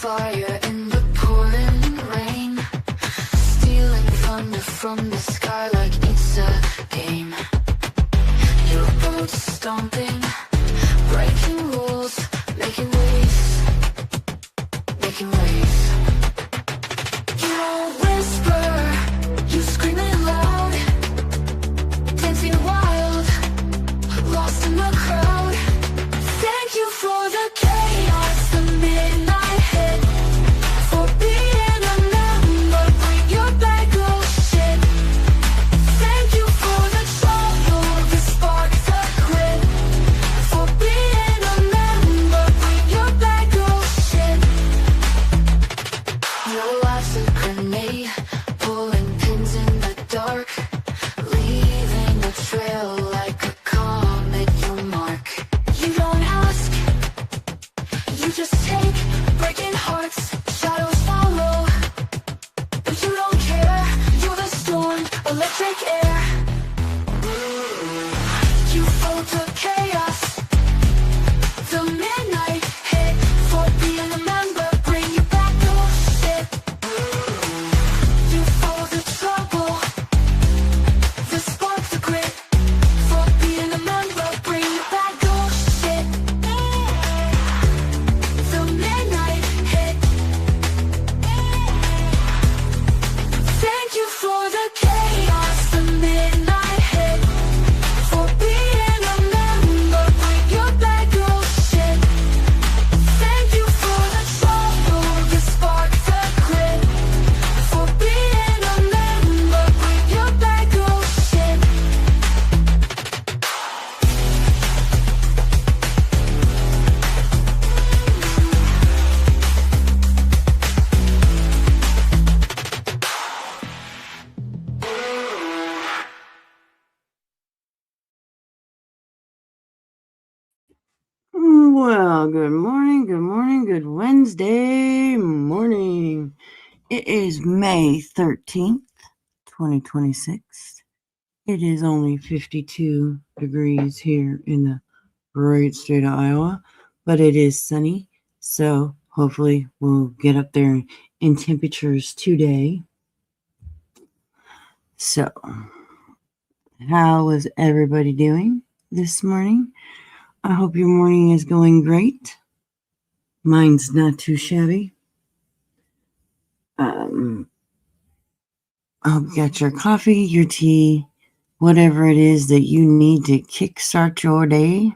fire in the pouring rain, stealing thunder from the sky like it's a game. Your boat's stomping, breaking rules, making waves, making waves. You don't whisper, you scream it loud, dancing wild, lost in the crowd. Thank you for the chaos, the midnight hit, for being a number, bring your bag of shit. Thank you for the trouble, the spark, the grit, for being a number, bring your bag of shit. Your life's a grenade, pulling pins in the dark, leaving a trail like a comet you mark. You don't ask, you just take, breaking hearts, shadows follow, but you don't care. You're the storm, electric air. You fought the chaos, the midnight hit, for being a member, bring you back your shit. You fought the trouble, the spark, the grit, for being a member, bring you back your shit. The midnight hit. Thank you for the chaos, the midnight hit, for being a member, bring your bag of shit. Thank you for the trouble, the spark, the grit, for being a member, bring your bag of shit. Well, good morning, good Wednesday morning. It is May 13th, 2026. It is only 52 degrees here in the great state of Iowa, but it is sunny, so hopefully we'll get up there in temperatures today. So, how is everybody doing this morning? I hope your morning is going great. Mine's not too shabby. I hope you got your coffee, your tea, whatever it is that you need to kickstart your day.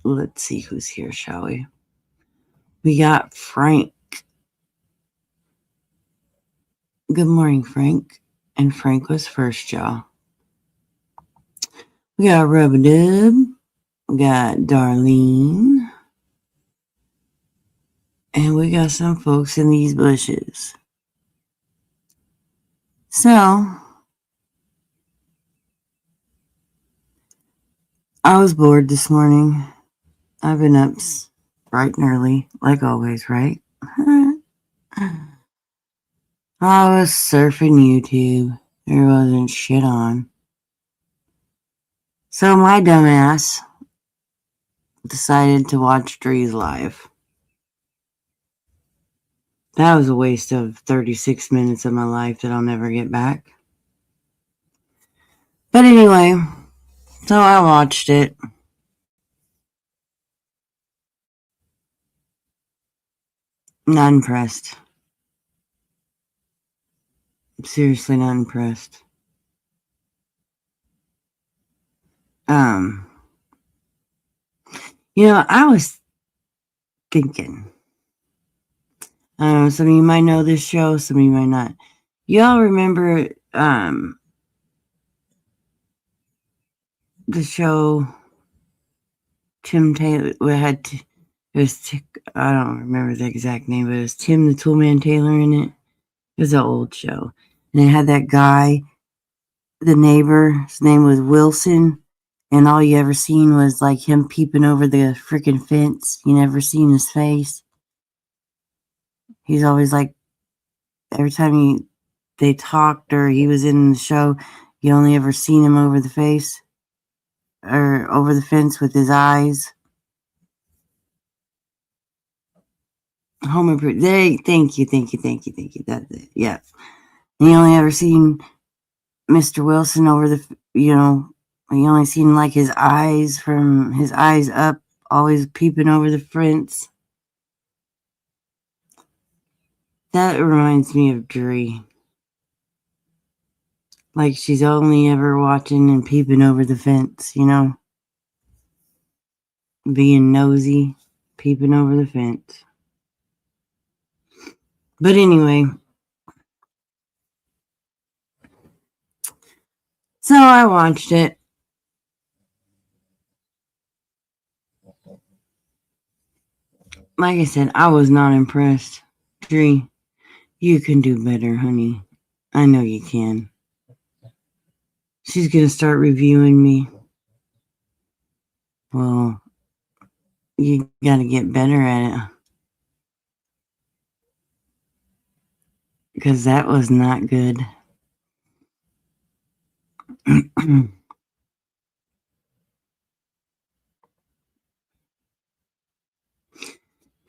Let's see who's here, shall we? We got Frank. Good morning, Frank. And Frank was first, y'all. We got Rub-a-Dub. We got Darlene. And we got some folks in these bushes. So, I was bored this morning. I've been up bright and early, like always, right? I was surfing YouTube. There wasn't shit on. So my dumbass decided to watch Dre's live. That was a waste of 36 minutes of my life that I'll never get back. But anyway, so I watched it. Not impressed. Seriously not impressed. I was thinking. Some of you might know this show, some of you might not. Y'all remember the show Tim Taylor had I don't remember the exact name, but it was Tim the Toolman Taylor in it. It was an old show. And it had that guy, the neighbor, his name was Wilson, and all you ever seen was like him peeping over the freaking fence. You never seen his face. He's always like, every time they talked or he was in the show, you only ever seen him over the face. or over the fence with his eyes. Home Improvement. Thank you. That's it. Yeah. And you only ever seen Mr. Wilson over the, you only seen like his eyes from his eyes up, always peeping over the fence. That reminds me of Dree. Like she's only ever watching and peeping over the fence, being nosy, peeping over the fence. But anyway, so I watched it. Like I said, I was not impressed. Dree, you can do better, honey. I know you can. She's gonna start reviewing me. Well, you gotta get better at it. Because that was not good. Because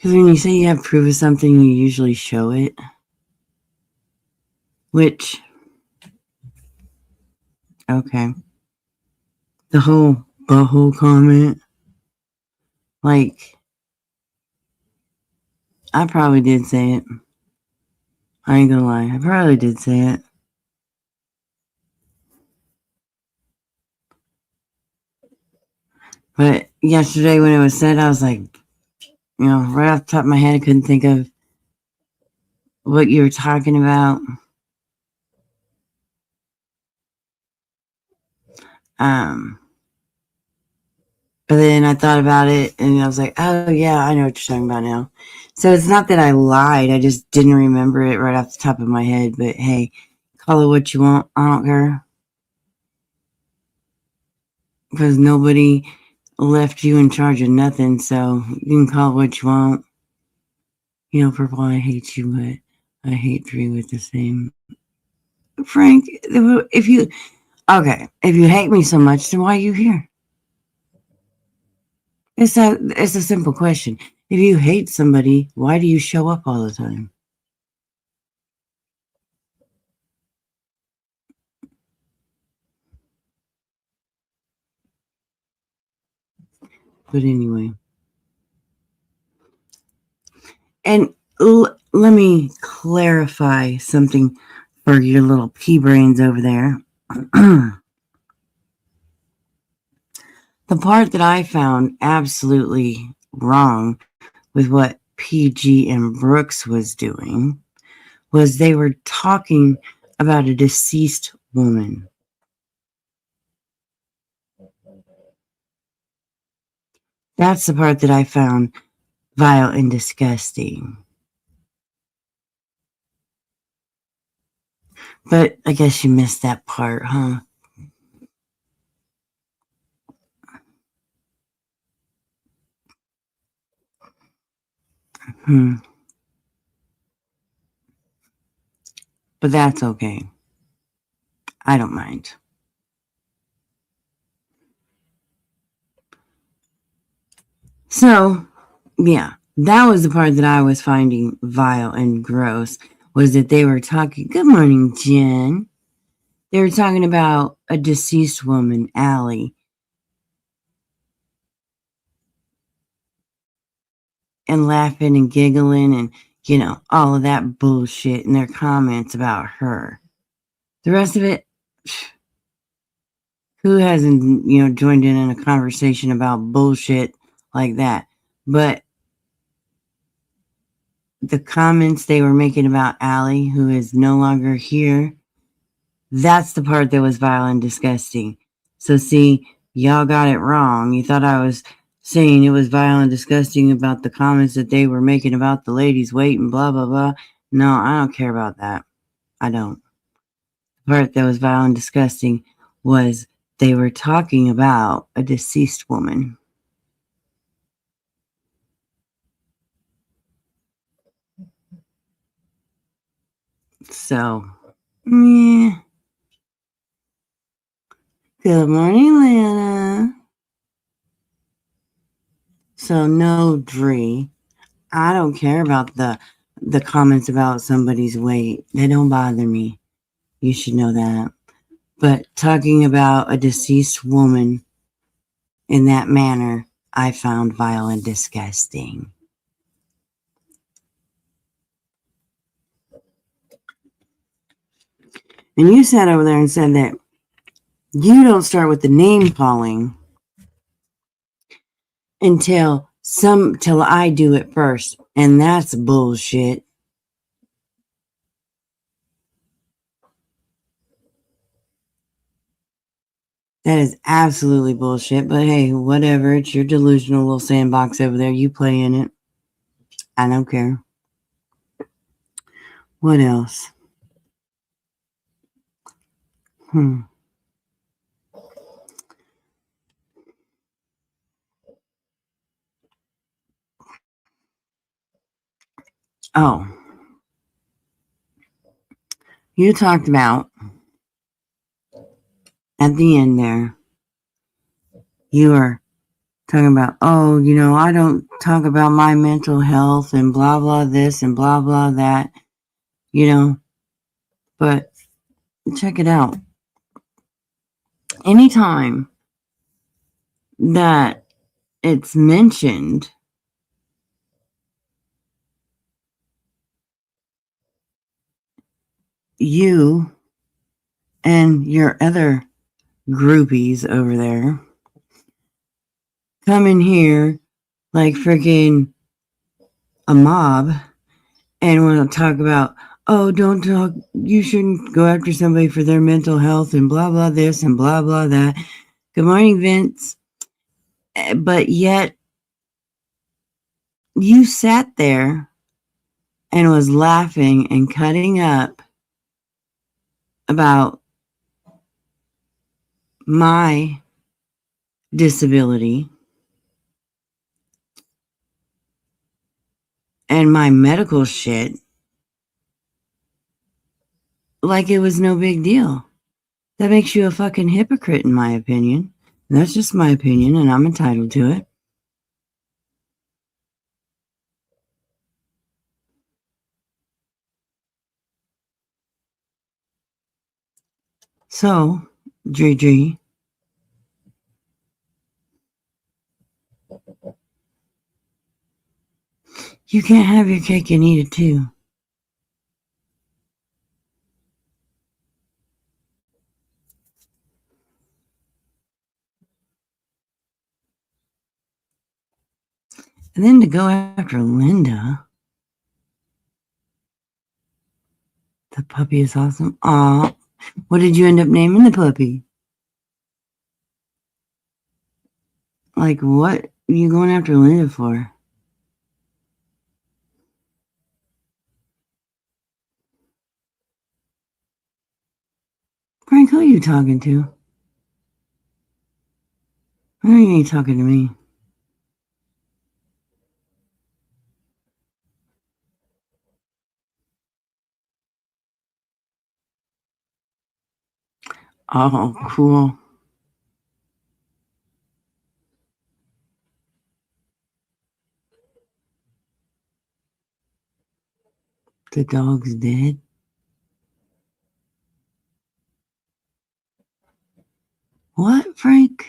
when you say you have proof of something, you usually show it. Which, okay. The whole butthole comment. Like, I probably did say it. I ain't gonna lie. I probably did say it. But yesterday when it was said, I was like, right off the top of my head, I couldn't think of what you were talking about. But then I thought about it and I was like, oh yeah, I know what you're talking about now. So it's not that I lied. I just didn't remember it right off the top of my head. But hey, call it what you want. I don't care. Because nobody left you in charge of nothing. So you can call it what you want. Purple, I hate you, but I hate Dree with the same. Frank, if you hate me so much, then why are you here? It's a simple question. If you hate somebody, why do you show up all the time? But anyway. And let me clarify something for your little pea brains over there. The part that I found absolutely wrong with what PG and Brooks was doing was they were talking about a deceased woman. That's the part that I found vile and disgusting. But I guess you missed that part, huh? But that's okay. I don't mind. So, yeah, that was the part that I was finding vile and gross, was that they were talking, good morning, Jen. They were talking about a deceased woman, Allie, and laughing and giggling and, all of that bullshit in their comments about her. The rest of it, who hasn't, joined in a conversation about bullshit like that? But the comments they were making about Allie, who is no longer here, that's the part that was vile and disgusting. So see, y'all got it wrong. You thought I was saying it was vile and disgusting about the comments that they were making about the ladies' weight and blah, blah, blah. No, I don't care about that. I don't. The part that was vile and disgusting was they were talking about a deceased woman. So, yeah. Good morning, Lana. So no, Dree. I don't care about the comments about somebody's weight. They don't bother me. You should know that. But talking about a deceased woman in that manner, I found vile and disgusting. And you sat over there and said that you don't start with the name calling till I do it first. And that's bullshit. That is absolutely bullshit. But hey, whatever. It's your delusional little sandbox over there. You play in it. I don't care. What else? Oh, you talked about at the end there, you were talking about, oh, I don't talk about my mental health and blah, blah, this and blah, blah, that, but check it out. Anytime that it's mentioned, you and your other groupies over there come in here like freaking a mob and want to talk about, oh, don't talk, you shouldn't go after somebody for their mental health and blah, blah, this and blah, blah, that. Good morning, Vince. But yet, you sat there and was laughing and cutting up about my disability and my medical shit like it was no big deal. That makes you a fucking hypocrite, in my opinion. That's just my opinion, and I'm entitled to it. So, Dree, you can't have your cake and eat it too. And then to go after Linda, the puppy is awesome. Aw, what did you end up naming the puppy? Like, what are you going after Linda for? Frank, who are you talking to? I know you ain't talking to me. Oh, cool. The dog's dead. What, Frank?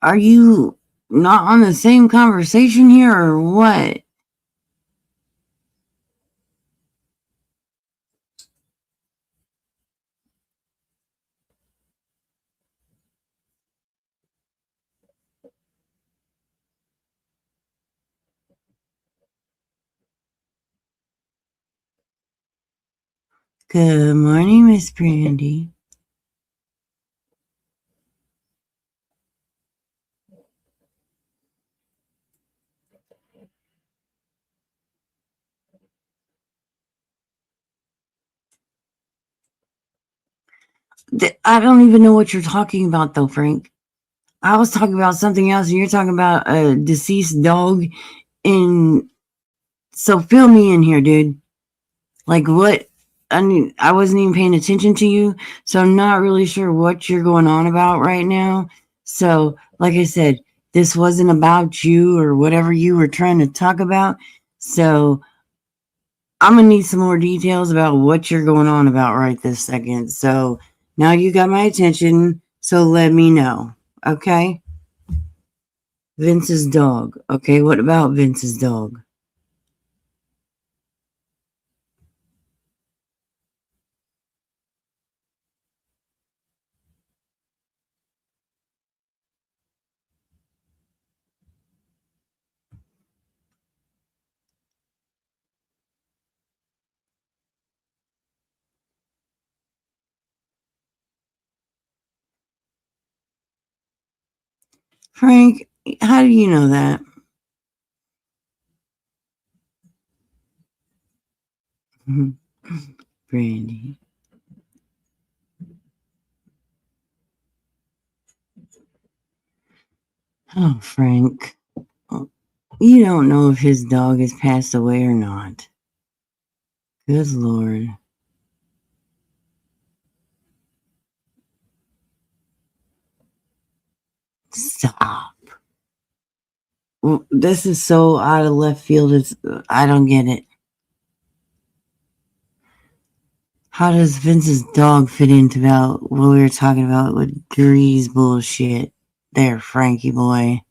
Are you not on the same conversation here or what? Good morning, Miss Brandy. I don't even know what you're talking about, though, Frank. I was talking about something else, and you're talking about a deceased dog And so fill me in here, dude. Like what? I mean, I wasn't even paying attention to you, so I'm not really sure what you're going on about right now. So, like I said, this wasn't about you or whatever you were trying to talk about. So, I'm gonna need some more details about what you're going on about right this second. So, now you got my attention, so let me know. Okay? Vince's dog. Okay, what about Vince's dog? Frank, how do you know that? Brandy. Oh, Frank. You don't know if his dog has passed away or not. Good Lord. Stop. Well, this is so out of left field. I don't get it. How does Vince's dog fit into about what we were talking about with Grease bullshit? There, Frankie boy.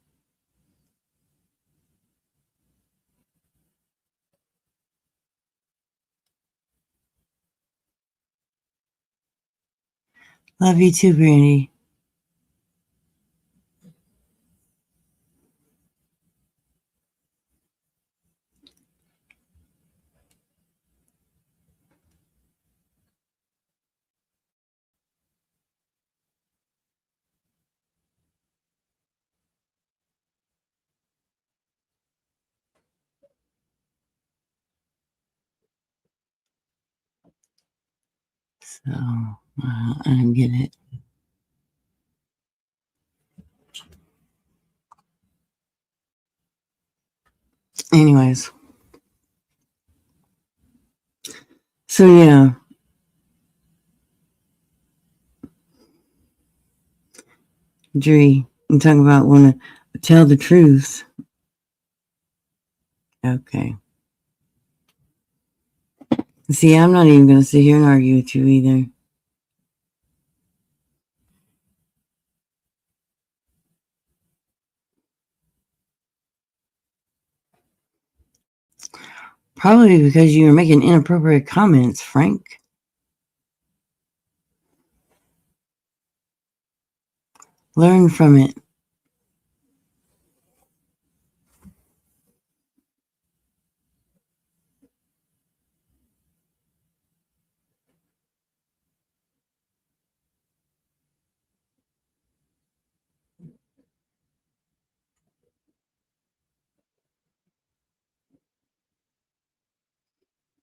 Love you too, Brandy. So, I don't get it. Anyways. So, yeah. Dree, I'm talking about want to tell the truth. Okay. See, I'm not even going to sit here and argue with you either. Probably because you were making inappropriate comments, Frank. Learn from it.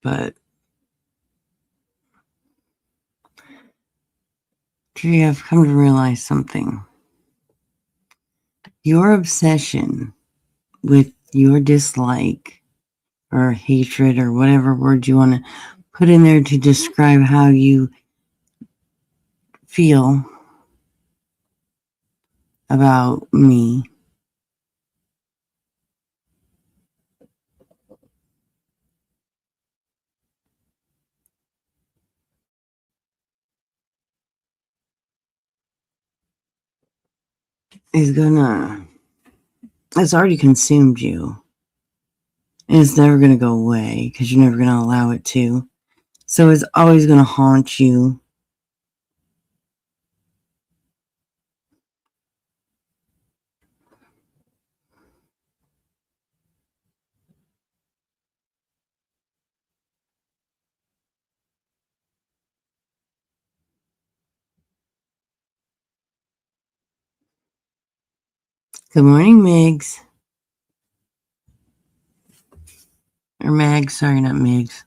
But, Dree, I've come to realize something. Your obsession with your dislike or hatred or whatever word you want to put in there to describe how you feel about me is gonna, it's already consumed you. And it's never gonna go away because you're never gonna allow it to. So it's always gonna haunt you. Good morning, Migs. Or Mags, sorry, not Migs.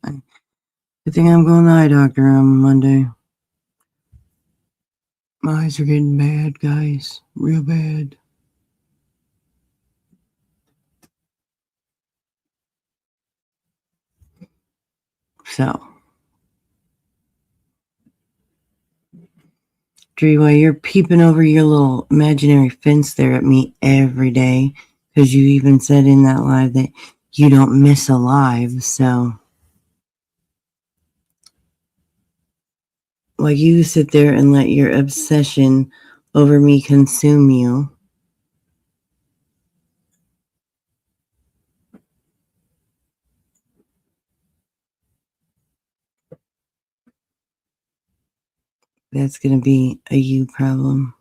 Good thing I'm going to the eye doctor on Monday. My eyes are getting bad, guys. Real bad. So, Dree, while you're peeping over your little imaginary fence there at me every day, because you even said in that live that you don't miss a live. So, while you sit there and let your obsession over me consume you, that's going to be a you problem.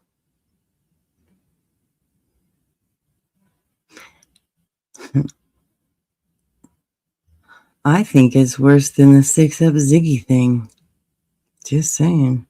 I think it's worse than the 6-up Ziggy thing. Just saying.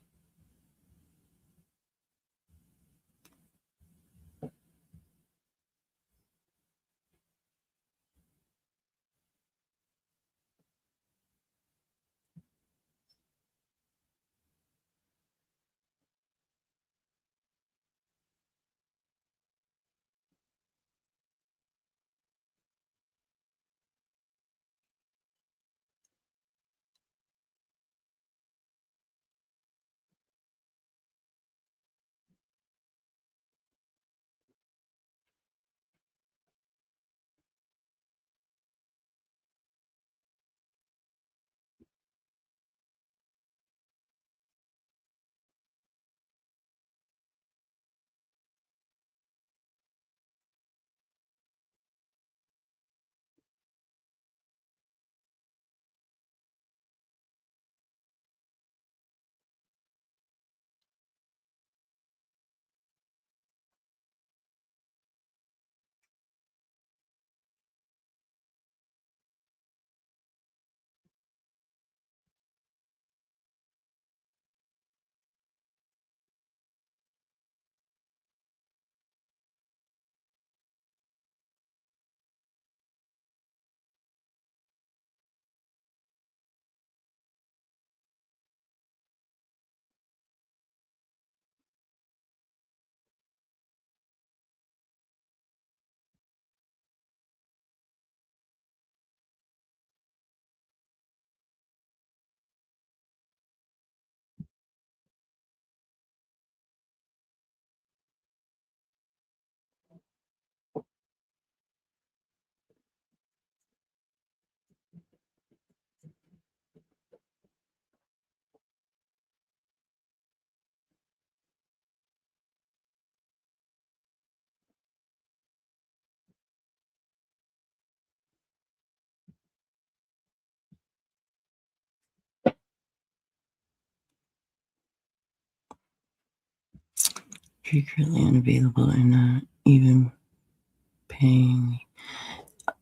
You're currently unavailable and not even paying.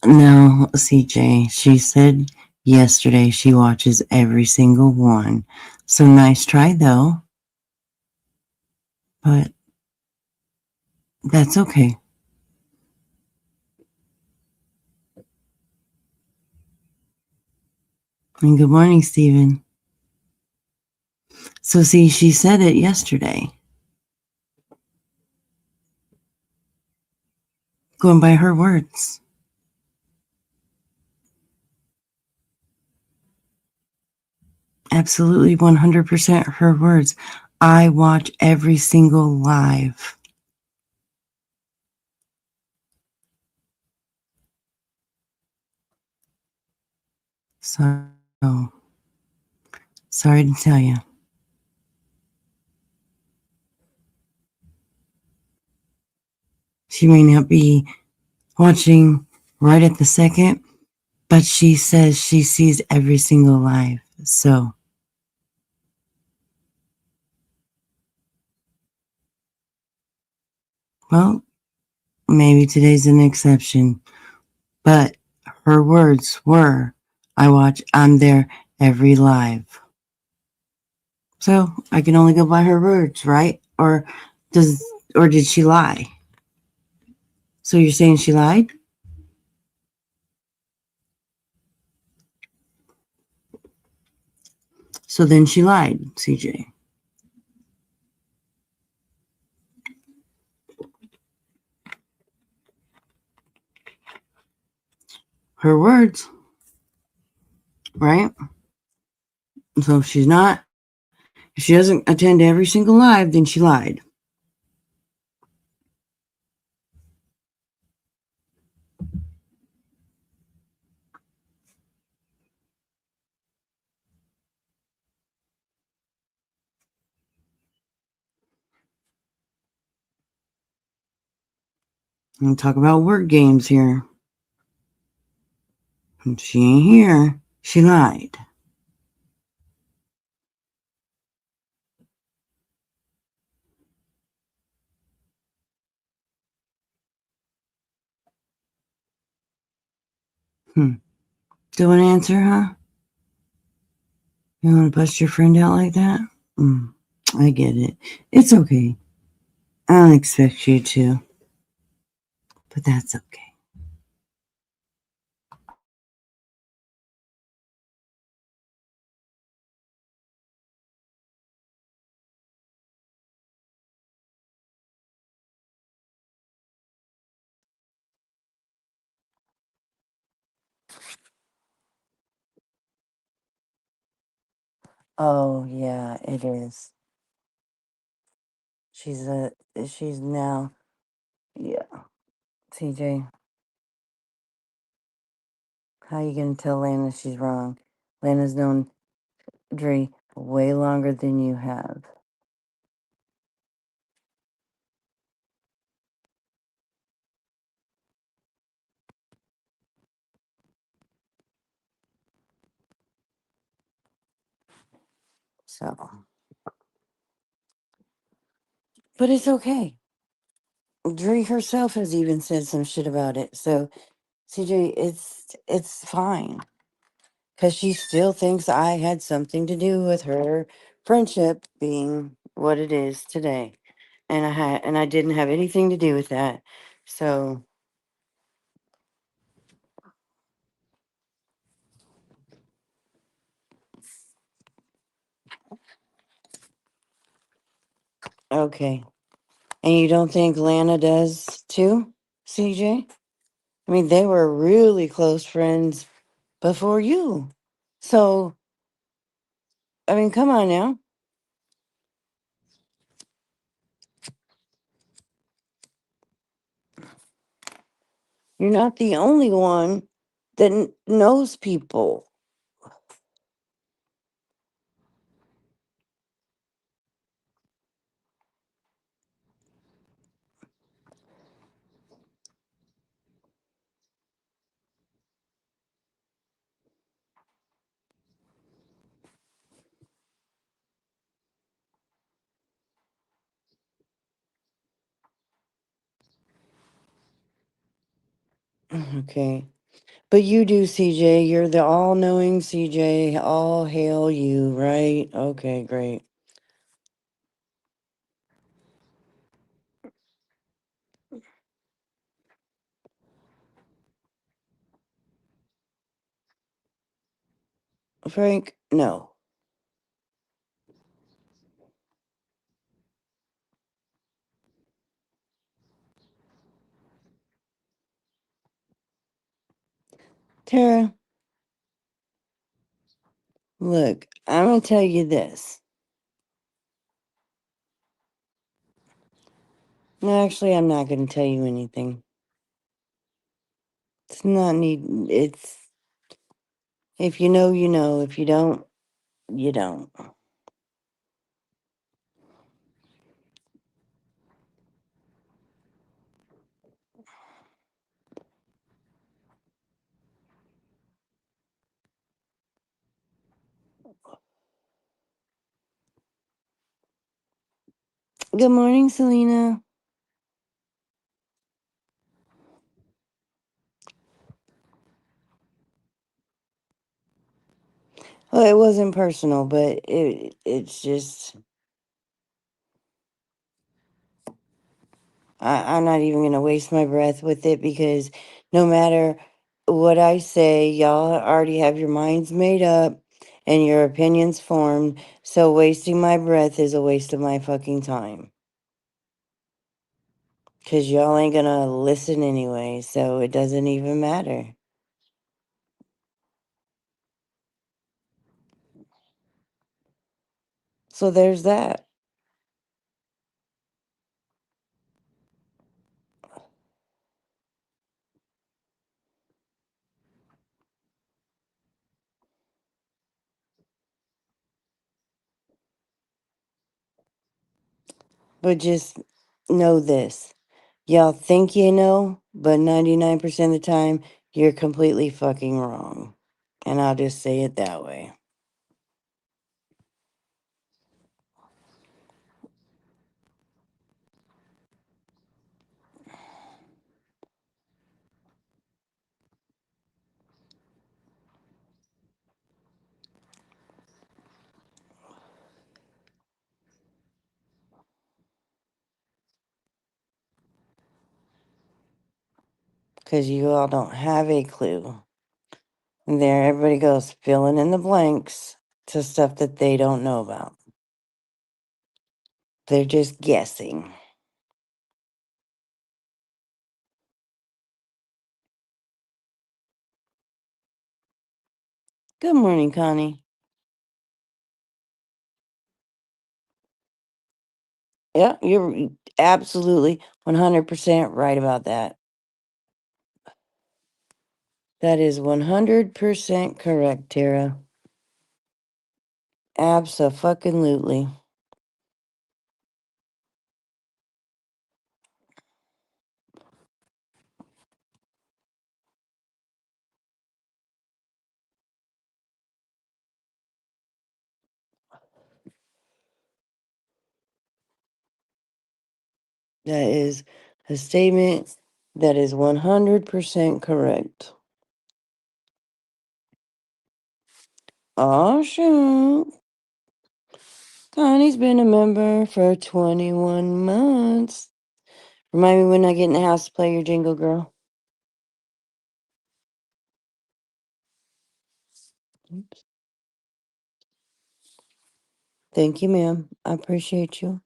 No, CJ, she said yesterday she watches every single one. So nice try, though. But that's okay. And good morning, Stephen. So, see, she said it yesterday. Going by her words. Absolutely 100% her words. I watch every single live. So, sorry to tell you. She may not be watching right at the second, but she says she sees every single live. So, well, maybe today's an exception, but her words were, I'm there every live. So I can only go by her words, right? Or did she lie? So you're saying she lied? So then she lied, CJ. Her words, right? So if she doesn't attend every single live, then she lied. I'm talk about work games here. If she ain't here, she lied. Still an answer, huh? You want to bust your friend out like that? I get it. It's okay. I don't expect you to, but that's okay. Oh yeah, it is. She's now, yeah. CJ, how you gonna tell Lana she's wrong? Lana's known Dre way longer than you have. So, but it's okay. Dre herself has even said some shit about it. So, CJ, it's fine because she still thinks I had something to do with her friendship being what it is today, and I didn't have anything to do with that. So, okay. And you don't think Lana does too, CJ? I mean, they were really close friends before you. So, I mean, come on now. You're not the only one that knows people. Okay. But you do, CJ. You're the all knowing CJ. All hail you, right? Okay, great. Frank, no. Tara, look, I'm going to tell you this. No, actually, I'm not going to tell you anything. It's not need. It's if you know, you know. If you don't, you don't. Good morning, Selena. Well, it wasn't personal, but it's just I'm not even gonna waste my breath with it because no matter what I say, y'all already have your minds made up and your opinions formed. So wasting my breath is a waste of my fucking time. Cause y'all ain't gonna listen anyway, so it doesn't even matter. So there's that. But just know this. Y'all think you know, but 99% of the time, you're completely fucking wrong. And I'll just say it that way. Because you all don't have a clue. And there, everybody goes filling in the blanks to stuff that they don't know about. They're just guessing. Good morning, Connie. Yeah, you're absolutely 100% right about that. That is 100% correct, Tara. Abso-fucking-lutely. That is a statement that is 100% correct. Oh, shoot. Connie's been a member for 21 months. Remind me when I get in the house to play your jingle, girl. Oops. Thank you, ma'am. I appreciate you.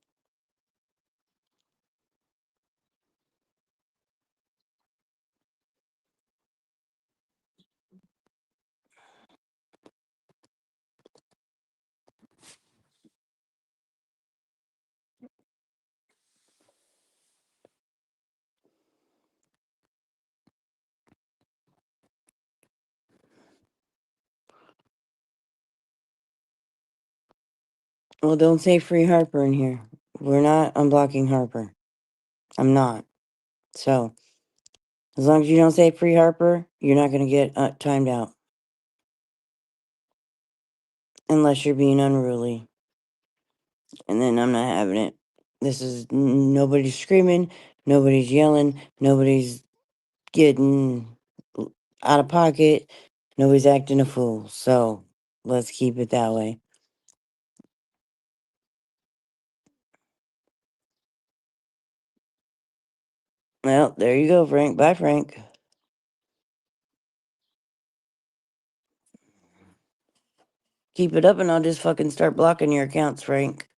Well, don't say free Harper in here. We're not unblocking Harper. I'm not. So, as long as you don't say free Harper, you're not going to get timed out. Unless you're being unruly. And then I'm not having it. This is nobody's screaming, nobody's yelling, nobody's getting out of pocket, nobody's acting a fool. So, let's keep it that way. Well, there you go, Frank. Bye, Frank. Keep it up and I'll just fucking start blocking your accounts, Frank.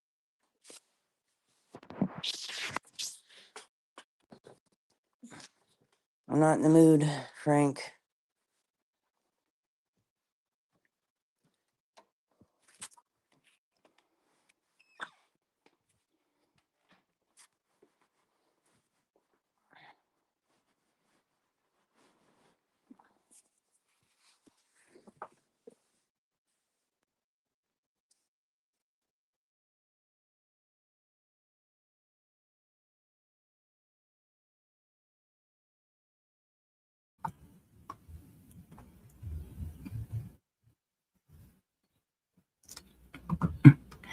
I'm not in the mood, Frank.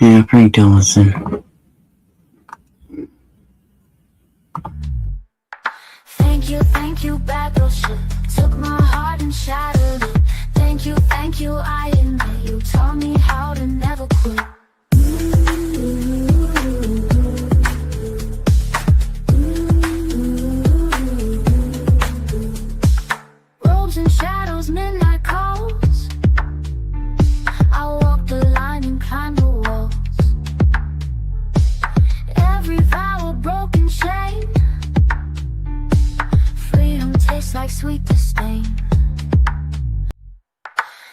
Yeah, Frank, don't listen. Thank you, battleship. Took my heart and shattered it. Thank you, I admit. You taught me how to never quit. Robes and shadows, midnight calls. I walk the line and climb the walls. Every vow a broken chain. Freedom tastes like sweet disdain.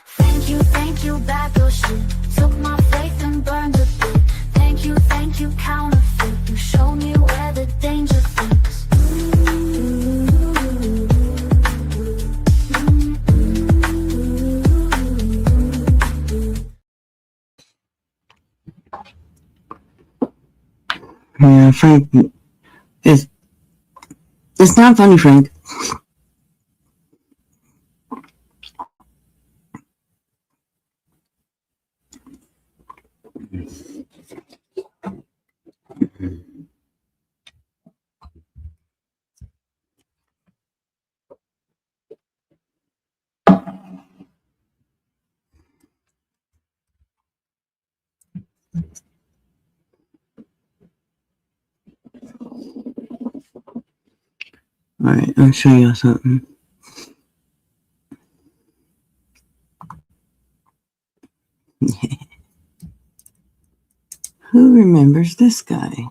Thank you, battleship. Took my faith and burned a bit. counterfeit. You showed me where the danger thinks. Yeah, Frank, it's not funny, Frank. Alright, I'll show you something. Who remembers this guy?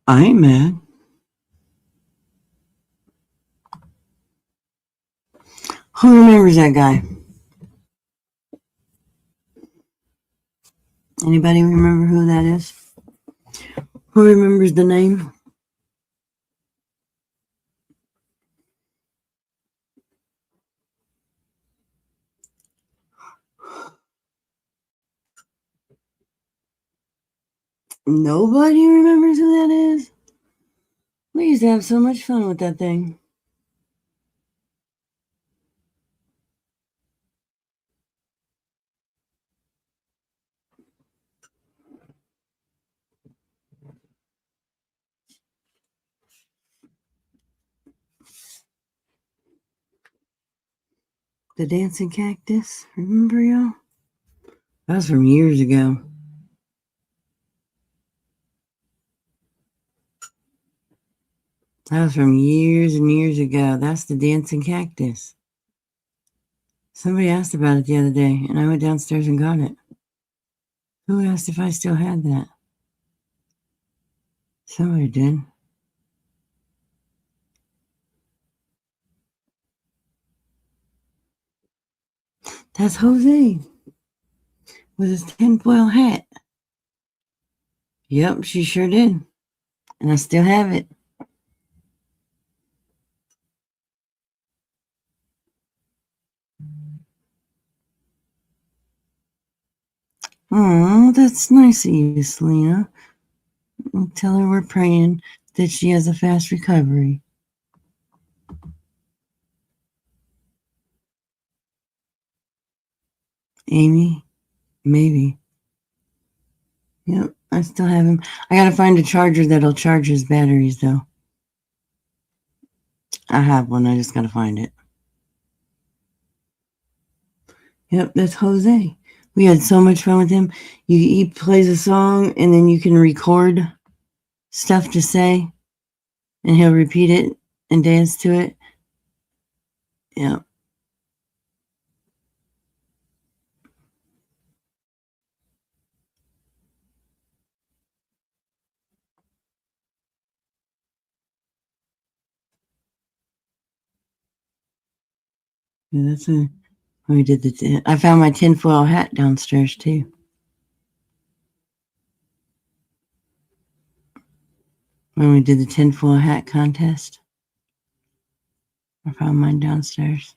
I ain't mad. Who remembers that guy? Anybody remember who that is? Who remembers the name? Nobody remembers who that is? We used to have so much fun with that thing. The dancing cactus. Remember, y'all? That was from years ago. That was from years and years ago. That's the dancing cactus. Somebody asked about it the other day, and I went downstairs and got it. Who asked if I still had that? Somebody did. That's Jose with his tinfoil hat. Yep, she sure did. And I still have it. Oh, that's nice of you, Selena. I'll tell her we're praying that she has a fast recovery. Amy, maybe. Yep, I still have him. I gotta find a charger that'll charge his batteries, though. I have one, I just gotta find it. Yep, that's Jose. We had so much fun with him. He plays a song, and then you can record stuff to say, and he'll repeat it and dance to it. Yep. Yeah, that's a. We did the. I found my tinfoil hat downstairs too. When we did the tinfoil hat contest, I found mine downstairs.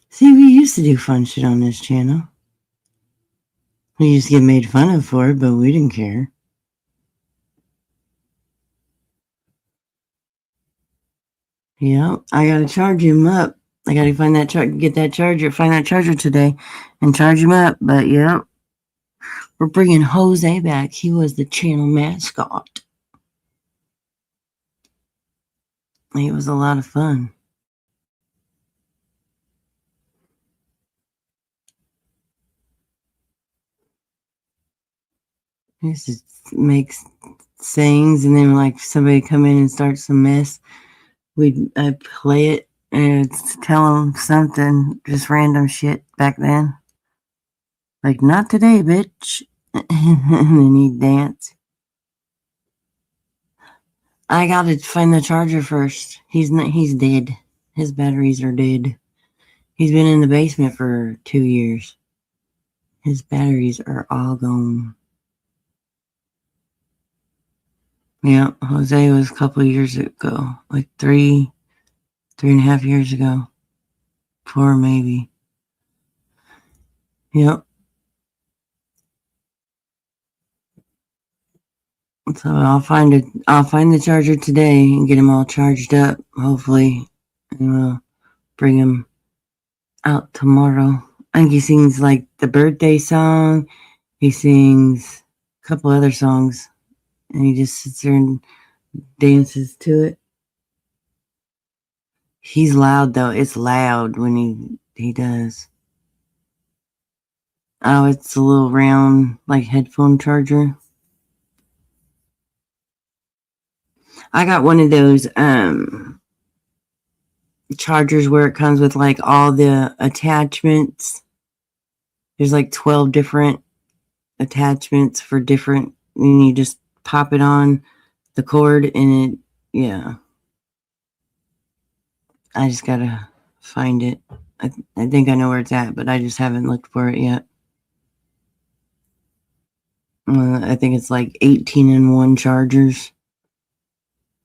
See, we used to do fun shit on this channel. We used to get made fun of for it, but we didn't care. Yep, I gotta charge him up. I gotta find that get that charger, find that charger today, and charge him up. But yep, we're bringing Jose back. He was the channel mascot. It was a lot of fun. He just makes sayings, and then like somebody come in and start some mess, I play it and it's tell them something, just random shit back then. Like, not today, bitch. And then he'd dance. I gotta find the charger first. He's dead. His batteries are dead. He's been in the basement for 2 years. His batteries are all gone. Yeah, Jose was a couple of years ago. Like 3.5 years ago. 4 maybe. Yep. So I'll find the charger today and get him all charged up, hopefully. And we'll bring him out tomorrow. I think he sings like the birthday song. He sings a couple other songs, and he just sits there and dances to it. He's loud though. It's loud when he does. Oh, it's a little round like headphone charger. I got one of those chargers where it comes with like all the attachments. There's like 12 different attachments for different, and you just pop it on the cord and yeah. I just gotta find it. I think I know where it's at, but I just haven't looked for it yet. I think it's like 18-in-1 chargers.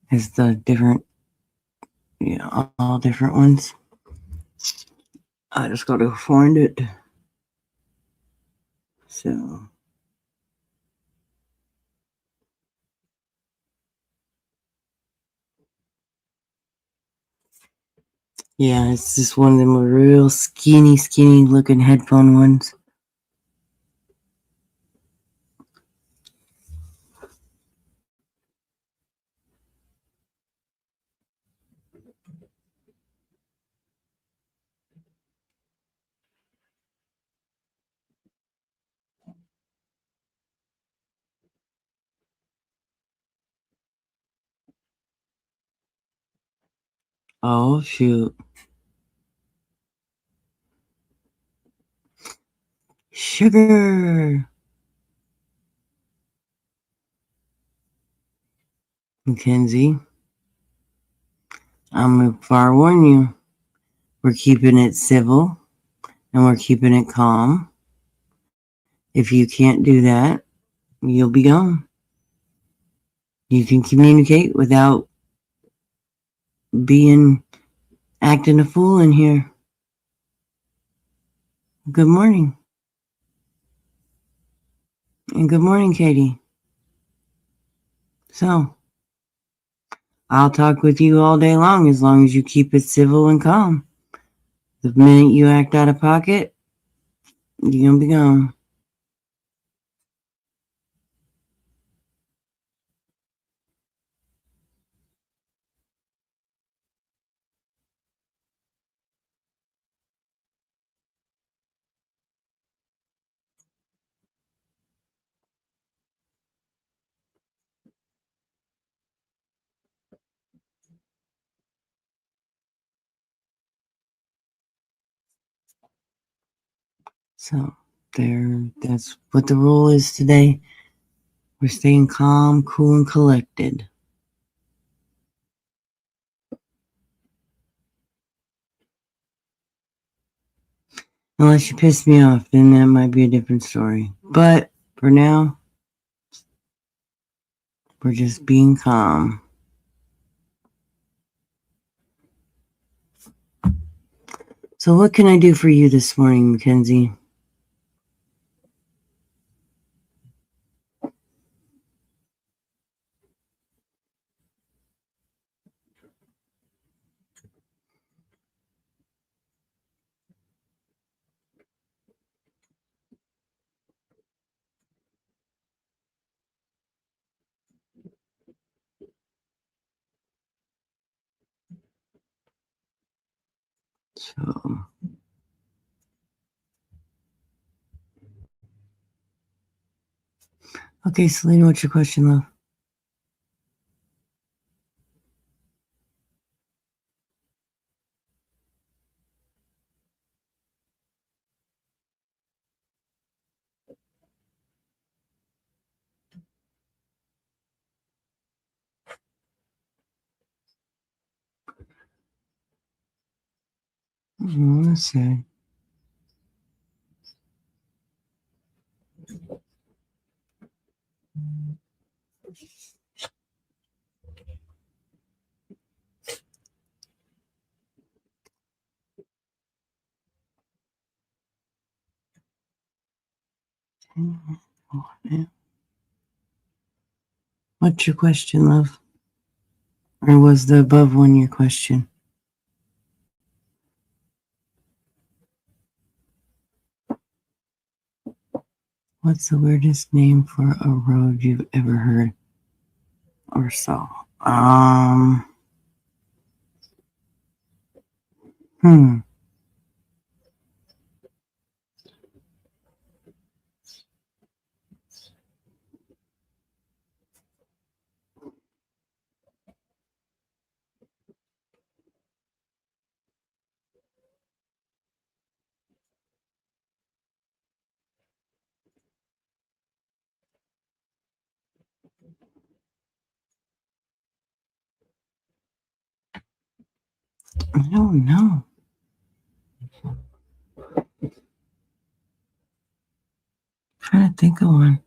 It's the different, all different ones. I just gotta find it. So, yeah, it's just one of them real skinny looking headphone ones. Oh, shoot. Sugar. Mackenzie, I'm gonna forewarn you. We're keeping it civil and we're keeping it calm. If you can't do that, you'll be gone. You can communicate without being acting a fool in here. Good morning. And good morning, Katie. So, I'll talk with you all day long as you keep it civil and calm. The minute you act out of pocket, you're gonna be gone. So, that's what the rule is today. We're staying calm, cool, and collected. Unless you piss me off, then that might be a different story. But for now, we're just being calm. So, what can I do for you this morning, Mackenzie? So, Okay, Selena, what's your question, love? Let's see. What's your question, love? Or was the above one your question? What's the weirdest name for a road you've ever heard or saw? Hmm. I don't know. Trying to think of one.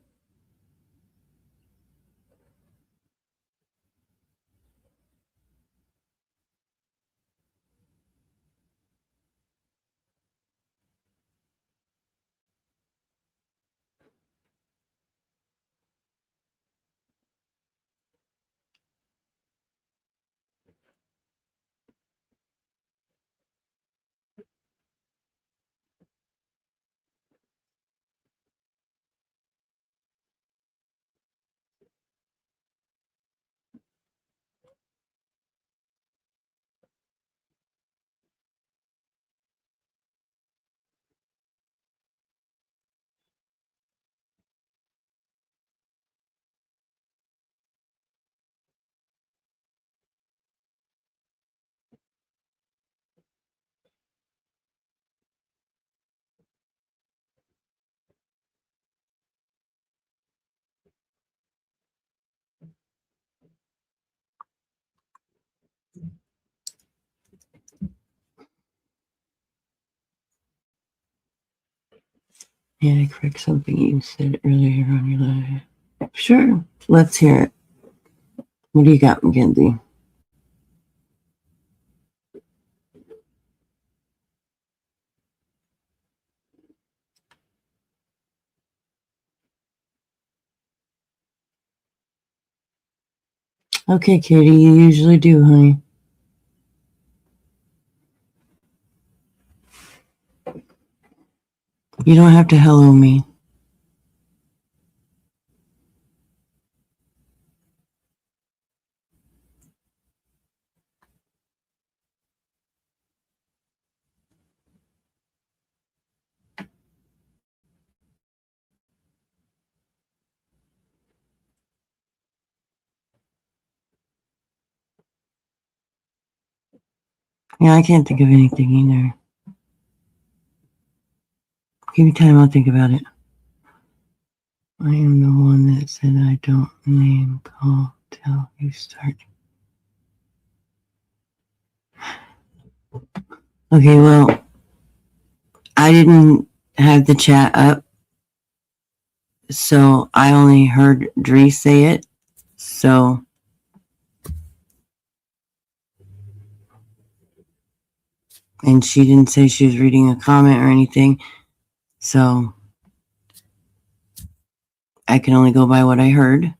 Yeah, I correct something you said earlier on your live. Sure. Let's hear it. What do you got, Mackenzie? Okay, Katie, you usually do, honey. You don't have to hello me. Yeah, I can't think of anything either. Give me time, I'll think about it. I am the one that said I don't name call till you start. Okay, well, I didn't have the chat up, so I only heard Dree say it. So, and she didn't say she was reading a comment or anything. So, I can only go by what I heard.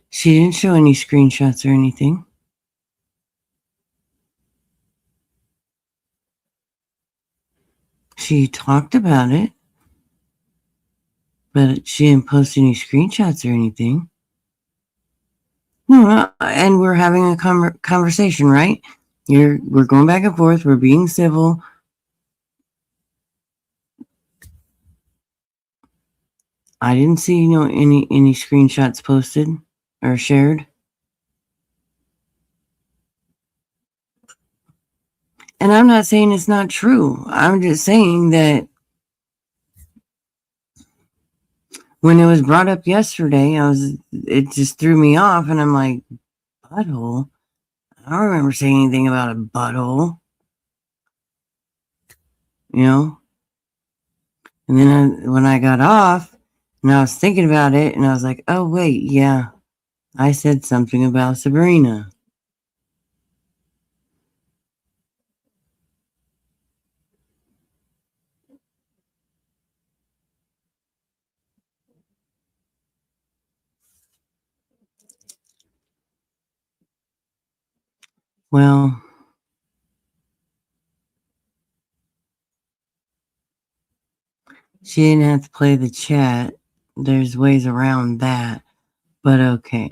She didn't show any screenshots or anything. She talked about it, but she didn't post any screenshots or anything. No, and we're having a conversation, right? We're going back and forth. We're being civil. I didn't see any screenshots posted or shared. And I'm not saying it's not true. I'm just saying that when it was brought up yesterday, it just threw me off, and I'm like, butthole? I don't remember saying anything about a butthole, you know? And then when I got off and I was thinking about it, and I was like, oh, wait, yeah, I said something about Sabrina. Well, she didn't have to play the chat. There's ways around that. But okay.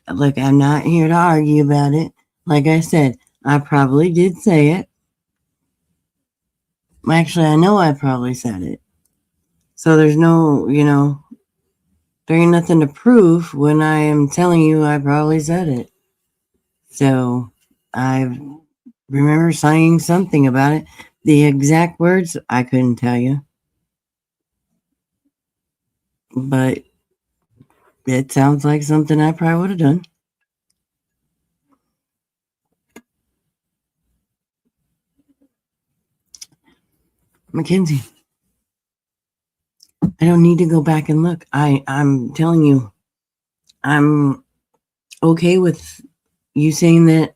Look, I'm not here to argue about it. Like I said, I probably did say it. Actually, I know I probably said it. So there's no, there ain't nothing to prove when I am telling you I probably said it. So I remember saying something about it. The exact words, I couldn't tell you. But it sounds like something I probably would have done. Mackenzie, I don't need to go back and look. I'm telling you, I'm okay with you saying that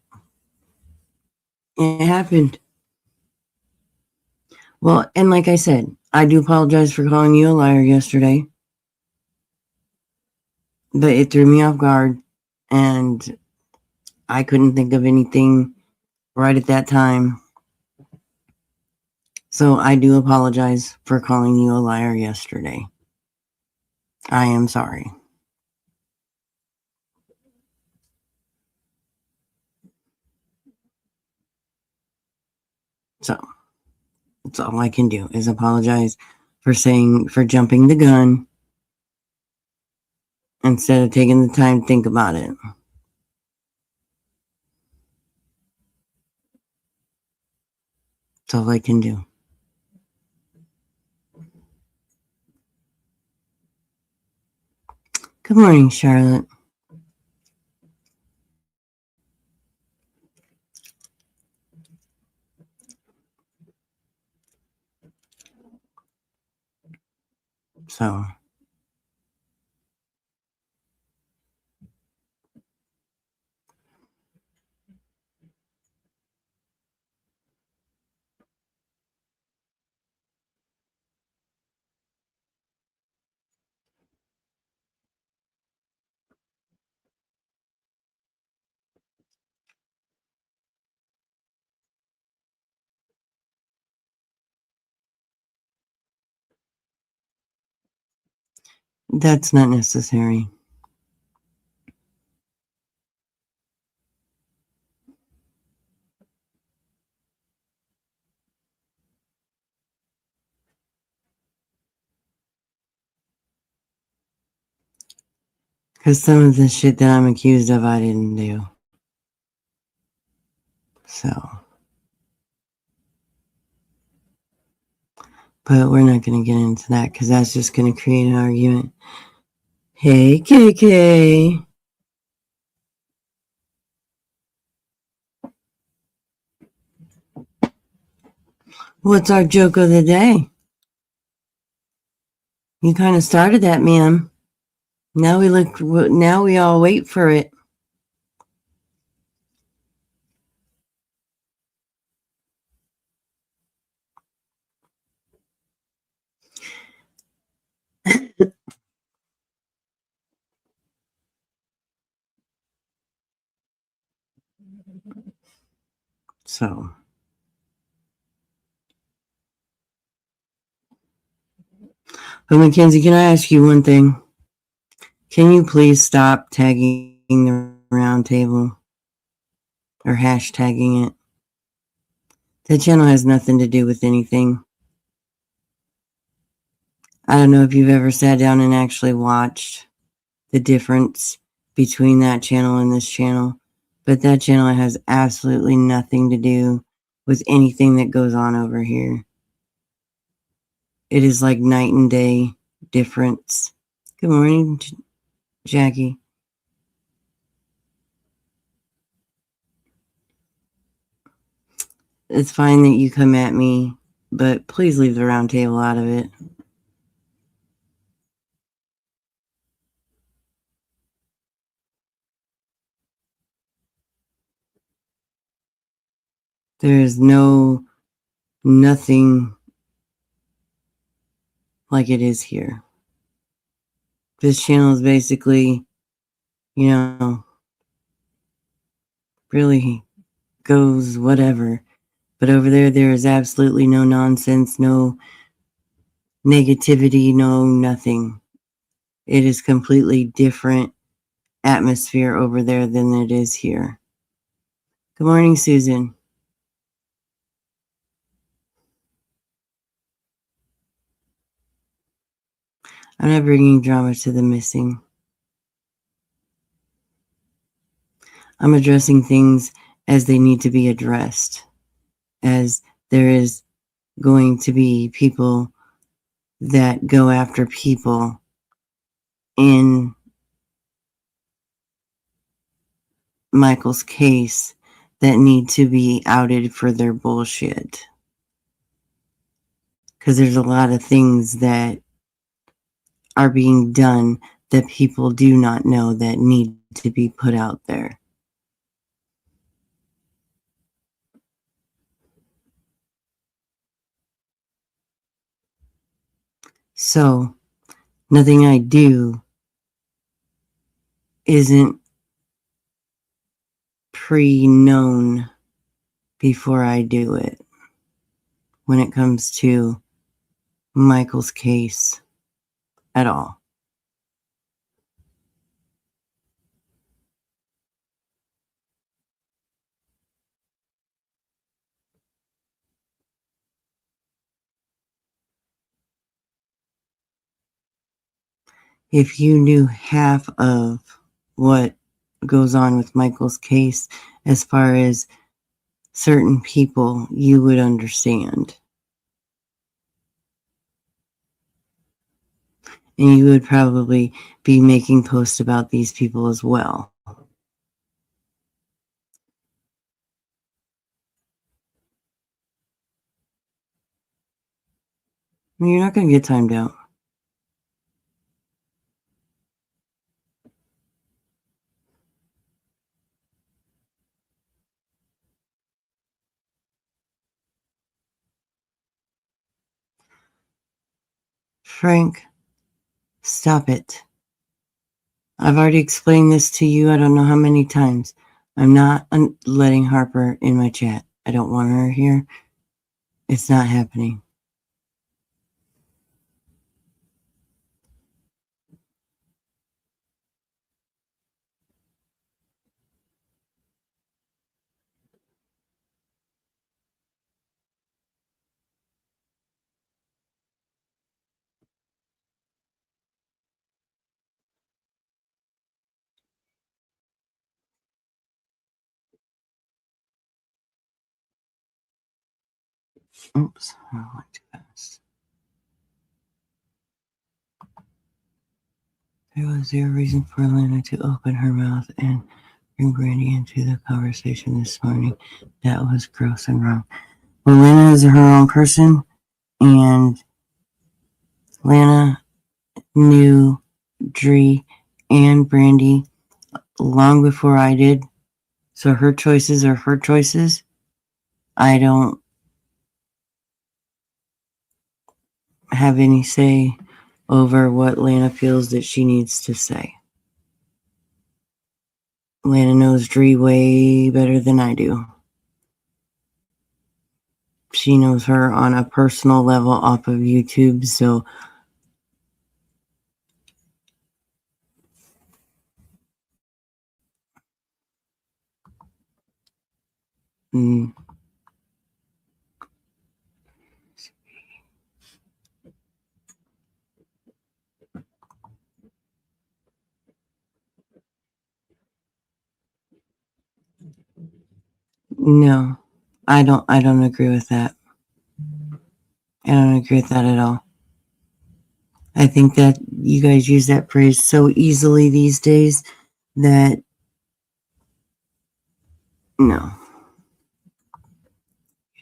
it happened. Well, and like I said, I do apologize for calling you a liar yesterday, but it threw me off guard, and I couldn't think of anything right at that time. So I do apologize for calling you a liar yesterday. I am sorry. So that's all I can do is apologize for jumping the gun instead of taking the time to think about it. That's all I can do. Good morning, Charlotte. So, that's not necessary. Because some of the shit that I'm accused of, I didn't do. So, but we're not going to get into that because that's just going to create an argument. Hey, KK. What's our joke of the day? You kind of started that, ma'am. Now we all wait for it. So, but Mackenzie, can I ask you one thing? Can you please stop tagging the round table or hashtagging it? That channel has nothing to do with anything. I don't know if you've ever sat down and actually watched the difference between that channel and this channel, but that channel has absolutely nothing to do with anything that goes on over here. It is like night and day difference. Good morning, Jackie. It's fine that you come at me, but please leave the round table out of it. There is nothing like it is here. This channel is basically, really goes whatever. But over there is absolutely no nonsense, no negativity, no nothing. It is completely different atmosphere over there than it is here. Good morning, Susan. I'm not bringing drama to the missing. I'm addressing things as they need to be addressed, as there is going to be people that go after people in Michael's case that need to be outed for their bullshit. Because there's a lot of things that are being done that people do not know that need to be put out there. So, nothing I do isn't pre-known before I do it when it comes to Michael's case at all. If you knew half of what goes on with Michael's case as far as certain people, you would understand. And you would probably be making posts about these people as well. I mean, you're not going to get timed out. Frank, stop it. I've already explained this to you I don't know how many times. I'm not letting Harper in my chat. I don't want her here. It's not happening. Oops, I went too fast. There was zero reason for Lena to open her mouth and bring Brandy into the conversation this morning. That was gross and wrong. Well, Lena is her own person, and Lana knew Dree and Brandy long before I did. So her choices are her choices. I don't have any say over what Lana feels that she needs to say. Lana knows Dree way better than I do. She knows her on a personal level off of YouTube, so mm, No, I don't agree with that. I don't agree with that at all. I think that you guys use that phrase so easily these days that no,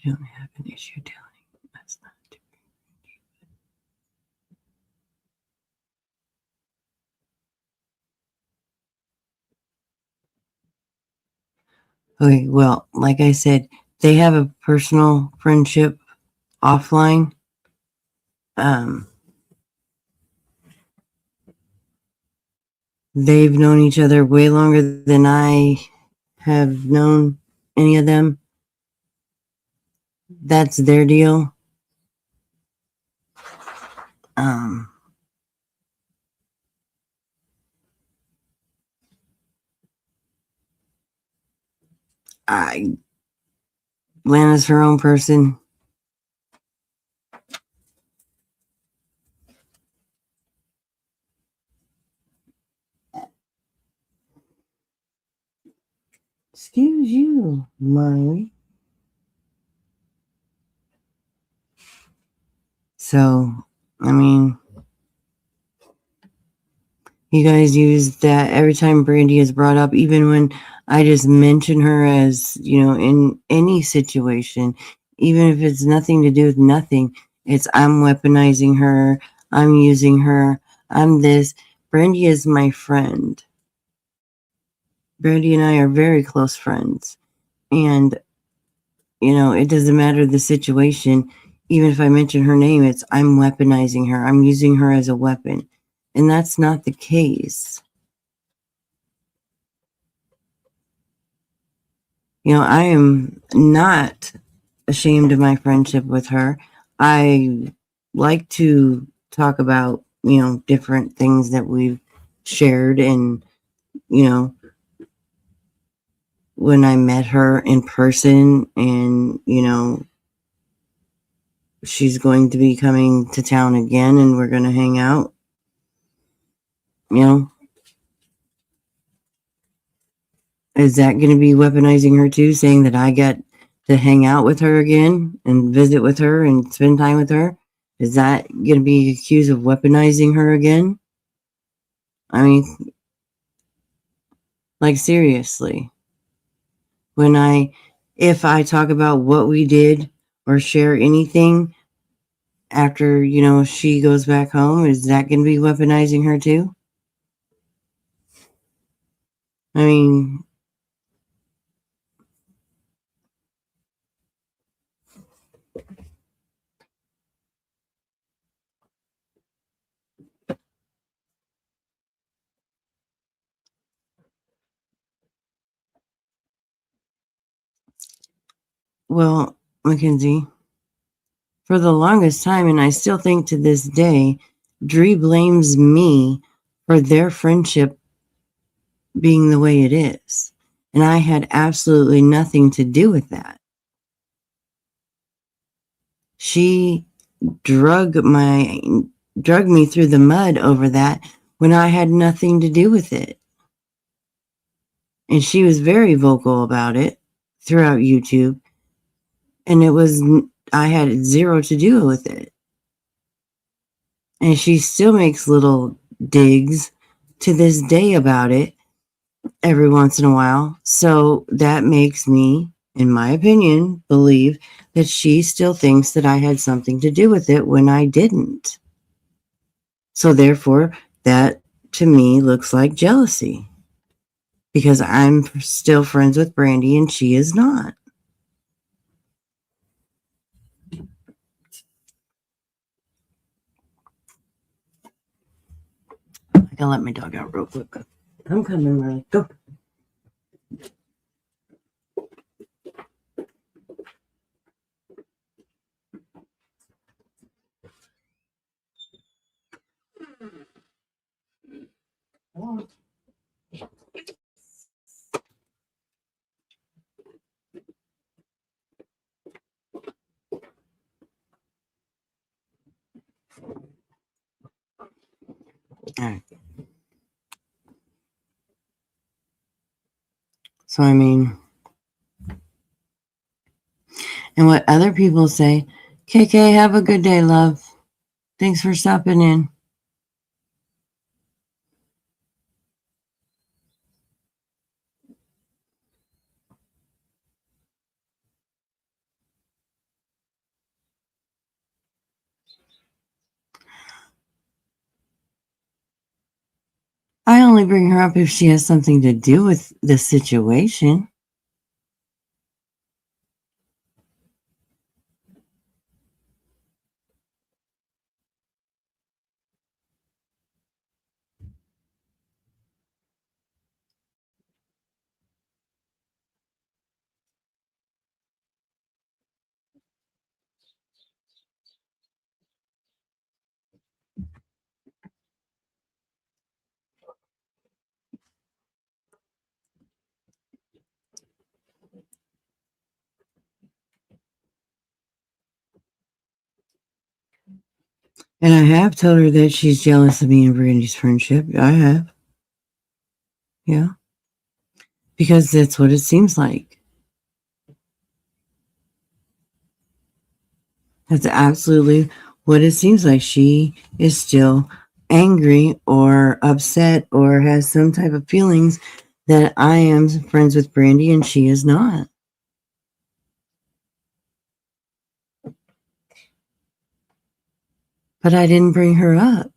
you don't have an issue telling us not to. Okay, well, like I said, they have a personal friendship offline. Um, they've known each other way longer than I have known any of them. That's their deal. Um, I Lana's her own person. Excuse you, Miley. So, I mean, you guys use that every time Brandy is brought up, even when I just mention her as, in any situation, even if it's nothing to do with nothing, it's I'm weaponizing her, I'm using her, I'm this. Brandy is my friend. Brandy and I are very close friends. And, it doesn't matter the situation. Even if I mention her name, it's I'm weaponizing her, I'm using her as a weapon. And that's not the case. I am not ashamed of my friendship with her. I like to talk about, different things that we've shared. And, you know, when I met her in person and, she's going to be coming to town again and we're going to hang out, you know, is that going to be weaponizing her too, saying that I get to hang out with her again and visit with her and spend time with her? Is that going to be accused of weaponizing her again? I mean, like seriously. If I talk about what we did or share anything after, she goes back home, is that going to be weaponizing her too? I mean, well, Mackenzie, for the longest time, and I still think to this day, Dree blames me for their friendship being the way it is. And I had absolutely nothing to do with that. She drug me through the mud over that when I had nothing to do with it. And she was very vocal about it throughout YouTube. And I had zero to do with it. And she still makes little digs to this day about it every once in a while. So that makes me, in my opinion, believe that she still thinks that I had something to do with it when I didn't. So therefore, that to me looks like jealousy because I'm still friends with Brandy and she is not. I can let my dog out real quick. I'm coming, Riley. Go. All right. So, I mean, And what other people say, KK, have a good day, love. Thanks for stopping in. I only bring her up if she has something to do with the situation. And I have told her that she's jealous of me and Brandy's friendship. I have. Yeah. Because that's what it seems like. That's absolutely what it seems like. She is still angry or upset or has some type of feelings that I am friends with Brandy and she is not. But I didn't bring her up.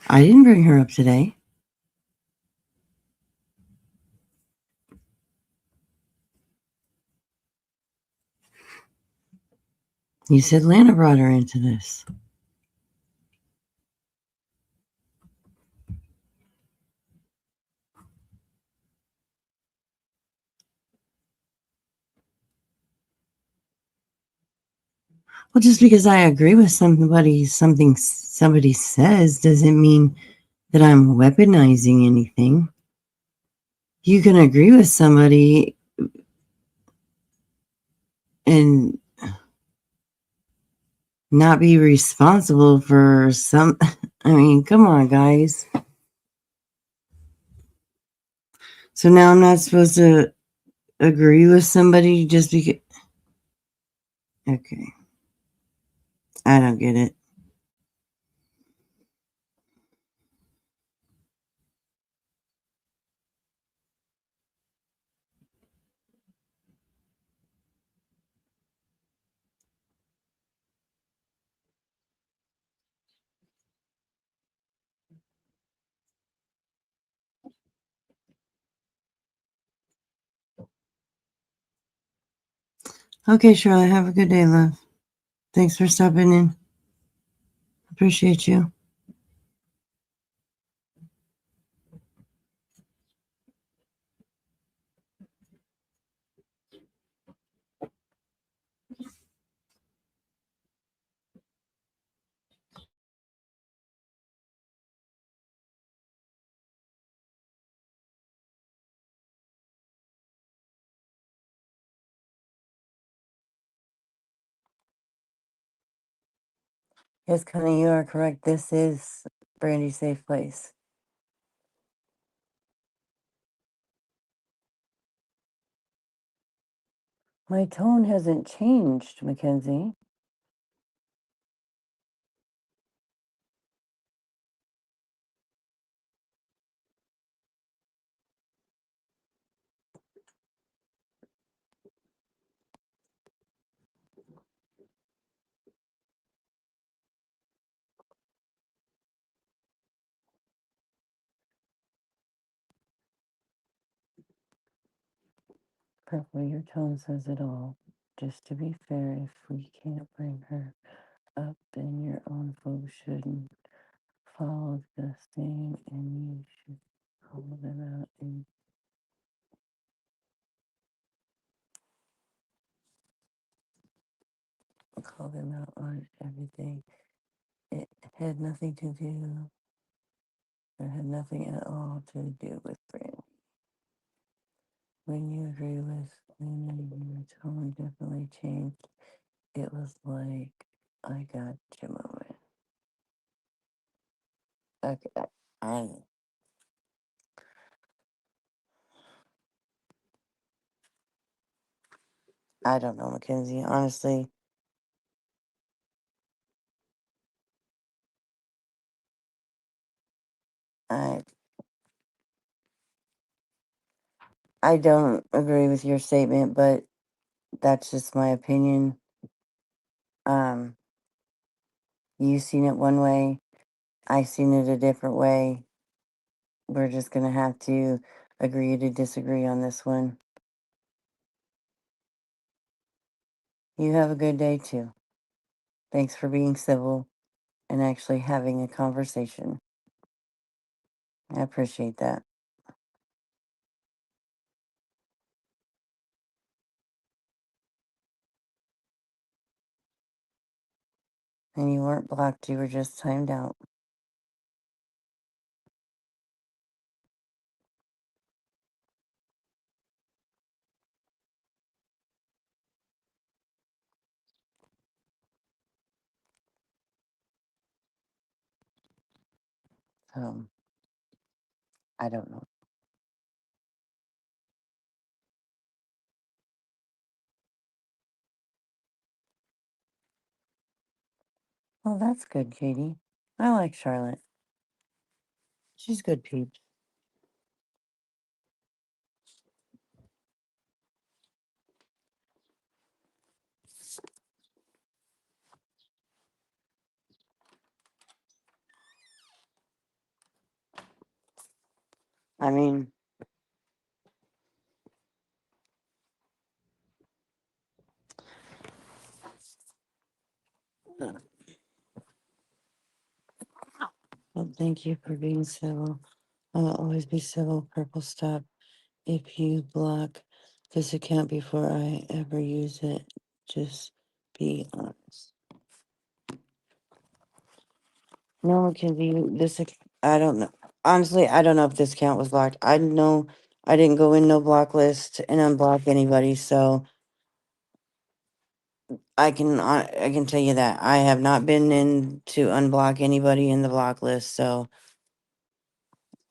I didn't bring her up today. You said Lana brought her into this. Well, just because I agree with something somebody says doesn't mean that I'm weaponizing anything. You can agree with somebody and not be responsible for some. I mean, come on, guys. So now I'm not supposed to agree with somebody just because. Okay. I don't get it. Okay, Charlotte, have a good day, love. Thanks for stopping in. Appreciate you. Yes, Connie, you are correct. This is Brandy's safe place. My tone hasn't changed, Mackenzie. Purple, your tone says it all. Just to be fair, if we can't bring her up, then your own folks shouldn't follow the same, and you should call them out and call them out on everything. It had nothing to do, or had nothing at all to do with Brandy. When you agree with Lena, your tone definitely changed. It was like, I got you moment. Okay, I I don't know, Mackenzie. Honestly, I I don't agree with your statement, but that's just my opinion. Um, you seen it one way, I seen it a different way. We're just gonna have to agree to disagree on this one. You have a good day too. Thanks for being civil and actually having a conversation. I appreciate that. And you weren't blocked, you were just timed out. So, I don't know. Well, that's good, Katie. I like Charlotte. She's good peeps. I mean, well, thank you for being civil. I'll always be civil. Purple stop. If you block this account before I ever use it, just be honest. No, Mackenzie, I don't know. Honestly, I don't know if this account was blocked. I know I didn't go in no block list and unblock anybody, so I can tell you that I have not been in to unblock anybody in the block list. So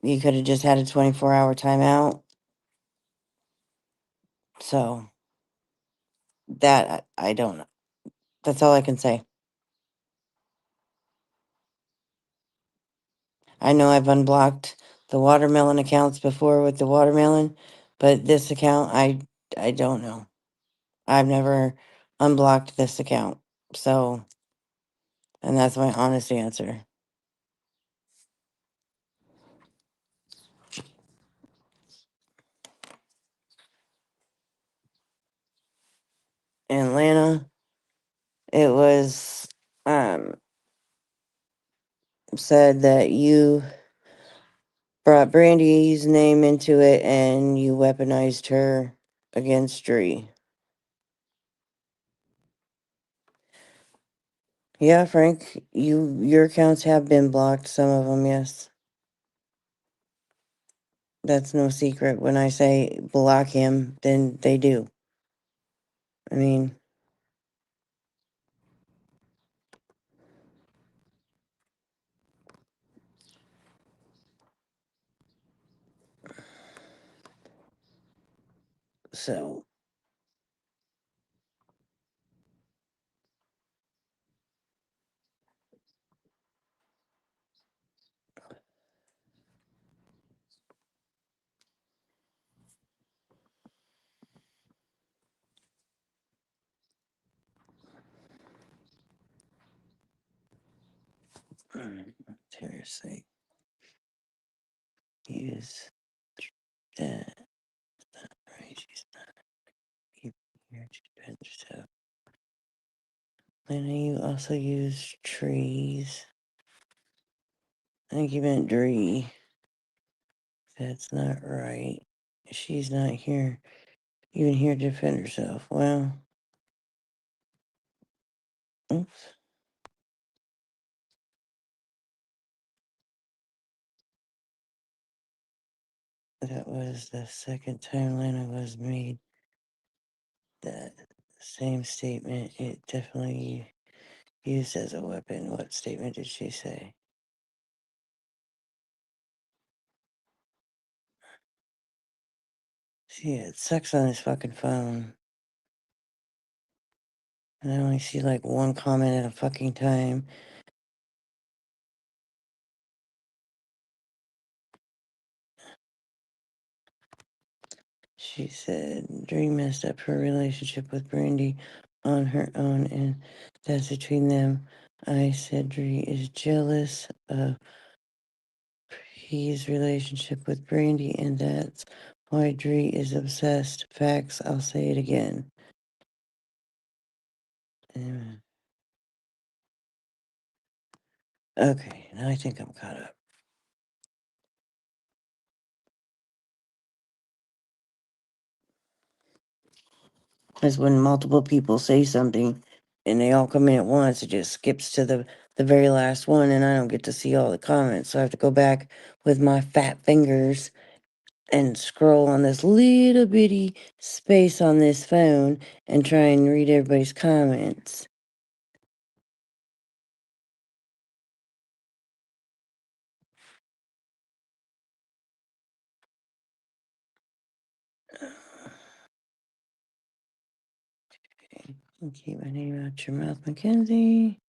you could have just had a 24-hour timeout. So that I don't know. That's all I can say. I know I've unblocked the watermelon accounts before with the watermelon, but this account I don't know. I've never unblocked this account. So, and that's my honest answer. In Atlanta, it was said that you brought Brandy's name into it and you weaponized her against Dree. Yeah, Frank, your accounts have been blocked, some of them, yes. That's no secret. When I say block him, then they do. I mean, so seriously, use that. Right, she's not even here to defend herself. Lena, you also use trees. I think you meant Dree. That's not right. She's not here, even here to defend herself. Well, oops. That was the second time Lena was made that same statement. It definitely used as a weapon. What statement did she say? She had sex on his fucking phone. And I only see like one comment at a fucking time. She said Dree messed up her relationship with Brandy on her own, and that's between them. I said Dree is jealous of his relationship with Brandy, and that's why Dree is obsessed. Facts, I'll say it again. Amen. Okay, now I think I'm caught up. Because when multiple people say something and they all come in at once, it just skips to the very last one, and I don't get to see all the comments. So I have to go back with my fat fingers and scroll on this little bitty space on this phone and try and read everybody's comments. Okay, keep my name out your mouth, Mackenzie.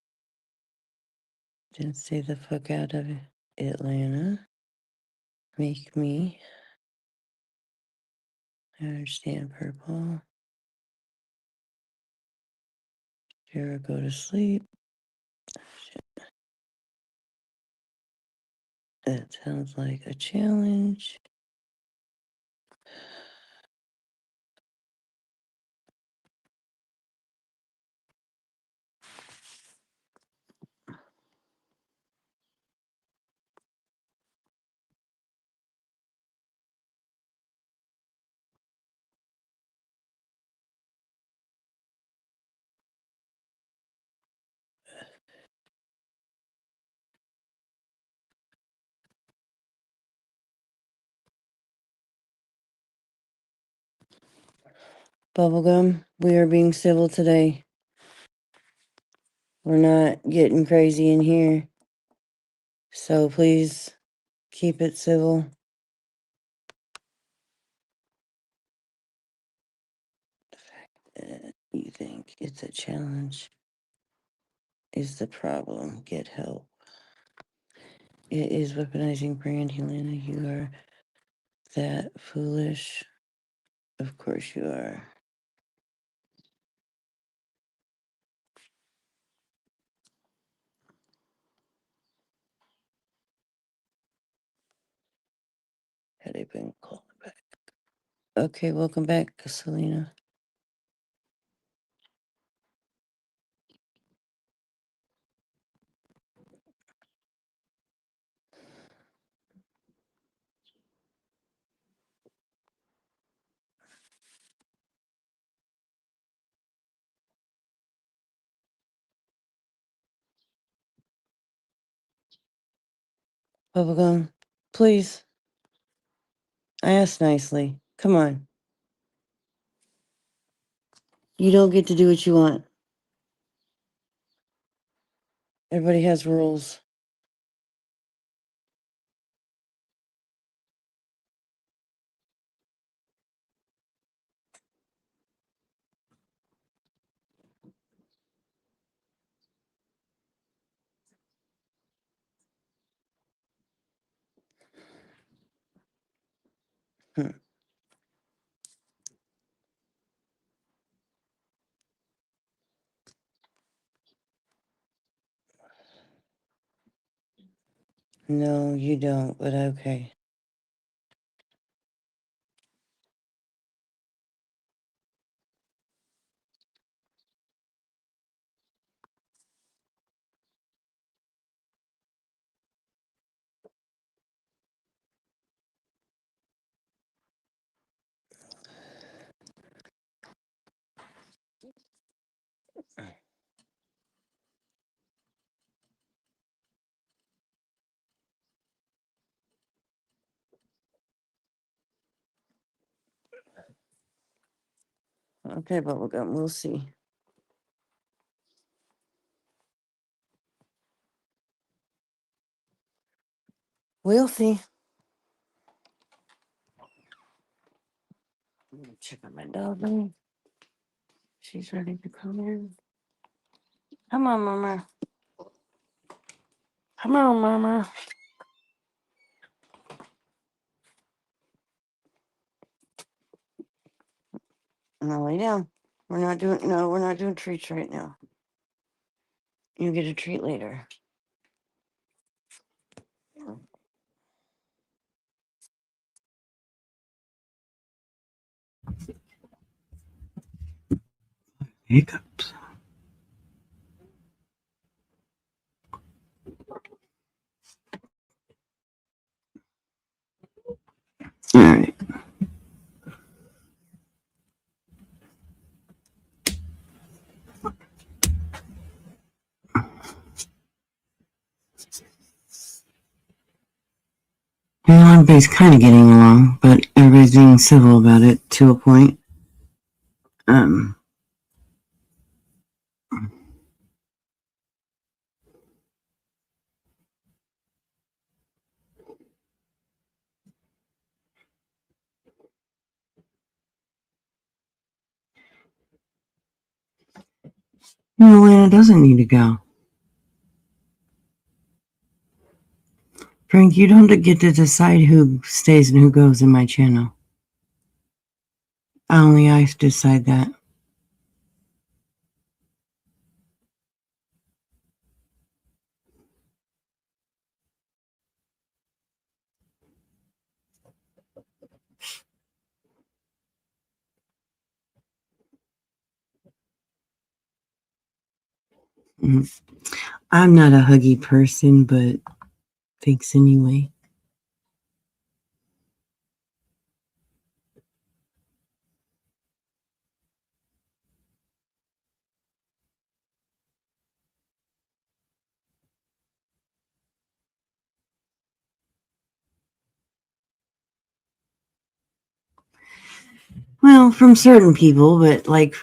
Didn't say the fuck out of it. Atlanta. Make me understand purple. Sarah, go to sleep. Shit. That sounds like a challenge. Bubblegum, we are being civil today. We're not getting crazy in here. So please keep it civil. The fact that you think it's a challenge is the problem. Get help. It is weaponizing Brandy, Lana. You are that foolish. Of course you are. Had I been called back. Okay, welcome back, Selena. Bubblegum, please. I asked nicely. Come on. You don't get to do what you want. Everybody has rules. Hmm. No, you don't, but okay. Okay, Bubblegum, we'll see. We'll see. Check on my dog. She's ready to come in. Come on, Mama. Come on, Mama. Now lay down. We're not doing treats right now. You get a treat later. Hiccups. All right. Everybody's kind of getting along, but everybody's being civil about it to a point. Lana doesn't need to go. Frank, you don't get to decide who stays and who goes in my channel. Only I decide that. I'm not a huggy person, but thanks anyway. Well, from certain people, but like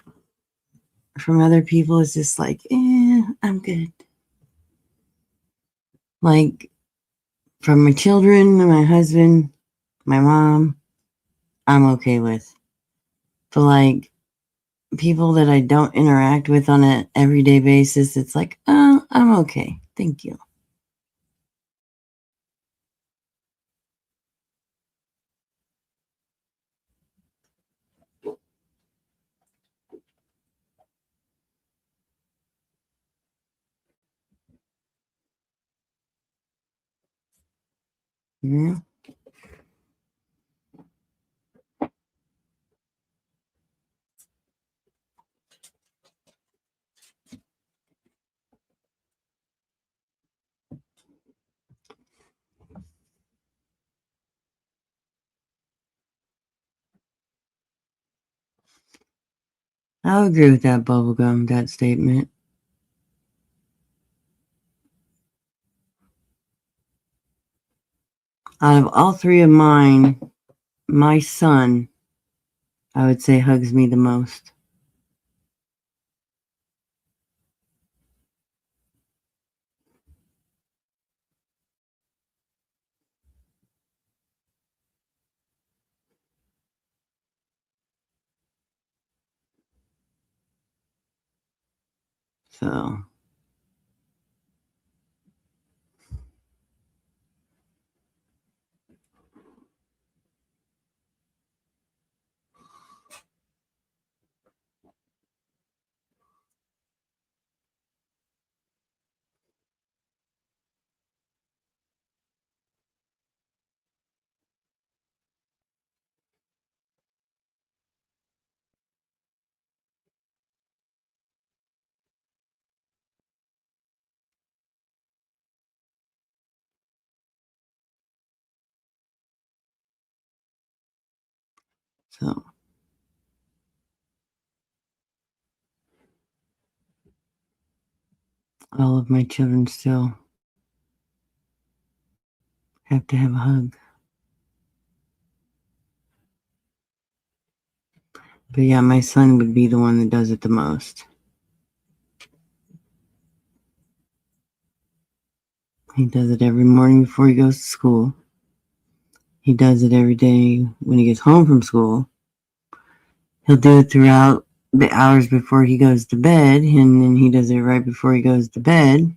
from other people, it's just like, I'm good. Like from my children, my husband, my mom, I'm okay with. But like people that I don't interact with on an everyday basis, it's like, oh, I'm okay. Thank you. Yeah. I'll agree with that bubblegum, that statement. Out of all three of mine, my son, I would say, hugs me the most. So, so all of my children still have to have a hug. But yeah, my son would be the one that does it the most. He does it every morning before he goes to school. He does it every day when he gets home from school. He'll do it throughout the hours before he goes to bed, and then he does it right before he goes to bed.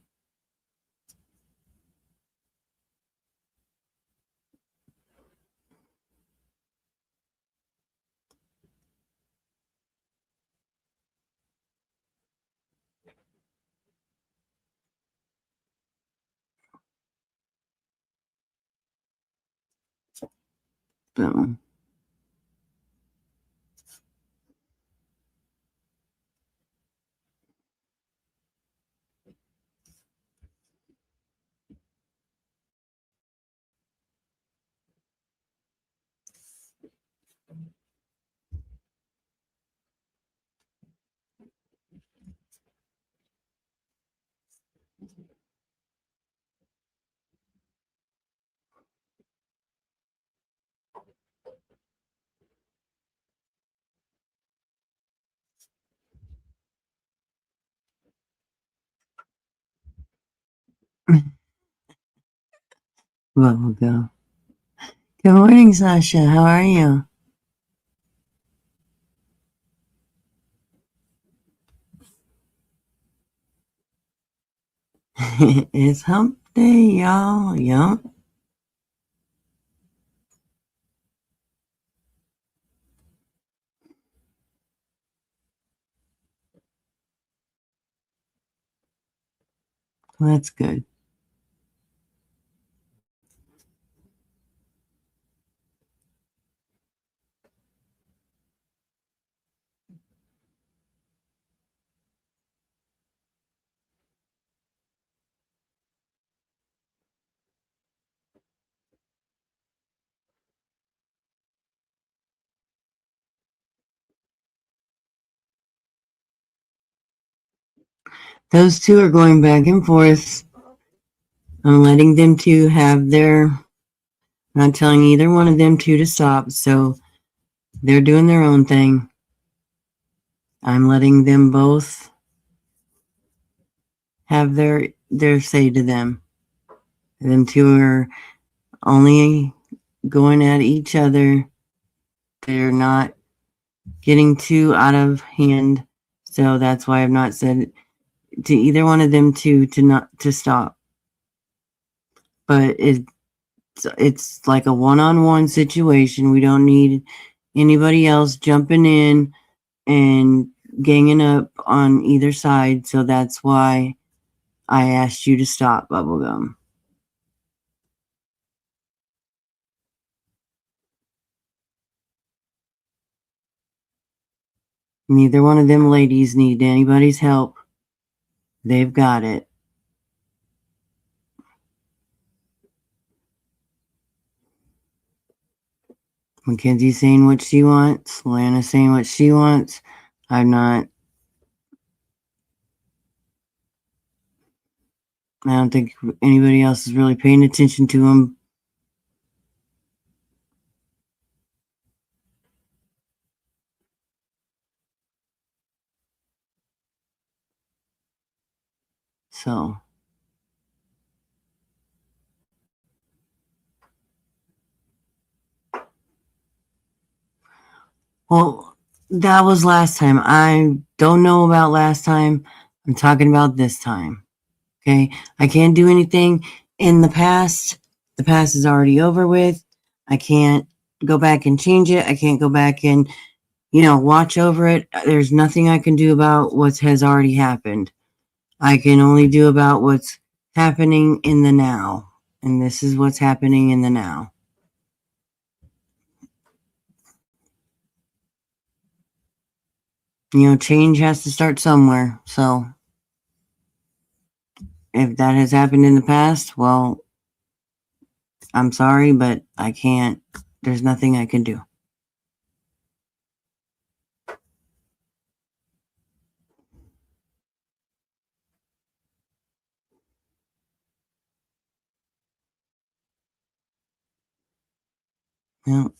So, well, we'll go. Good morning, Sasha. How are you? It's hump day, y'all. Yup. Well, that's good. Those two are going back and forth. I'm letting them two have their, not telling either one of them two to stop. So they're doing their own thing. I'm letting them both have their say to them. Them two are only going at each other. They're not getting too out of hand. So that's why I've not said to either one of them two to not to stop. But it's like a one-on-one situation. We don't need anybody else jumping in and ganging up on either side. So that's why I asked you to stop, Bubblegum. Neither one of them ladies need anybody's help. They've got it. Mackenzie's saying what she wants. Lana's saying what she wants. I'm not. I don't think anybody else is really paying attention to them. So. Well, that was last time. I don't know about last time. I'm talking about this time. Okay. I can't do anything in the past. The past is already over with. I can't go back and change it. I can't go back and, watch over it. There's nothing I can do about what has already happened. I can only do about what's happening in the now. And this is what's happening in the now. Change has to start somewhere. So if that has happened in the past, well, I'm sorry, but I can't. There's nothing I can do. Well,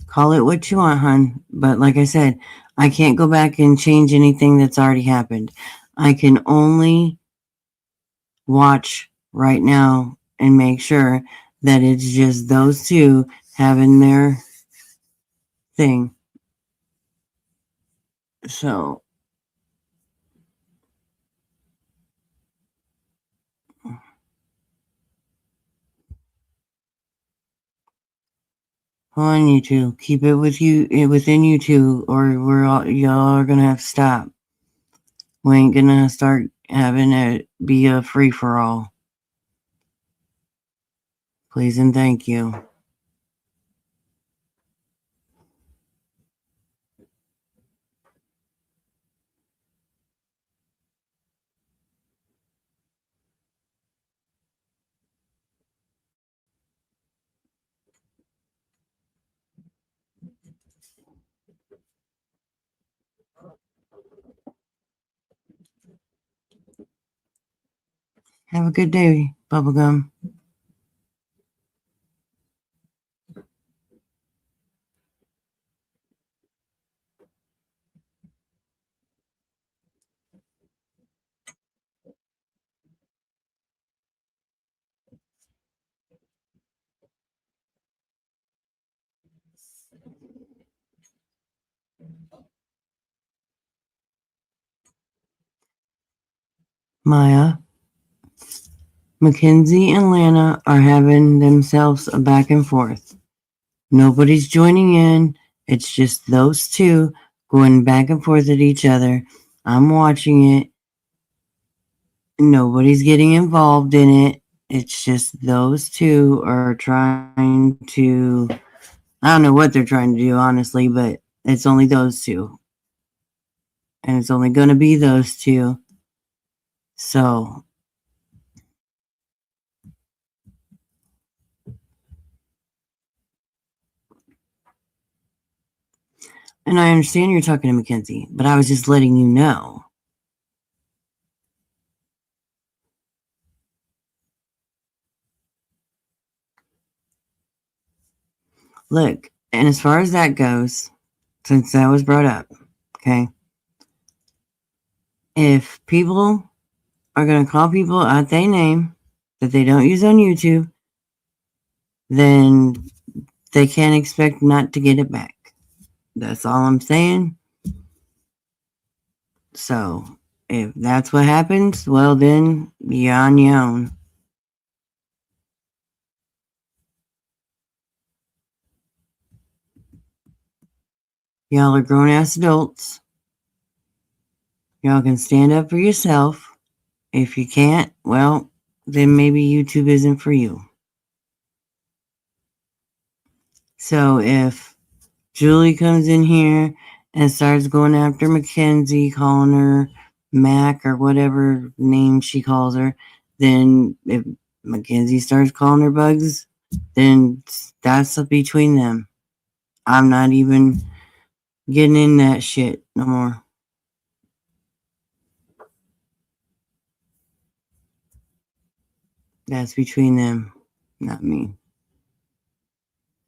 call it what you want, hon. But like I said, I can't go back and change anything that's already happened. I can only watch right now and make sure that it's just those two having their thing. So, on you two, keep it with you, within you two, or y'all are gonna have to stop. We ain't gonna start having it be a free for all. Please and thank you. Have a good day, Bubblegum. Maya, Mackenzie, and Lana are having themselves a back and forth. Nobody's joining in. It's just those two going back and forth at each other. I'm watching it. Nobody's getting involved in it. It's just those two are trying to. I don't know what they're trying to do, honestly, but it's only those two. And it's only going to be those two. So, and I understand you're talking to Mackenzie, but I was just letting you know. Look, and as far as that goes, since that was brought up, okay, if people are going to call people out their name that they don't use on YouTube, then they can't expect not to get it back. That's all I'm saying. So, if that's what happens, well, then you're on your own. Y'all are grown ass adults. Y'all can stand up for yourself. If you can't, well, then maybe YouTube isn't for you. So if Julie comes in here and starts going after Mackenzie, calling her Mac or whatever name she calls her, then if Mackenzie starts calling her Bugs, then that's between them. I'm not even getting in that shit no more. That's between them, not me.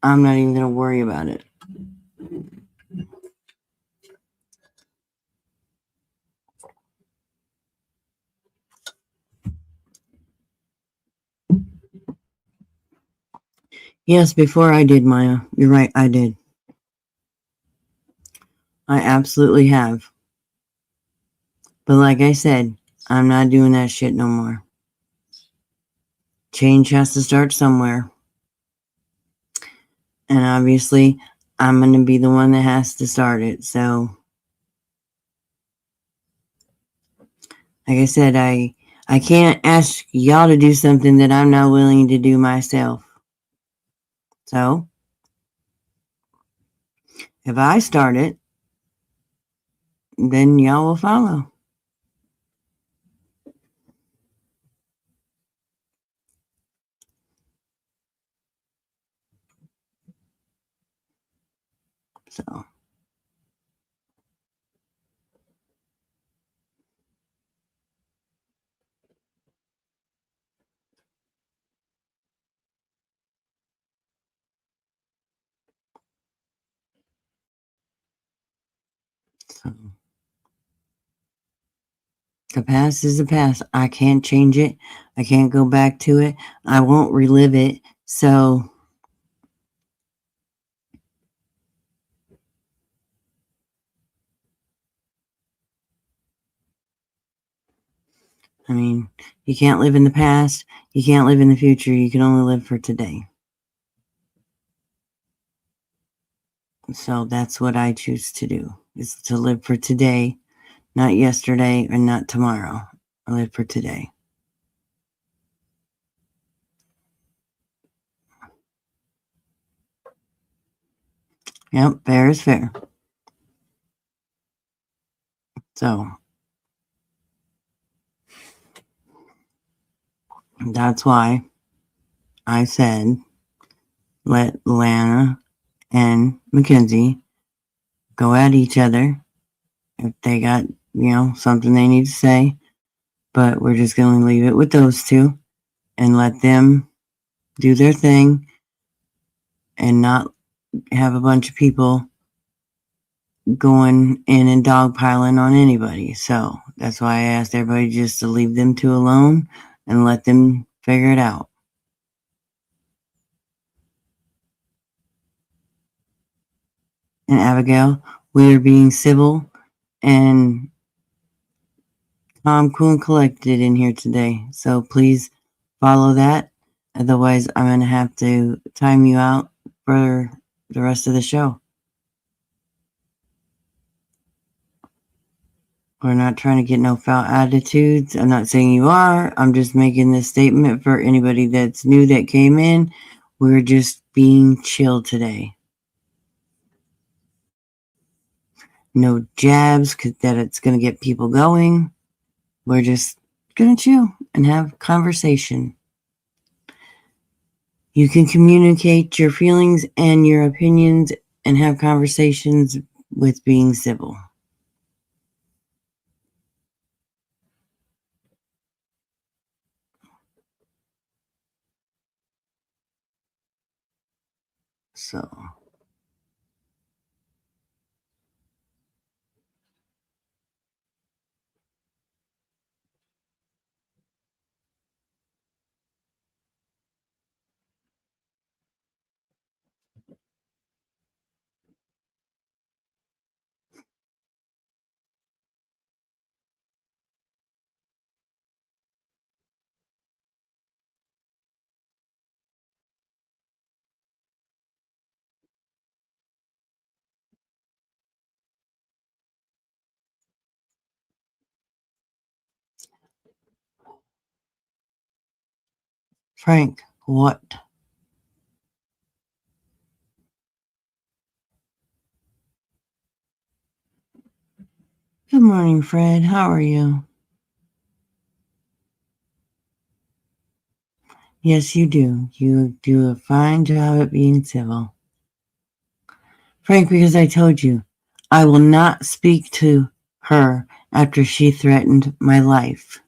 I'm not even going to worry about it. Yes, before I did, Maya. You're right, I did. I absolutely have. But like I said, I'm not doing that shit no more. Change has to start somewhere. And obviously, I'm going to be the one that has to start it. So, like I said, I can't ask y'all to do something that I'm not willing to do myself. So, if I start it, then y'all will follow. So, so the past is the past. I can't change it. I can't go back to it. I won't relive it. So, I mean, you can't live in the past, you can't live in the future, you can only live for today. So that's what I choose to do, is to live for today, not yesterday or not tomorrow. I live for today. Yep, fair is fair. So that's why I said let Lana and Mackenzie go at each other if they got, something they need to say. But we're just going to leave it with those two and let them do their thing and not have a bunch of people going in and dogpiling on anybody. So that's why I asked everybody just to leave them two alone and let them figure it out. And Abigail, we are being civil and calm, cool, and collected in here today. So please follow that. Otherwise, I'm going to have to time you out for the rest of the show. We're not trying to get no foul attitudes. I'm not saying you are. I'm just making this statement for anybody that's new that came in. We're just being chill today. No jabs, because that it's going to get people going. We're just going to chill and have conversation. You can communicate your feelings and your opinions and have conversations with being civil. So Frank, what? Good morning, Fred. How are you? Yes, you do. You do a fine job at being civil. Frank, because I told you, I will not speak to her after she threatened my life.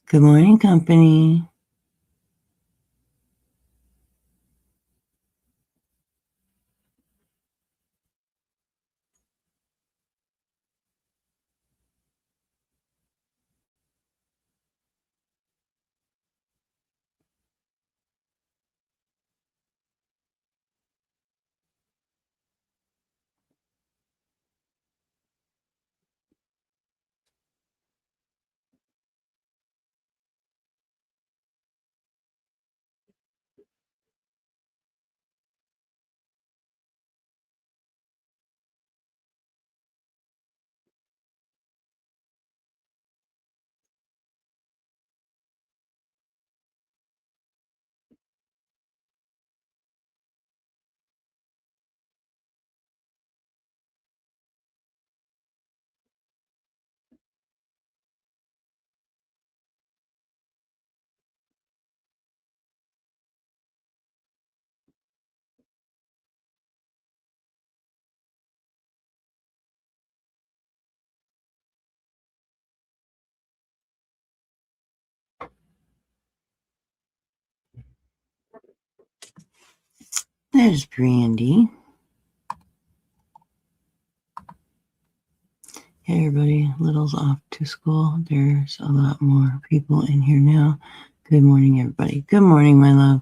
Good morning, company. There's Brandy. Hey, everybody. Little's off to school. There's a lot more people in here now. Good morning, everybody. Good morning, my love.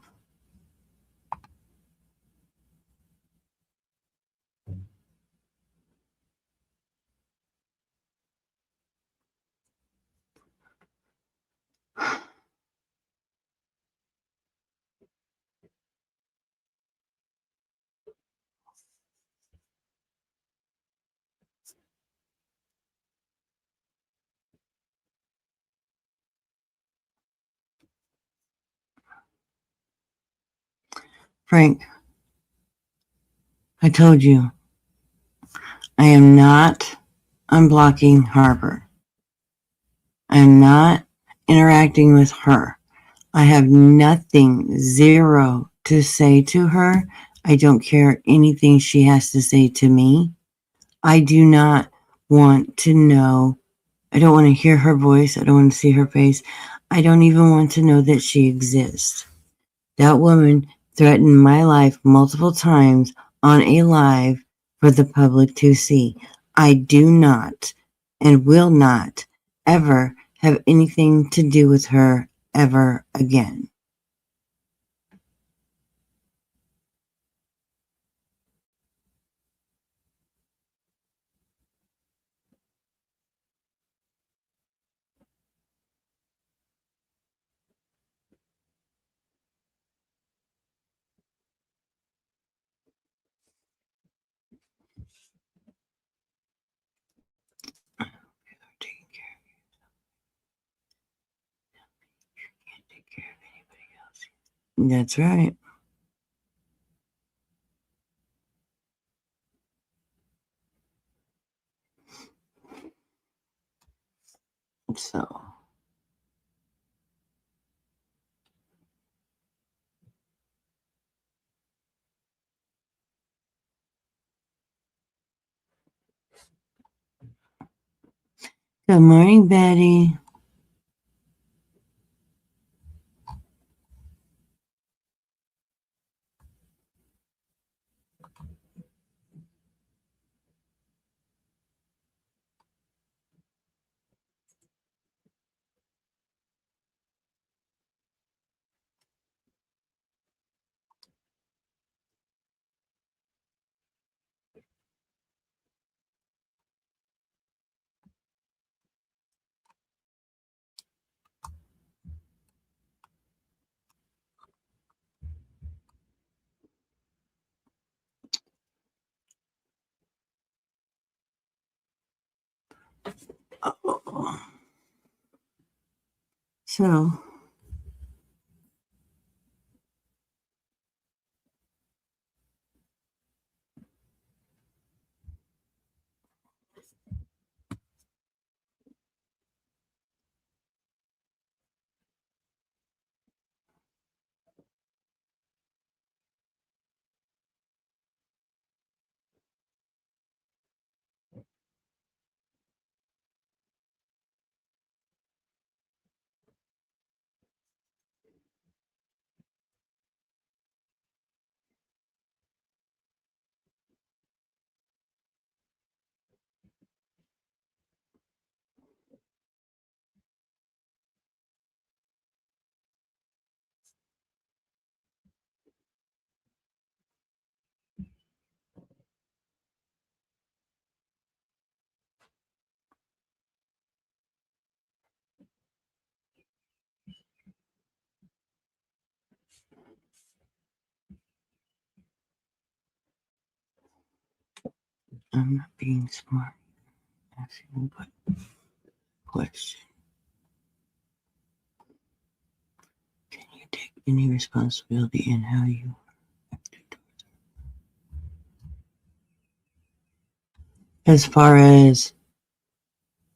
Frank, I told you, I am not unblocking Harper. I am not interacting with her. I have nothing, zero to say to her. I don't care anything she has to say to me. I do not want to know. I don't want to hear her voice. I don't want to see her face. I don't even want to know that she exists. That woman threatened my life multiple times on a live for the public to see. I do not and will not ever have anything to do with her ever again. Taking care of you, can't take care of anybody else. That's right. So, good morning, Betty. Oh. So, I'm not being smart. Asking what question. Can you take any responsibility in how you acted towards her? As far as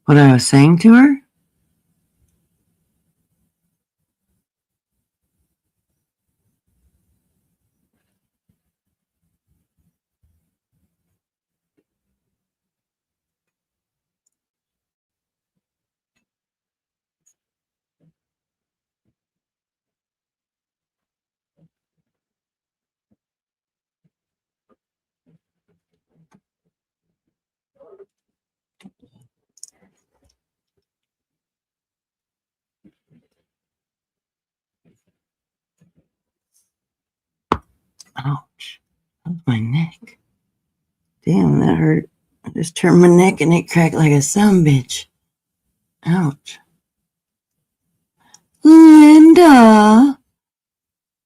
what I was saying to her? Ouch. That was my neck. Damn, that hurt. I just turned my neck and it cracked like a sumbitch. Ouch. Linda,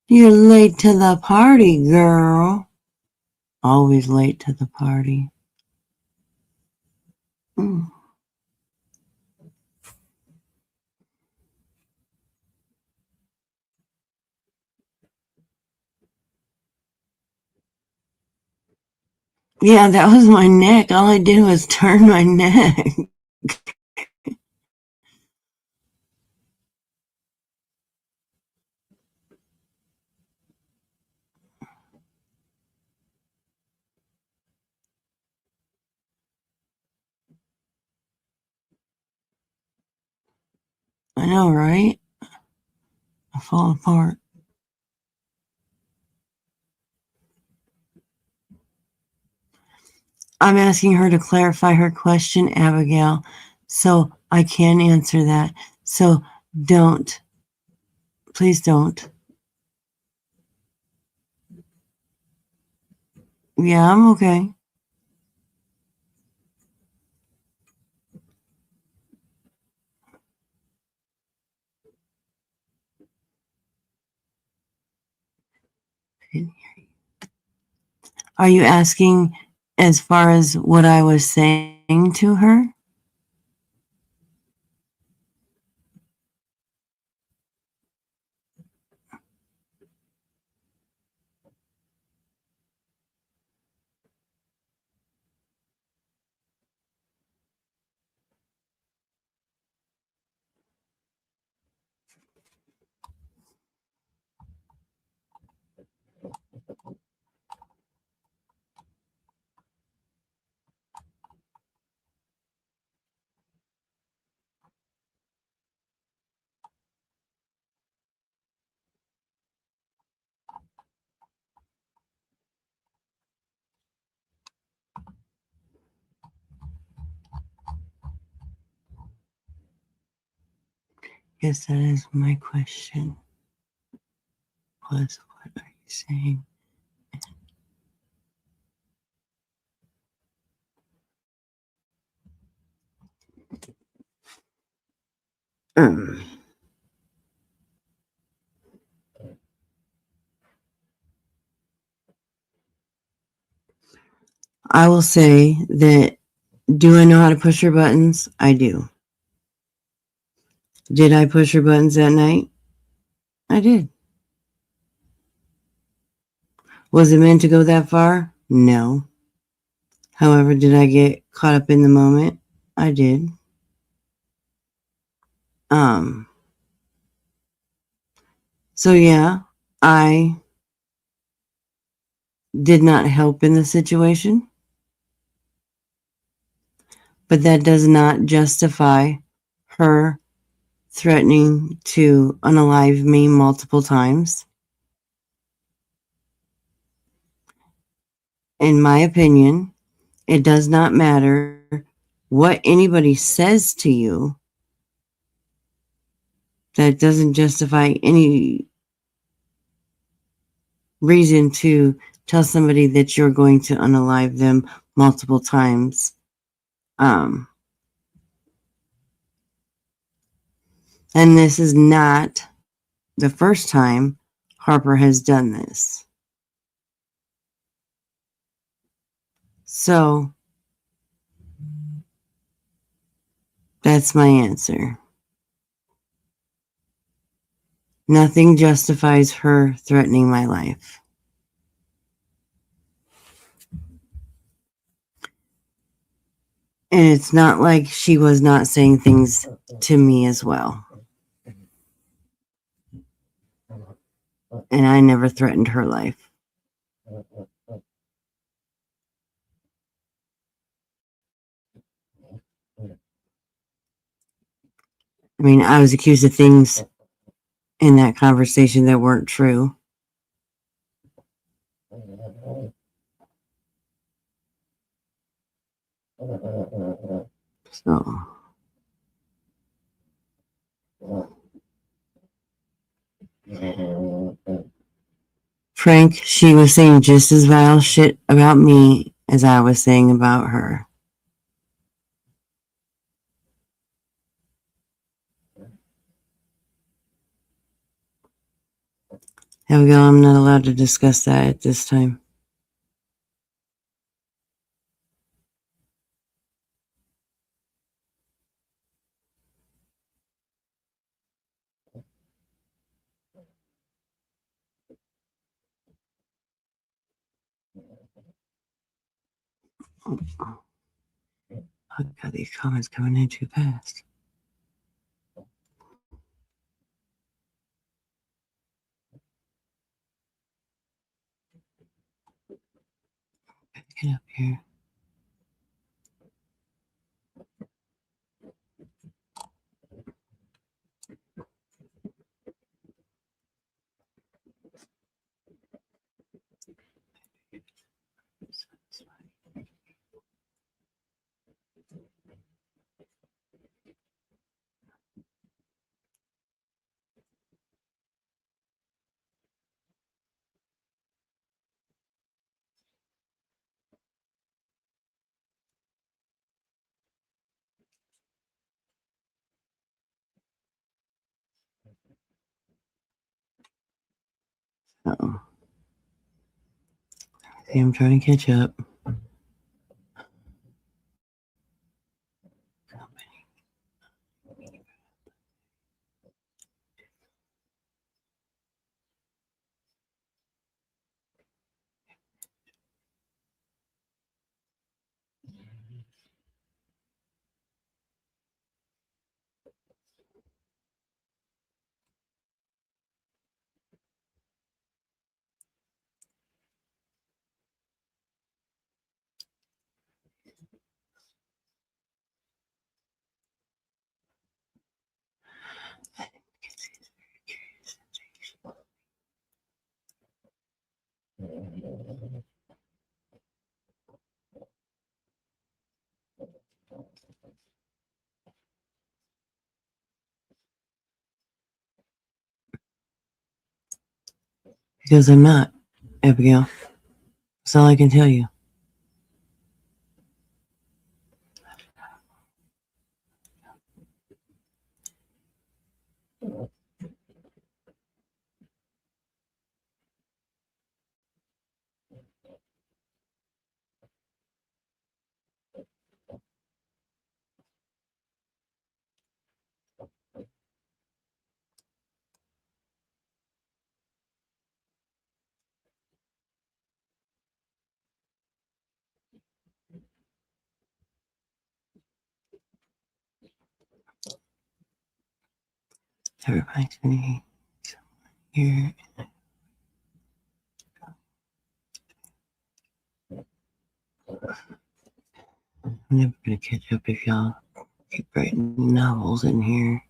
you're late to the party, girl. Always late to the party. Mm. Yeah, that was my neck. All I did was turn my neck. I know, right? I fall apart. I'm asking her to clarify her question, Abigail, so I can answer that. So don't. Please don't. Yeah, I'm okay. Are you asking as far as what I was saying to her? Yes, that is my question. Plus, what are you saying? Um, I will say that, do I know how to push her buttons? I do. Did I push her buttons that night? I did. Was it meant to go that far? No. However, did I get caught up in the moment? I did. Um, so yeah, I did not help in the situation, but that does not justify her threatening to unalive me multiple times. In my opinion, it does not matter what anybody says to you. That doesn't justify any reason to tell somebody that you're going to unalive them multiple times. Um, and this is not the first time Harper has done this. So that's my answer. Nothing justifies her threatening my life. And it's not like she was not saying things to me as well. And I never threatened her life. I mean, I was accused of things in that conversation that weren't true. So, Frank, she was saying just as vile shit about me as I was saying about her. Abigail, I'm not allowed to discuss that at this time. I got these comments coming in too fast. Get up here. Uh-oh. See, I'm trying to catch up. Because I'm not, Abigail. That's all I can tell you. Everybody's gonna eat here. I'm never gonna catch up if y'all keep writing novels in here.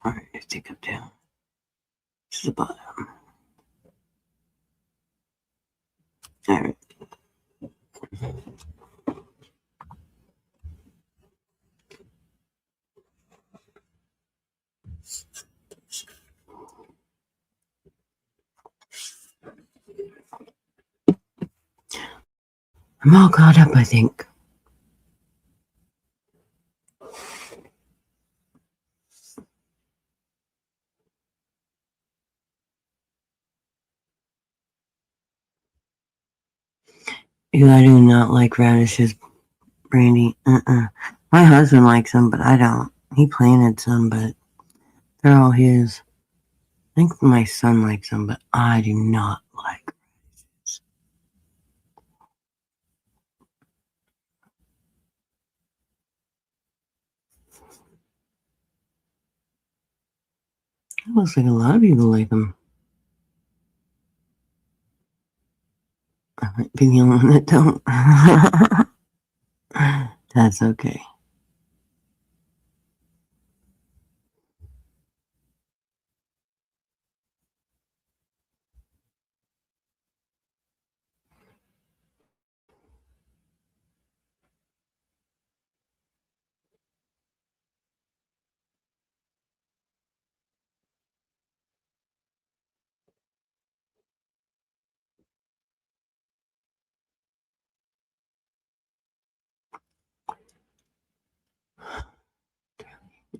Alright, let's take up down to the bottom. Alright. I'm all caught up, I think. I do not like radishes, Brandy. My husband likes them, but I don't. He planted some, but they're all his. I think my son likes them, but I do not like radishes. It looks like a lot of people like them. I might be the only one that don't. That's okay.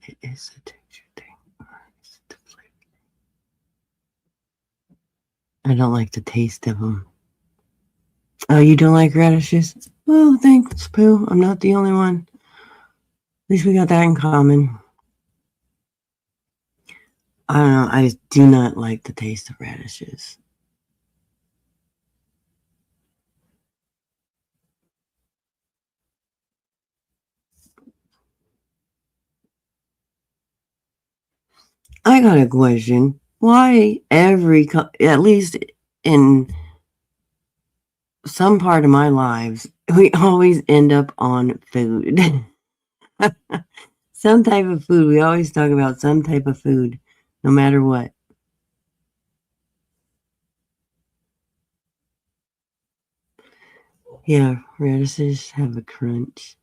It is a texture thing. Or is it the flavor? I don't like the taste of them. Oh, you don't like radishes? Oh, thanks, Pooh. I'm not the only one. At least we got that in common. I don't know. I do not like the taste of radishes. I got a question. Why at least in some part of my lives, we always end up on food. Some type of food. We always talk about some type of food, no matter what. Yeah, radishes have a crunch.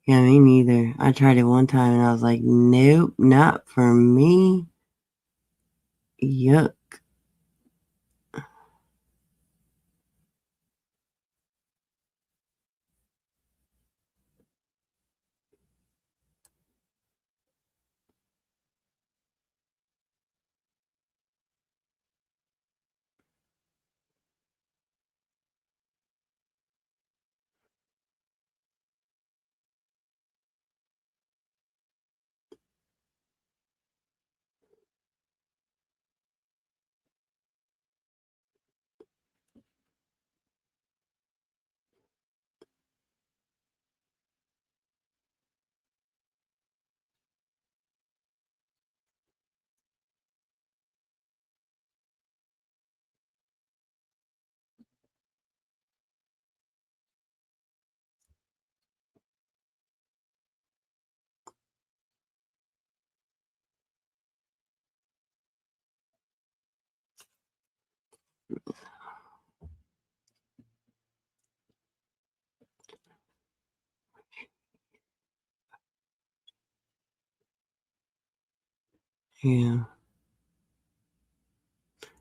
Yeah, me neither. I tried it one time and I was like, nope, not for me. Yuck. Yeah.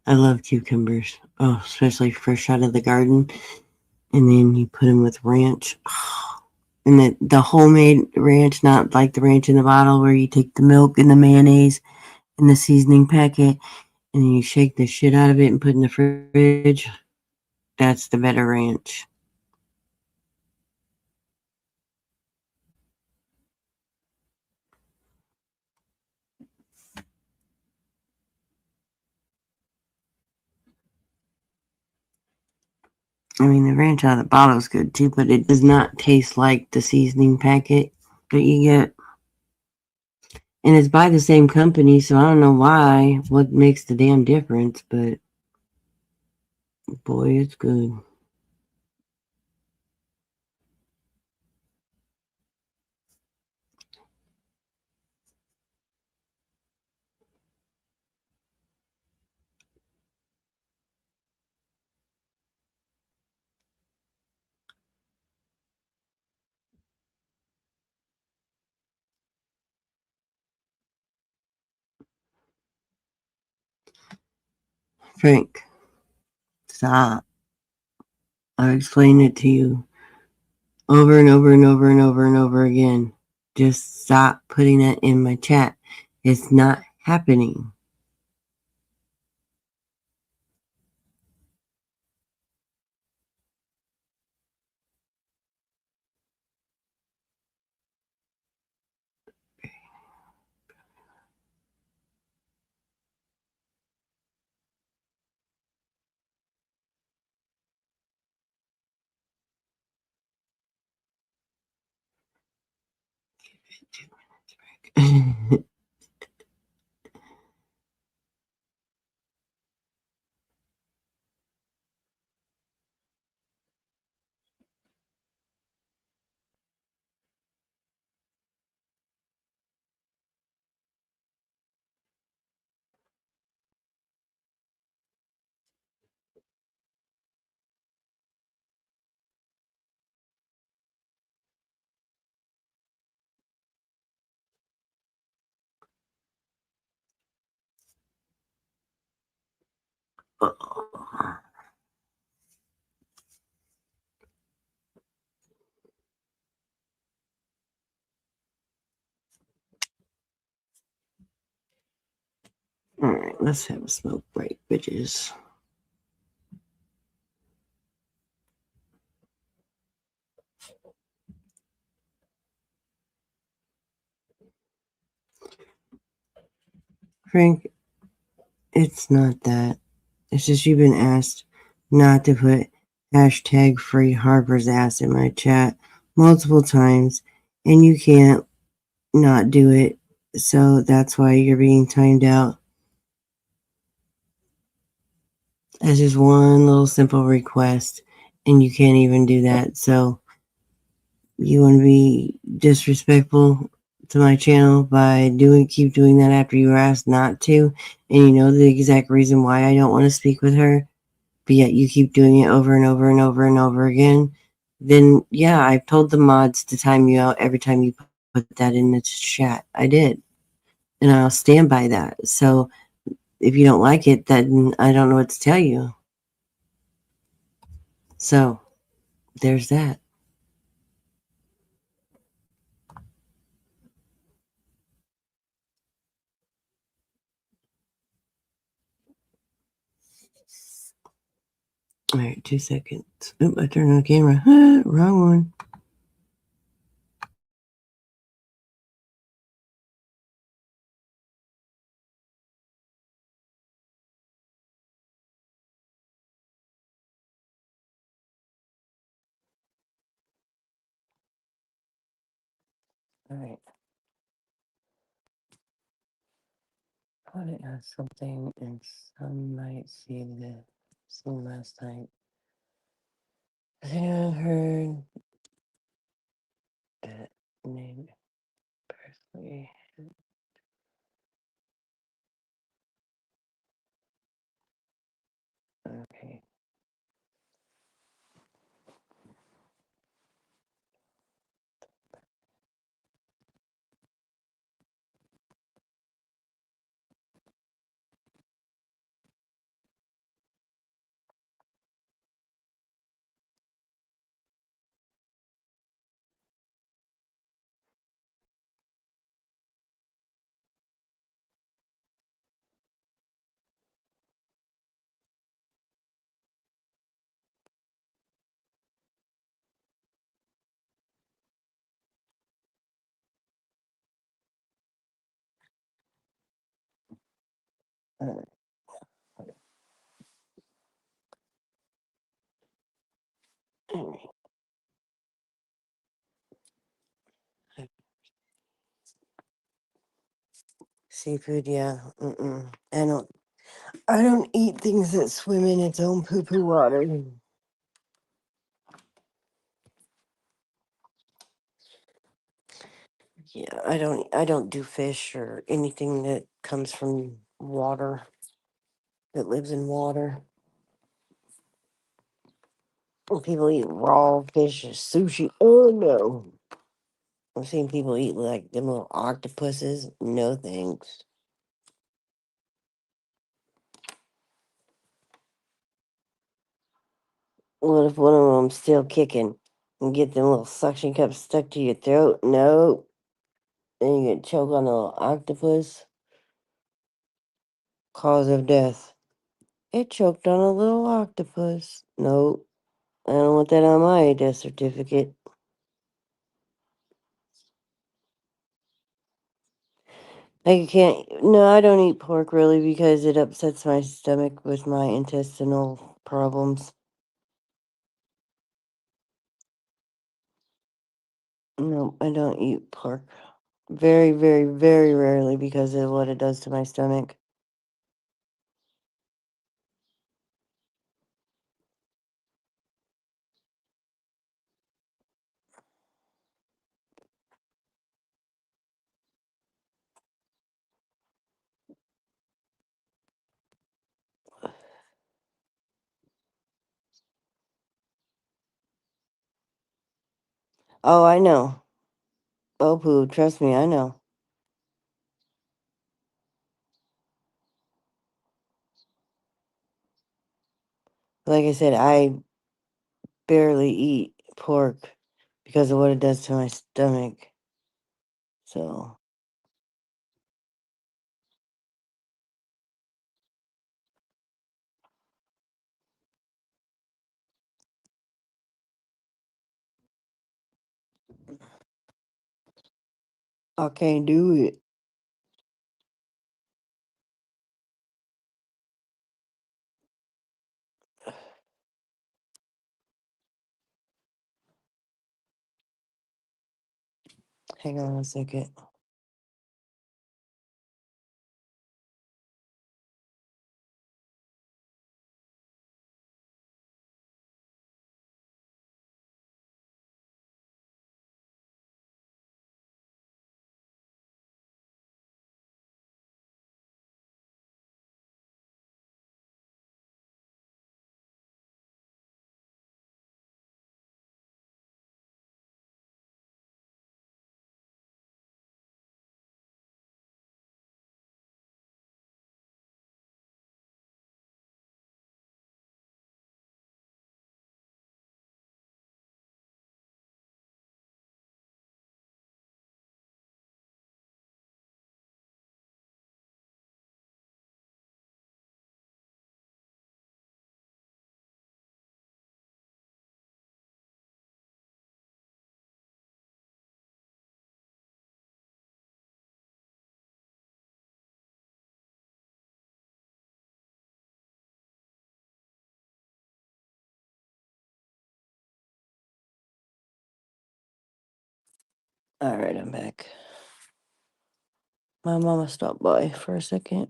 I love cucumbers. Oh, especially fresh out of the garden. And then you put them with ranch. And the homemade ranch, not like the ranch in the bottle where you take the milk and the mayonnaise and the seasoning packet and then you shake the shit out of it and put it in the fridge. That's the better ranch. I mean, the ranch out of the bottle is good too, but it does not taste like the seasoning packet that you get. And it's by the same company, so I don't know what makes the damn difference, but boy, it's good. Frank, stop. I've explained it to you over and over and over and over and over again. Just stop putting that in my chat. It's not happening. Let's have a smoke break, bitches. Frank, it's not that. It's just you've been asked not to put hashtag free Harper's ass in my chat multiple times, and you can't not do it. So that's why you're being timed out. That's just one little simple request, and you can't even do that. So you want to be disrespectful to my channel by keep doing that after you were asked not to, and you know the exact reason why I don't want to speak with her, but yet you keep doing it over and over and over and over again. Then yeah, I've told the mods to time you out every time you put that in the chat. I did, and I'll stand by that. So if you don't like it, then I don't know what to tell you. So there's that. All right, 2 seconds. Oop, I turned on the camera. Wrong one. All right. I thought it had something, and some might see the seen last night. I think I heard that name personally. Okay. Uh, anyway. Seafood, yeah. Mm-mm. I don't eat things that swim in its own poo poo water. Yeah, I don't do fish or anything that comes from water, that lives in water. When people eat raw fish or sushi, oh no. I've seen people eat like them little octopuses. No thanks. What if one of them's still kicking and get them little suction cups stuck to your throat? No. Then you get choked on a little octopus. Cause of death. It choked on a little octopus. Nope. I don't want that on my death certificate. I can't. No, I don't eat pork really because it upsets my stomach with my intestinal problems. No, I don't eat pork. Very, very, very rarely because of what it does to my stomach. Oh, I know. Oh, poo, trust me, I know. Like I said, I barely eat pork because of what it does to my stomach. So, I can't do it. Hang on a second. All right, I'm back. My mama stopped by for a second.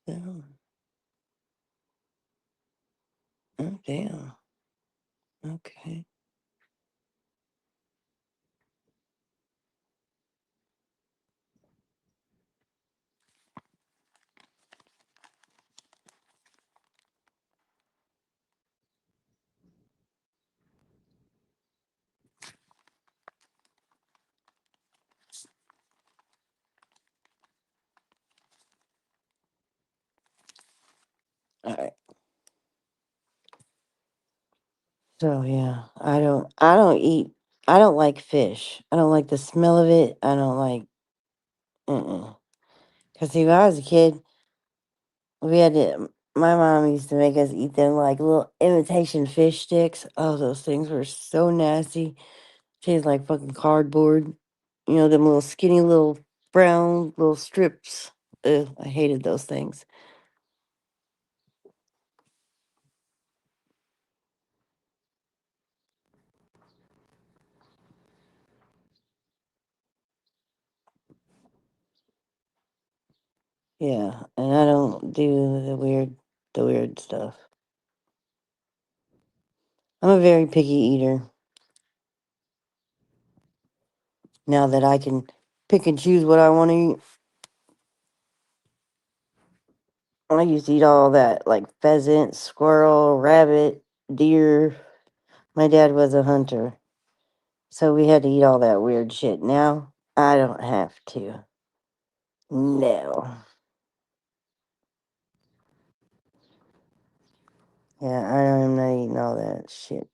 Damn. Oh, damn. Okay. All right. So yeah, I don't like fish. I don't like the smell of it. I don't like. Cause see, when I was a kid, we had to. My mom used to make us eat them like little imitation fish sticks. Oh, those things were so nasty. Tastes like fucking cardboard. You know, them little skinny little brown little strips. Ugh, I hated those things. Yeah, and I don't do the weird stuff. I'm a very picky eater. Now that I can pick and choose what I want to eat, I used to eat all that like pheasant, squirrel, rabbit, deer. My dad was a hunter, so we had to eat all that weird shit. Now I don't have to. No. Yeah, I'm not eating all that shit.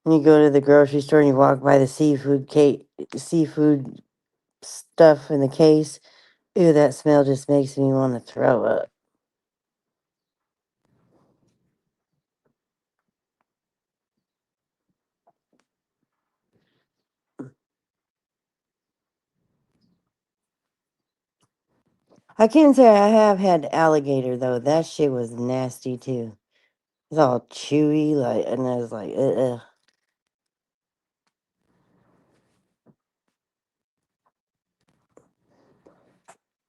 When you go to the grocery store and you walk by the seafood stuff in the case, ew, that smell just makes me want to throw up. I can't say I have had alligator though. That shit was nasty too. It's all chewy, like, and I was like, ugh.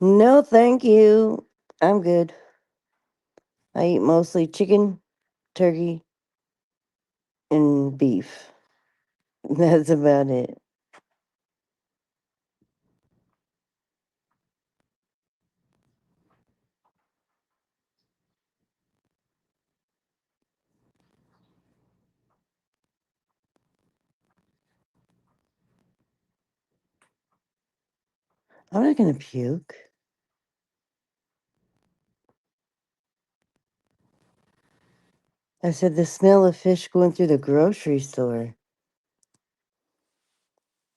No, thank you. I'm good. I eat mostly chicken, turkey, and beef. That's about it. I'm not gonna puke. I said the smell of fish going through the grocery store.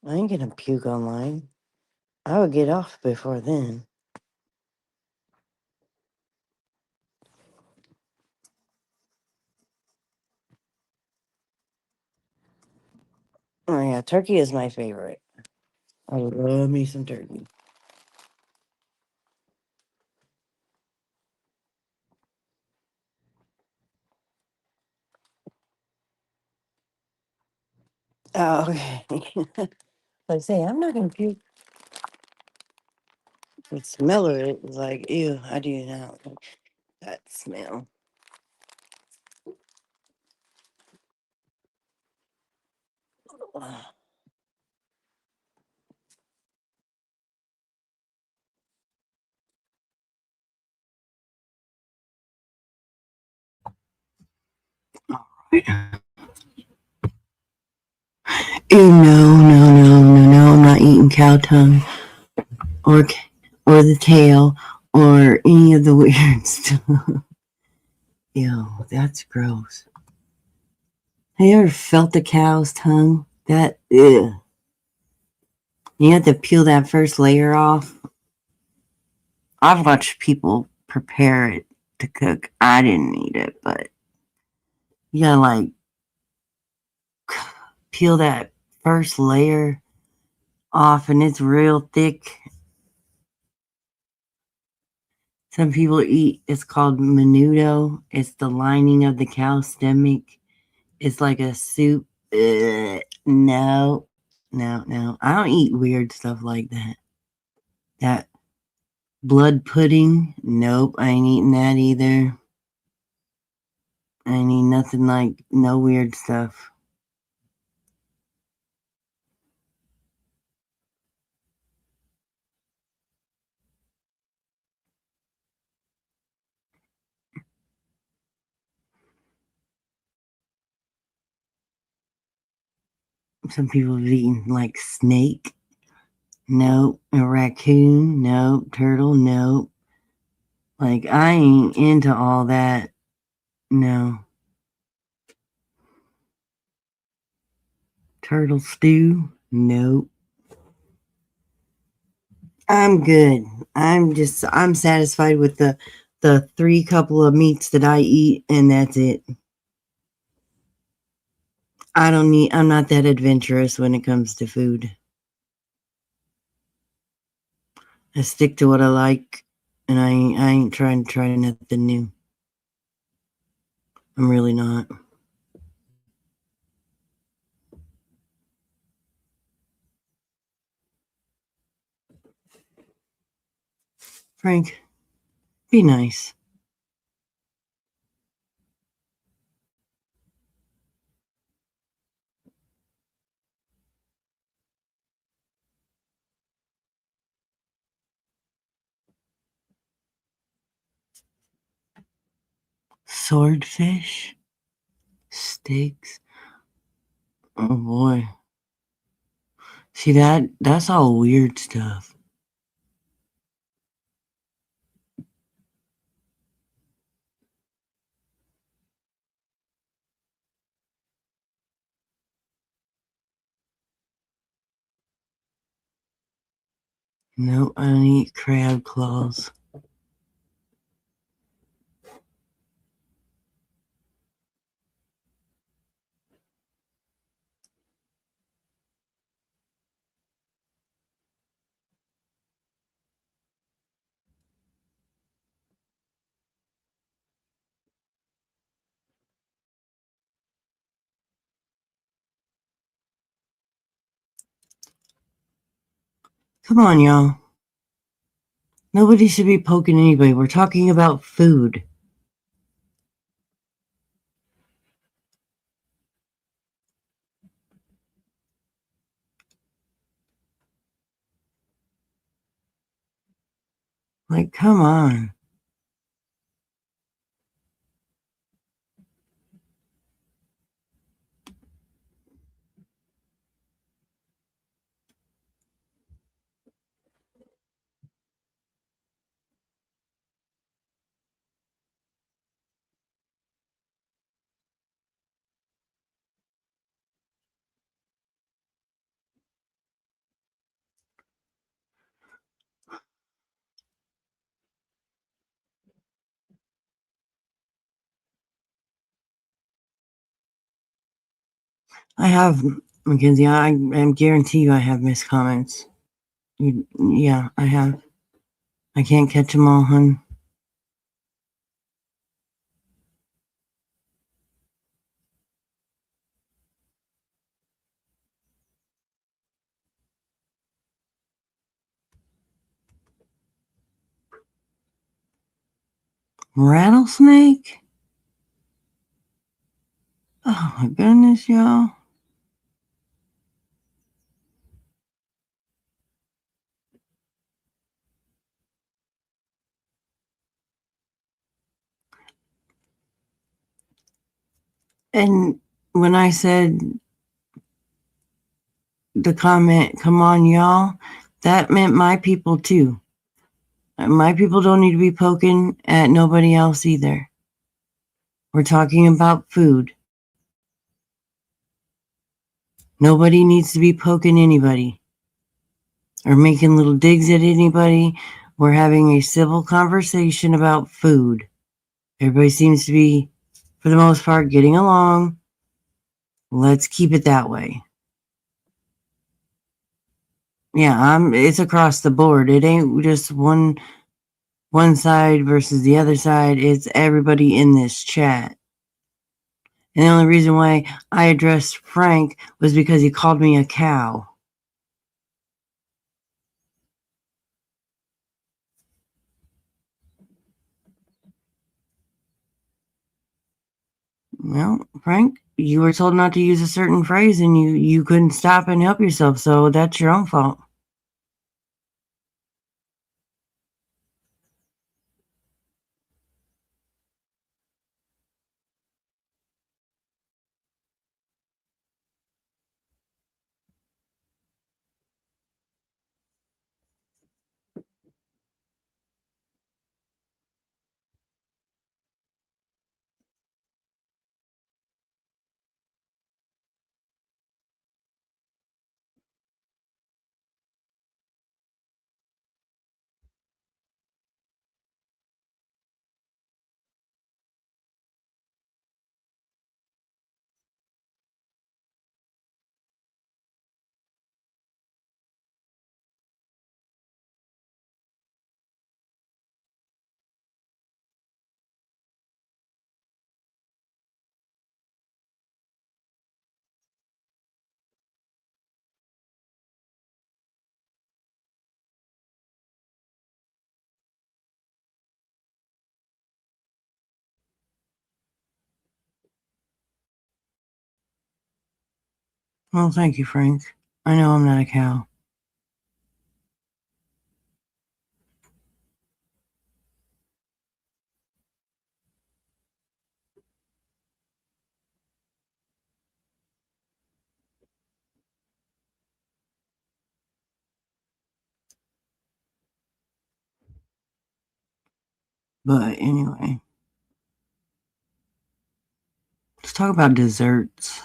I ain't gonna puke online. I would get off before then. Oh yeah, turkey is my favorite. I love me some turkey. Oh, okay. I say I'm not gonna puke. The smell of it is like, ew, I do not like that smell. Ew, no, no, no, no, no, I'm not eating cow tongue or or the tail or any of the weird stuff. Ew, that's gross. Have you ever felt a cow's tongue? That, ew. You have to peel that first layer off. I've watched people prepare it to cook. I didn't eat it, but you gotta like peel that first layer off and it's real thick. Some people eat, it's called menudo. It's the lining of the cow's stomach. It's like a soup. No, no, no. I don't eat weird stuff like that. That blood pudding. Nope, I ain't eating that either. I ain't eating nothing like no weird stuff. Some people have eaten like snake. Nope. A raccoon. Nope. Turtle. Nope. Like, I ain't into all that. No. Turtle stew. Nope. I'm good. I'm satisfied with the three couple of meats that I eat, and that's it. I'm not that adventurous when it comes to food. I stick to what I like, and I ain't trying to try nothing new. I'm really not. Frank, be nice. Swordfish? Steaks? Oh boy. See that's all weird stuff. No, I don't eat crab claws. Come on, y'all. Nobody should be poking anybody. We're talking about food. Like, come on. I have, Mackenzie. I guarantee you I have missed comments. Yeah, I have. I can't catch them all, hun. Rattlesnake? Oh my goodness, y'all. And when I said the comment, come on, y'all, that meant my people too. My people don't need to be poking at nobody else either. We're talking about food. Nobody needs to be poking anybody or making little digs at anybody. We're having a civil conversation about food. Everybody seems to be, for the most part, getting along. Let's keep it that way. Yeah, it's across the board. It ain't just one side versus the other side. It's everybody in this chat. And the only reason why I addressed Frank was because he called me a cow. Well, Frank, you were told not to use a certain phrase and you couldn't stop and help yourself, so that's your own fault. Well, thank you, Frank. I know I'm not a cow. But anyway, let's talk about desserts.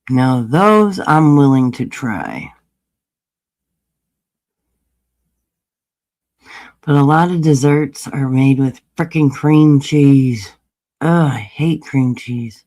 Now, those I'm willing to try. But a lot of desserts are made with frickin' cream cheese. Ugh, I hate cream cheese.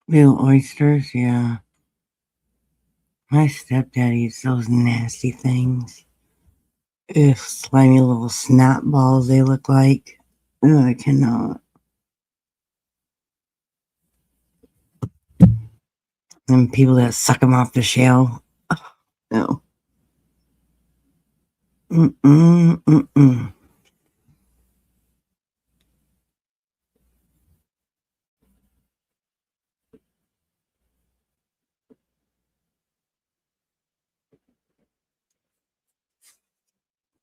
Ew, oysters, yeah. My stepdad eats those nasty things. Ugh, slimy little snot balls they look like. Ugh, I cannot. And people that suck them off the shell. Ugh, no. Mm-mm, mm-mm.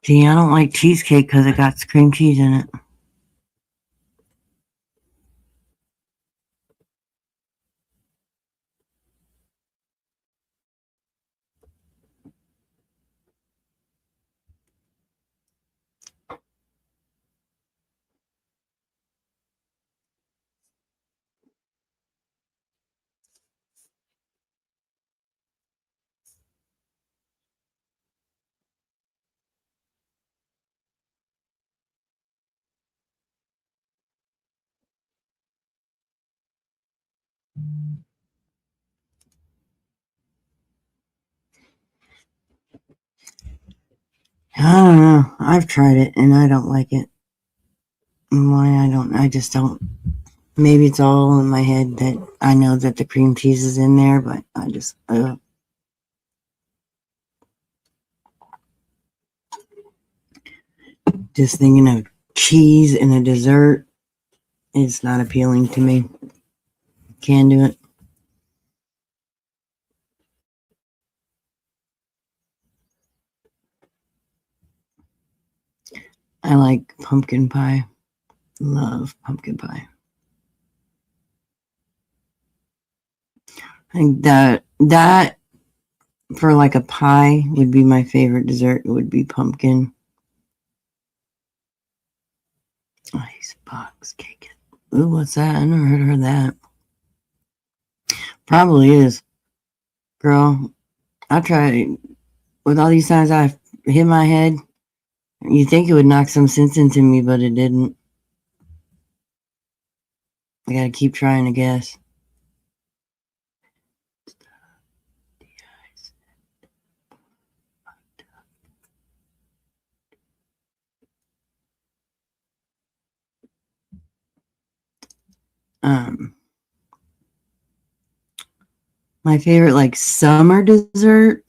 See, I don't like cheesecake because it got cream cheese in it. I don't know. I've tried it and I don't like it. Why I don't? I just don't. Maybe it's all in my head that I know that the cream cheese is in there, but I just thinking of cheese in a dessert is not appealing to me. Can't do it. I like pumpkin pie. Love pumpkin pie. I think that for like a pie would be my favorite dessert. It would be pumpkin ice box cake. Ooh, what's that? I never heard of that. Probably is. Girl, I tried with all these times I've hit my head. You think it would knock some sense into me, but it didn't. I gotta keep trying to guess. Um, my favorite like summer dessert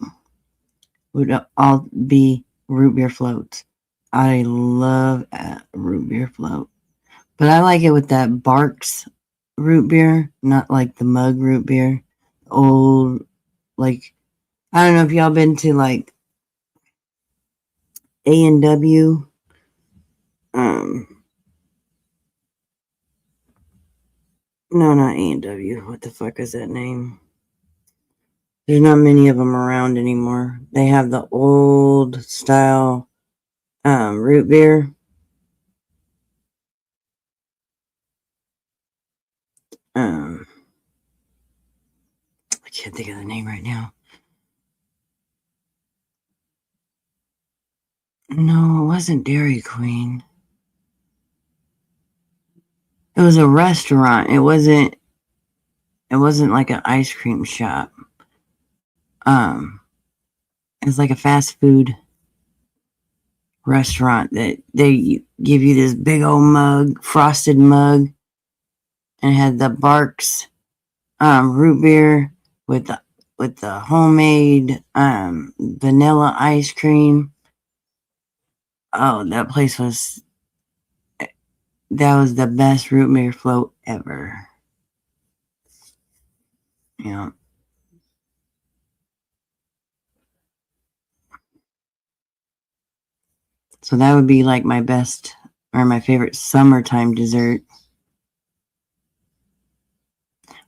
would all be root beer floats. I love a root beer float, but I like it with that Barks root beer, not like the mug root beer. Old, like I don't know if y'all been to like A&W. Um, no, not A&W. What the fuck is that name? There's not many of them around anymore. They have the old style root beer. Um, I can't think of the name right now. No, it wasn't Dairy Queen. It was a restaurant. It wasn't. It wasn't like an ice cream shop. Um, it's like a fast food restaurant that they give you this big old mug, frosted mug, and had the Barks root beer with the homemade vanilla ice cream. Oh, that was the best root beer float ever. You know, so that would be like my best or my favorite summertime dessert.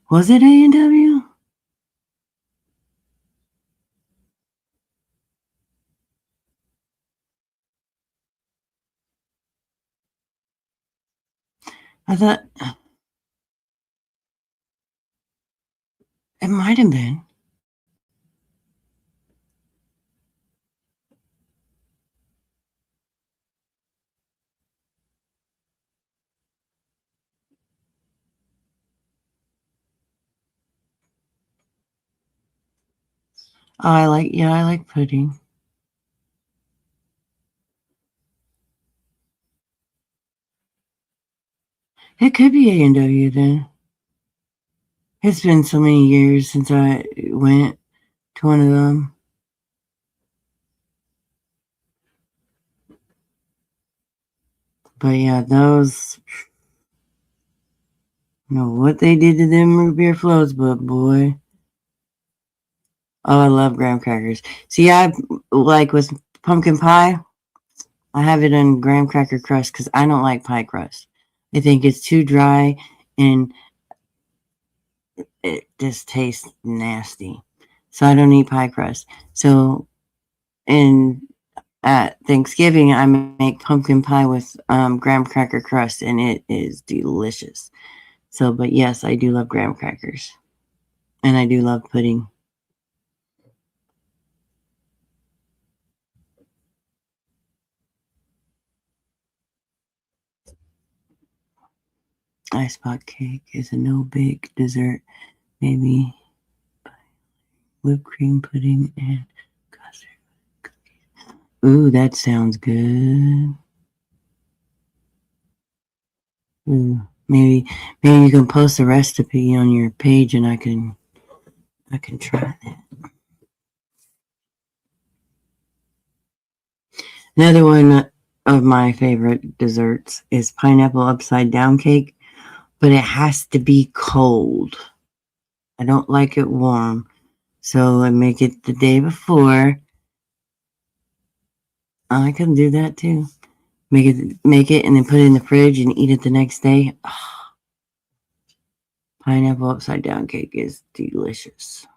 Was it A&W? I thought it might have been. Oh, I like pudding. It could be A&W then. It's been so many years since I went to one of them. But yeah, those, know what they did to them root beer floats, but boy, oh, I love graham crackers. See, I like with pumpkin pie, I have it in graham cracker crust because I don't like pie crust. I think it's too dry and it just tastes nasty. So I don't eat pie crust. So in at Thanksgiving, I make pumpkin pie with graham cracker crust, and it is delicious. So, but yes, I do love graham crackers, and I do love pudding. Ice pot cake is a no bake dessert. baby whipped cream pudding and custard cookies. Ooh, that sounds good. Ooh, maybe you can post the recipe on your page and I can try that. Another one of my favorite desserts is pineapple upside down cake, but it has to be cold. I don't like it warm. So I make it the day before. I can do that too. Make it and then put it in the fridge and eat it the next day. Oh, pineapple upside down cake is delicious.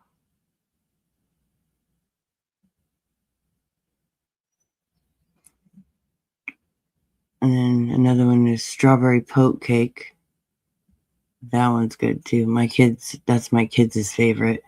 And then another one is strawberry poke cake. That one's good too. That's my kids' favorite.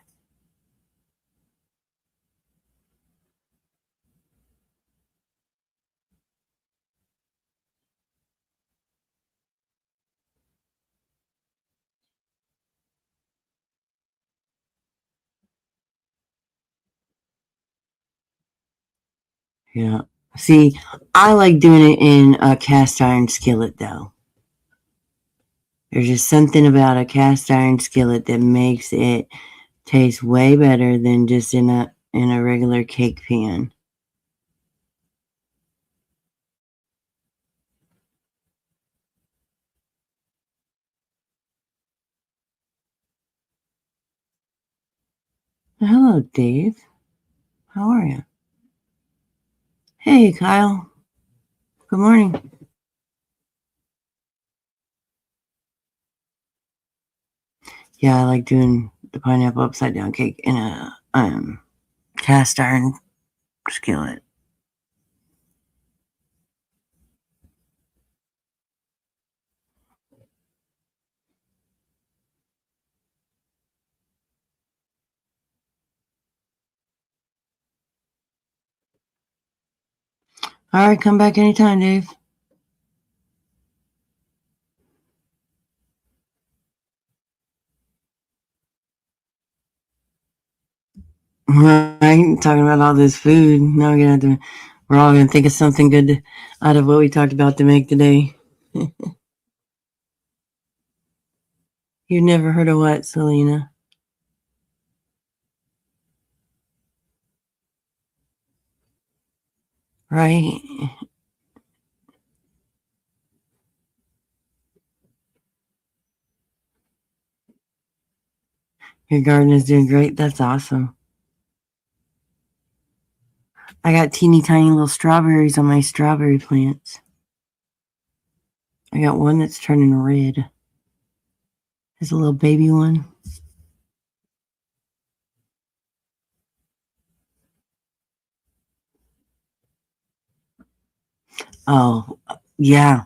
Yeah. See, I like doing it in a cast iron skillet though. There's just something about a cast iron skillet that makes it taste way better than just in a regular cake pan. Hello, Dave. How are you? Hey, Kyle. Good morning. Yeah, I like doing the pineapple upside down cake in a cast iron skillet. All right, come back anytime, Dave. Right, talking about all this food. Now we're all gonna think of something good out of what we talked about to make today. You've never heard of what, Selena? Right? Your garden is doing great. That's awesome. I got teeny tiny little strawberries on my strawberry plants. I got one that's turning red. There's a little baby one. Oh, yeah.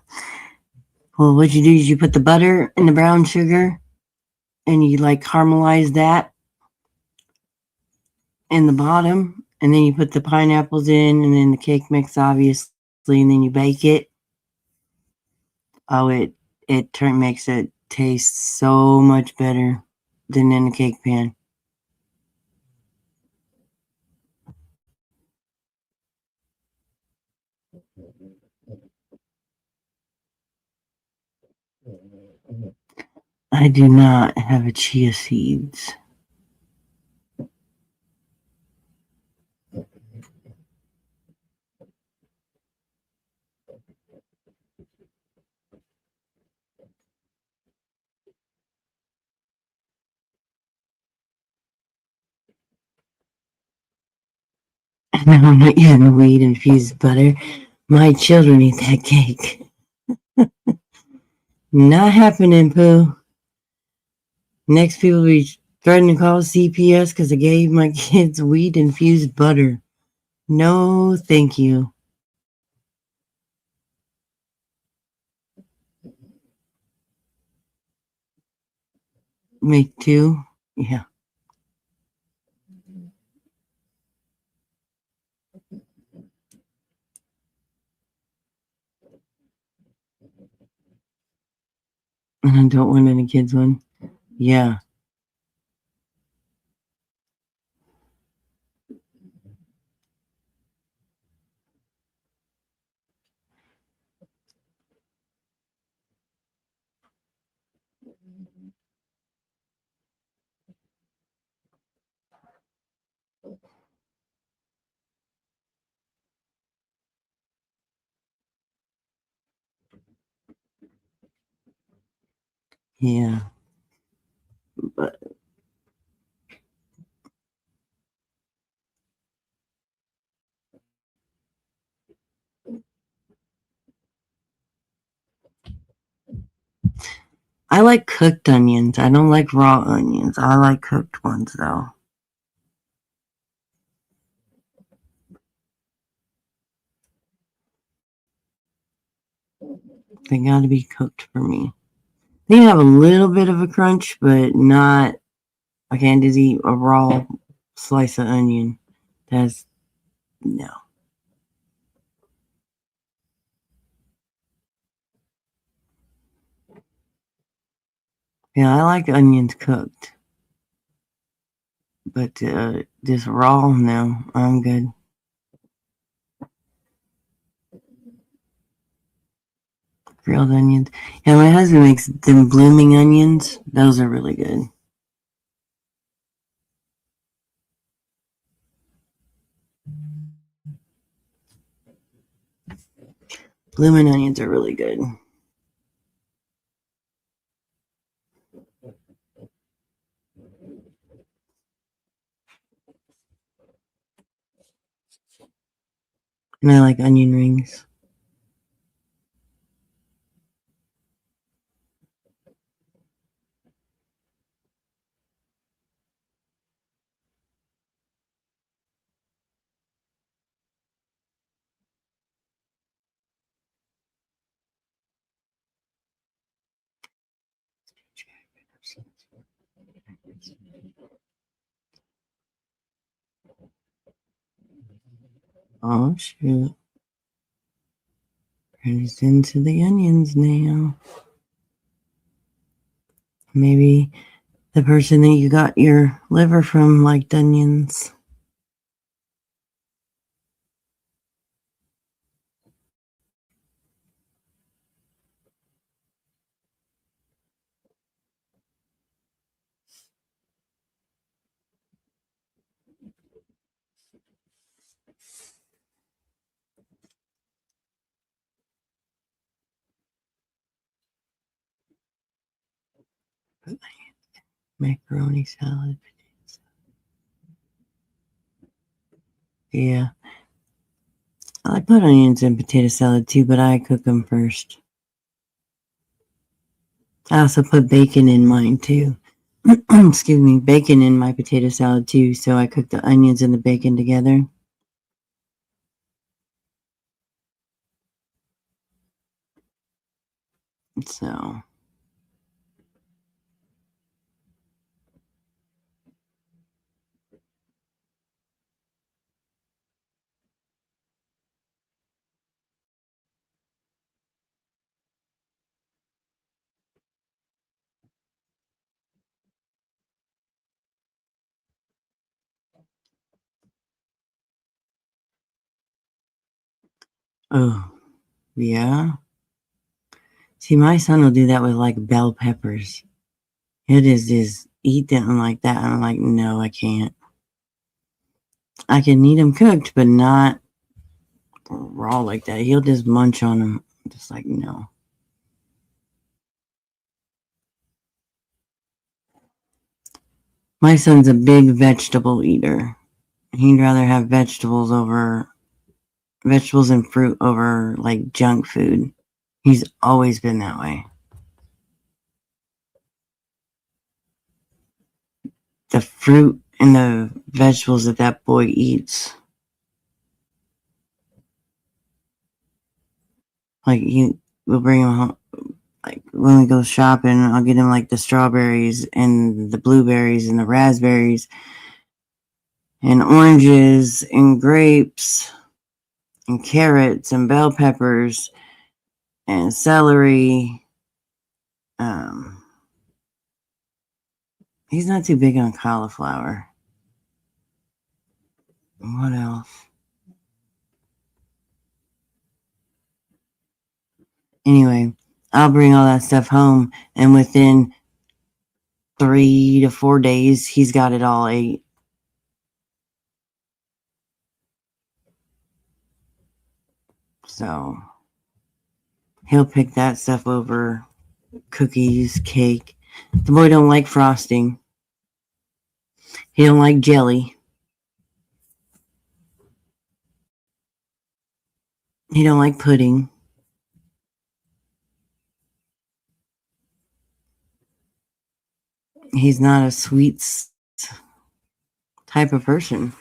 Well, what you do is you put the butter and the brown sugar and you like caramelize that in the bottom. And then you put the pineapples in and then the cake mix, obviously, and then you bake it. Oh, makes it taste so much better than in a cake pan. I do not have a chia seeds. No, I'm not using wheat infused butter. My children eat that cake. Not happening, Pooh. Next people will be threatening to call CPS because I gave my kids wheat infused butter. No, thank you. Me too. Yeah. And I don't want any kids one. Yeah. Yeah. But I like cooked onions. I don't like raw onions. I like cooked ones though. They gotta be cooked for me. They have a little bit of a crunch, but not. I can't just eat a raw slice of onion. That's no. Yeah, I like onions cooked, but just raw, no. I'm good. Grilled onions. Yeah, my husband makes them blooming onions. Those are really good. Blooming onions are really good. And I like onion rings. Oh, shoot. Turns into the onions now. Maybe the person that you got your liver from liked onions. Macaroni salad. Yeah. I put onions in potato salad too, but I cook them first. I also put bacon in mine too. Excuse me, bacon in my potato salad too. So I cook the onions and the bacon together. So, oh, yeah. See, my son will do that with like bell peppers. It is just eat them like that. I'm like, no, I can't. I can eat them cooked, but not raw like that. He'll just munch on them. Just like, no. My son's a big vegetable eater. He'd rather have vegetables and fruit over like junk food. He's always been that way. The fruit and the vegetables that that boy eats, like he will bring him home. Like when we go shopping, I'll get him like the strawberries and the blueberries and the raspberries and oranges and grapes and carrots and bell peppers and celery. Um, he's not too big on cauliflower. What else? Anyway, I'll bring all that stuff home, and within 3 to 4 days, he's got it all ate. So he'll pick that stuff over cookies, cake. The boy don't like frosting. He don't like jelly. He don't like pudding. He's not a sweets type of person.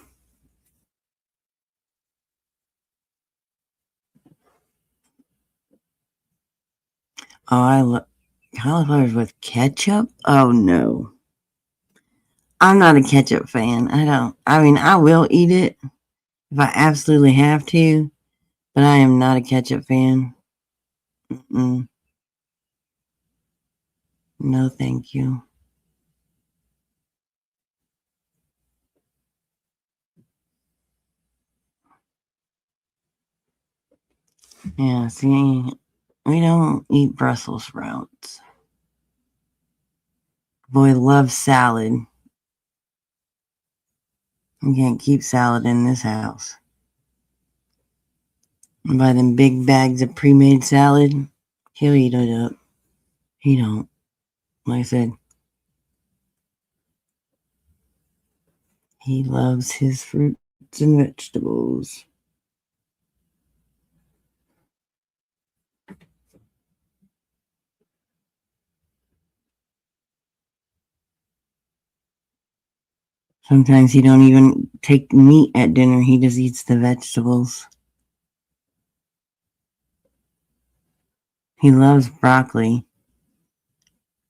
Oh, I love cauliflowers with ketchup? Oh no. I'm not a ketchup fan. I will eat it if I absolutely have to, but I am not a ketchup fan. Mm-mm. No, thank you. Yeah, see, we don't eat Brussels sprouts. Boy loves salad. You can't keep salad in this house. And buy them big bags of pre-made salad, he'll eat it up. He don't. Like I said, he loves his fruits and vegetables. Sometimes he don't even take meat at dinner. He just eats the vegetables. He loves broccoli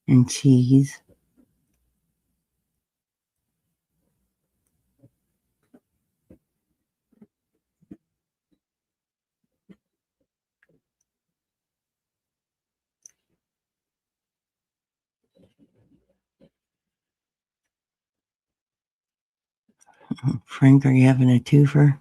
and cheese. Frank, are you having a twofer?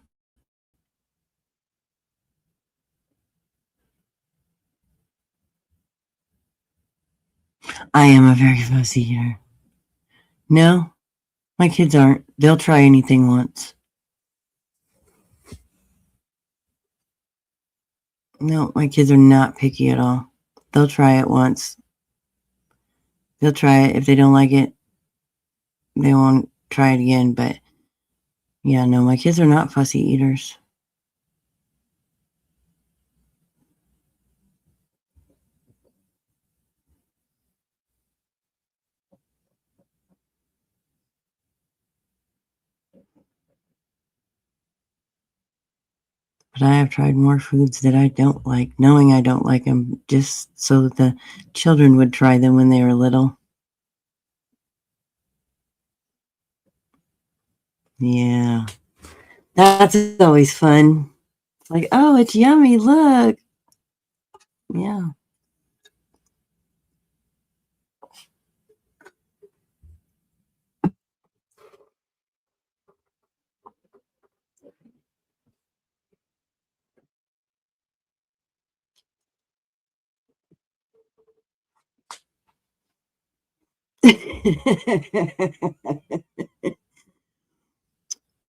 I am a very fussy eater. No, my kids aren't. They'll try anything once. No, my kids are not picky at all. They'll try it once. They'll try it. If they don't like it, they won't try it again. But yeah, no, my kids are not fussy eaters. But I have tried more foods that I don't like, knowing I don't like them, just so that the children would try them when they were little. Yeah, that's always fun. It's like, oh, it's yummy. Look. Yeah.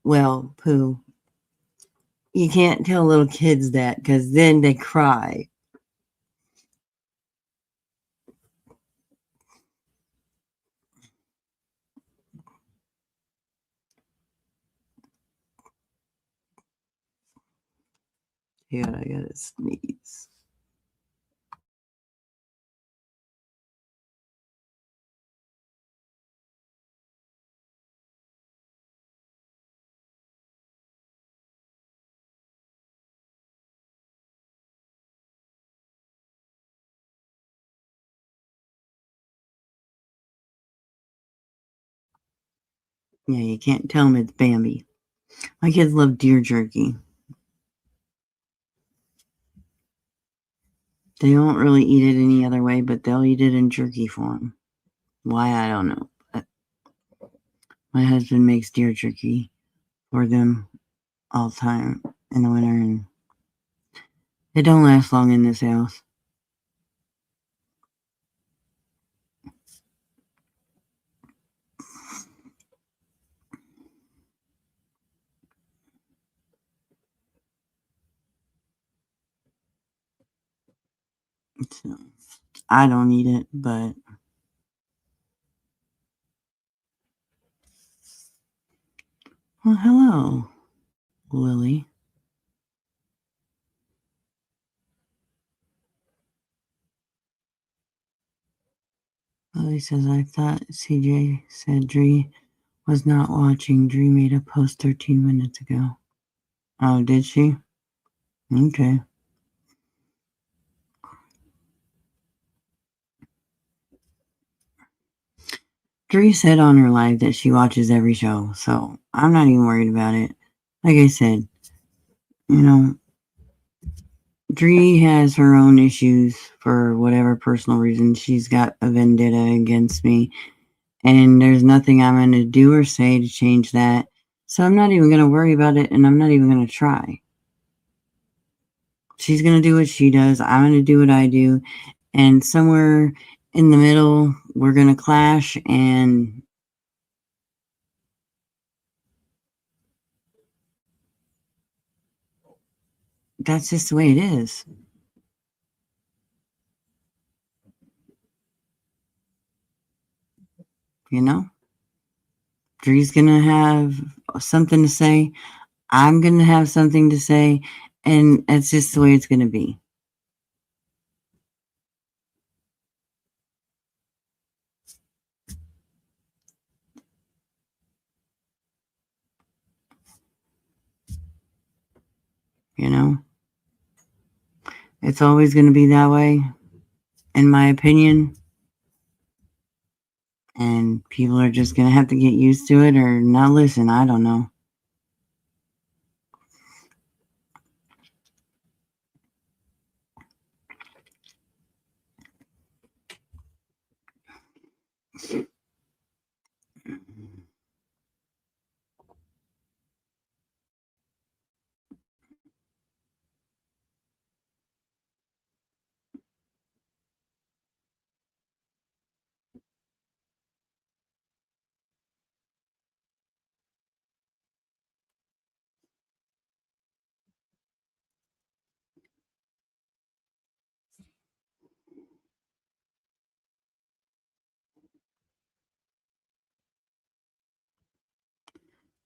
Well, Pooh, you can't tell little kids that because then they cry. Yeah, I gotta sneeze. Yeah, you can't tell them it's Bambi. My kids love deer jerky. They don't really eat it any other way, but they'll eat it in jerky form. Why, I don't know. But my husband makes deer jerky for them all the time in the winter, and it don't last long in this house. So, I don't eat it, but well, hello, Lily. Lily says, I thought CJ said Dree was not watching. Dree made a post 13 minutes ago. Oh, did she? Okay. Dree said on her live that she watches every show, so I'm not even worried about it. Like I said, you know, Dree has her own issues for whatever personal reason. She's got a vendetta against me, and there's nothing I'm going to do or say to change that. So I'm not even going to worry about it, and I'm not even going to try. She's going to do what she does. I'm going to do what I do. And somewhere in the middle, we're going to clash, and that's just the way it is. You know? Dree's going to have something to say. I'm going to have something to say. And that's just the way it's going to be. You know? It's always going to be that way, in my opinion. And people are just going to have to get used to it or not listen. I don't know.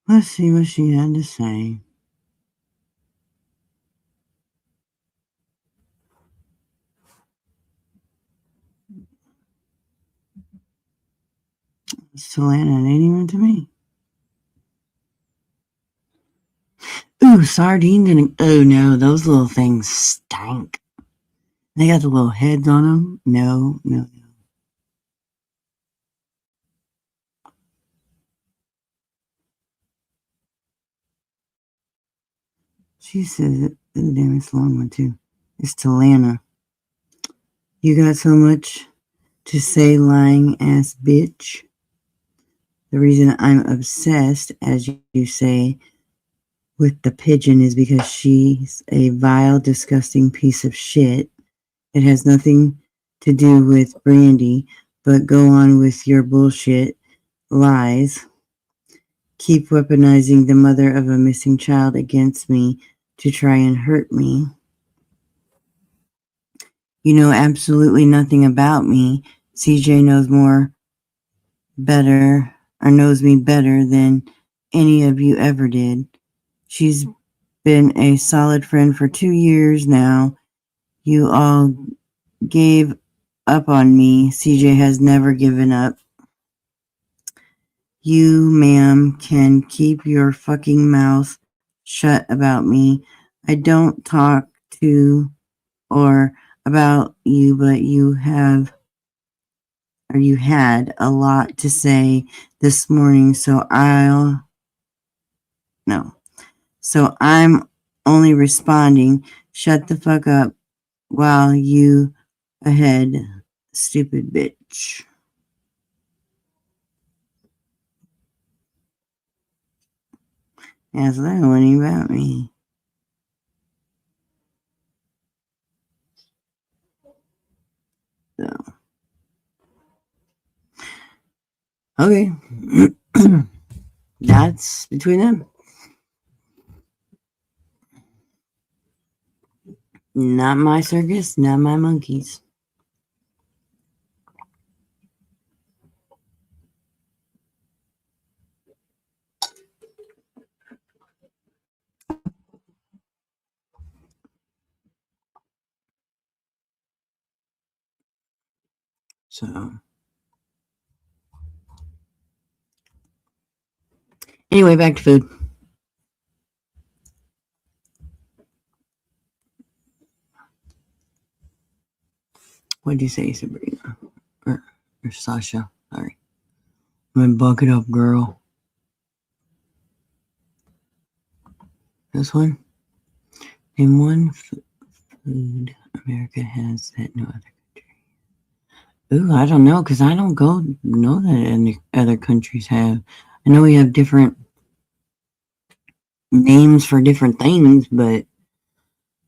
Let's see what she had to say. Solana, it ain't even to me. Ooh, sardines and oh no, those little things stank. They got the little heads on them. No, no, no. She says it. Oh, damn, it's a long one too. It's Talana. You got so much to say, lying ass bitch. The reason I'm obsessed, as you say, with the pigeon is because she's a vile, disgusting piece of shit. It has nothing to do with Brandy, but go on with your bullshit lies. Keep weaponizing the mother of a missing child against me to try and hurt me. You know absolutely nothing about me. CJ knows me better than any of you ever did. She's been a solid friend for 2 years now. You all gave up on me. CJ has never given up. You, ma'am, can keep your fucking mouth shut about me. I don't talk to or about you, but you had a lot to say this morning, so I'm only responding. Shut the fuck up while you ahead, stupid bitch. Yeah, so that wasn't about me. So, okay. That's between them. Not my circus, not my monkeys. So anyway, back to food. What did you say, Sabrina? Or Sasha? Sorry. I'm gonna buck it up, girl. This one? Name one food America has that no other country. Ooh, I don't know, because I don't know that any other countries have. I know we have different names for different things, but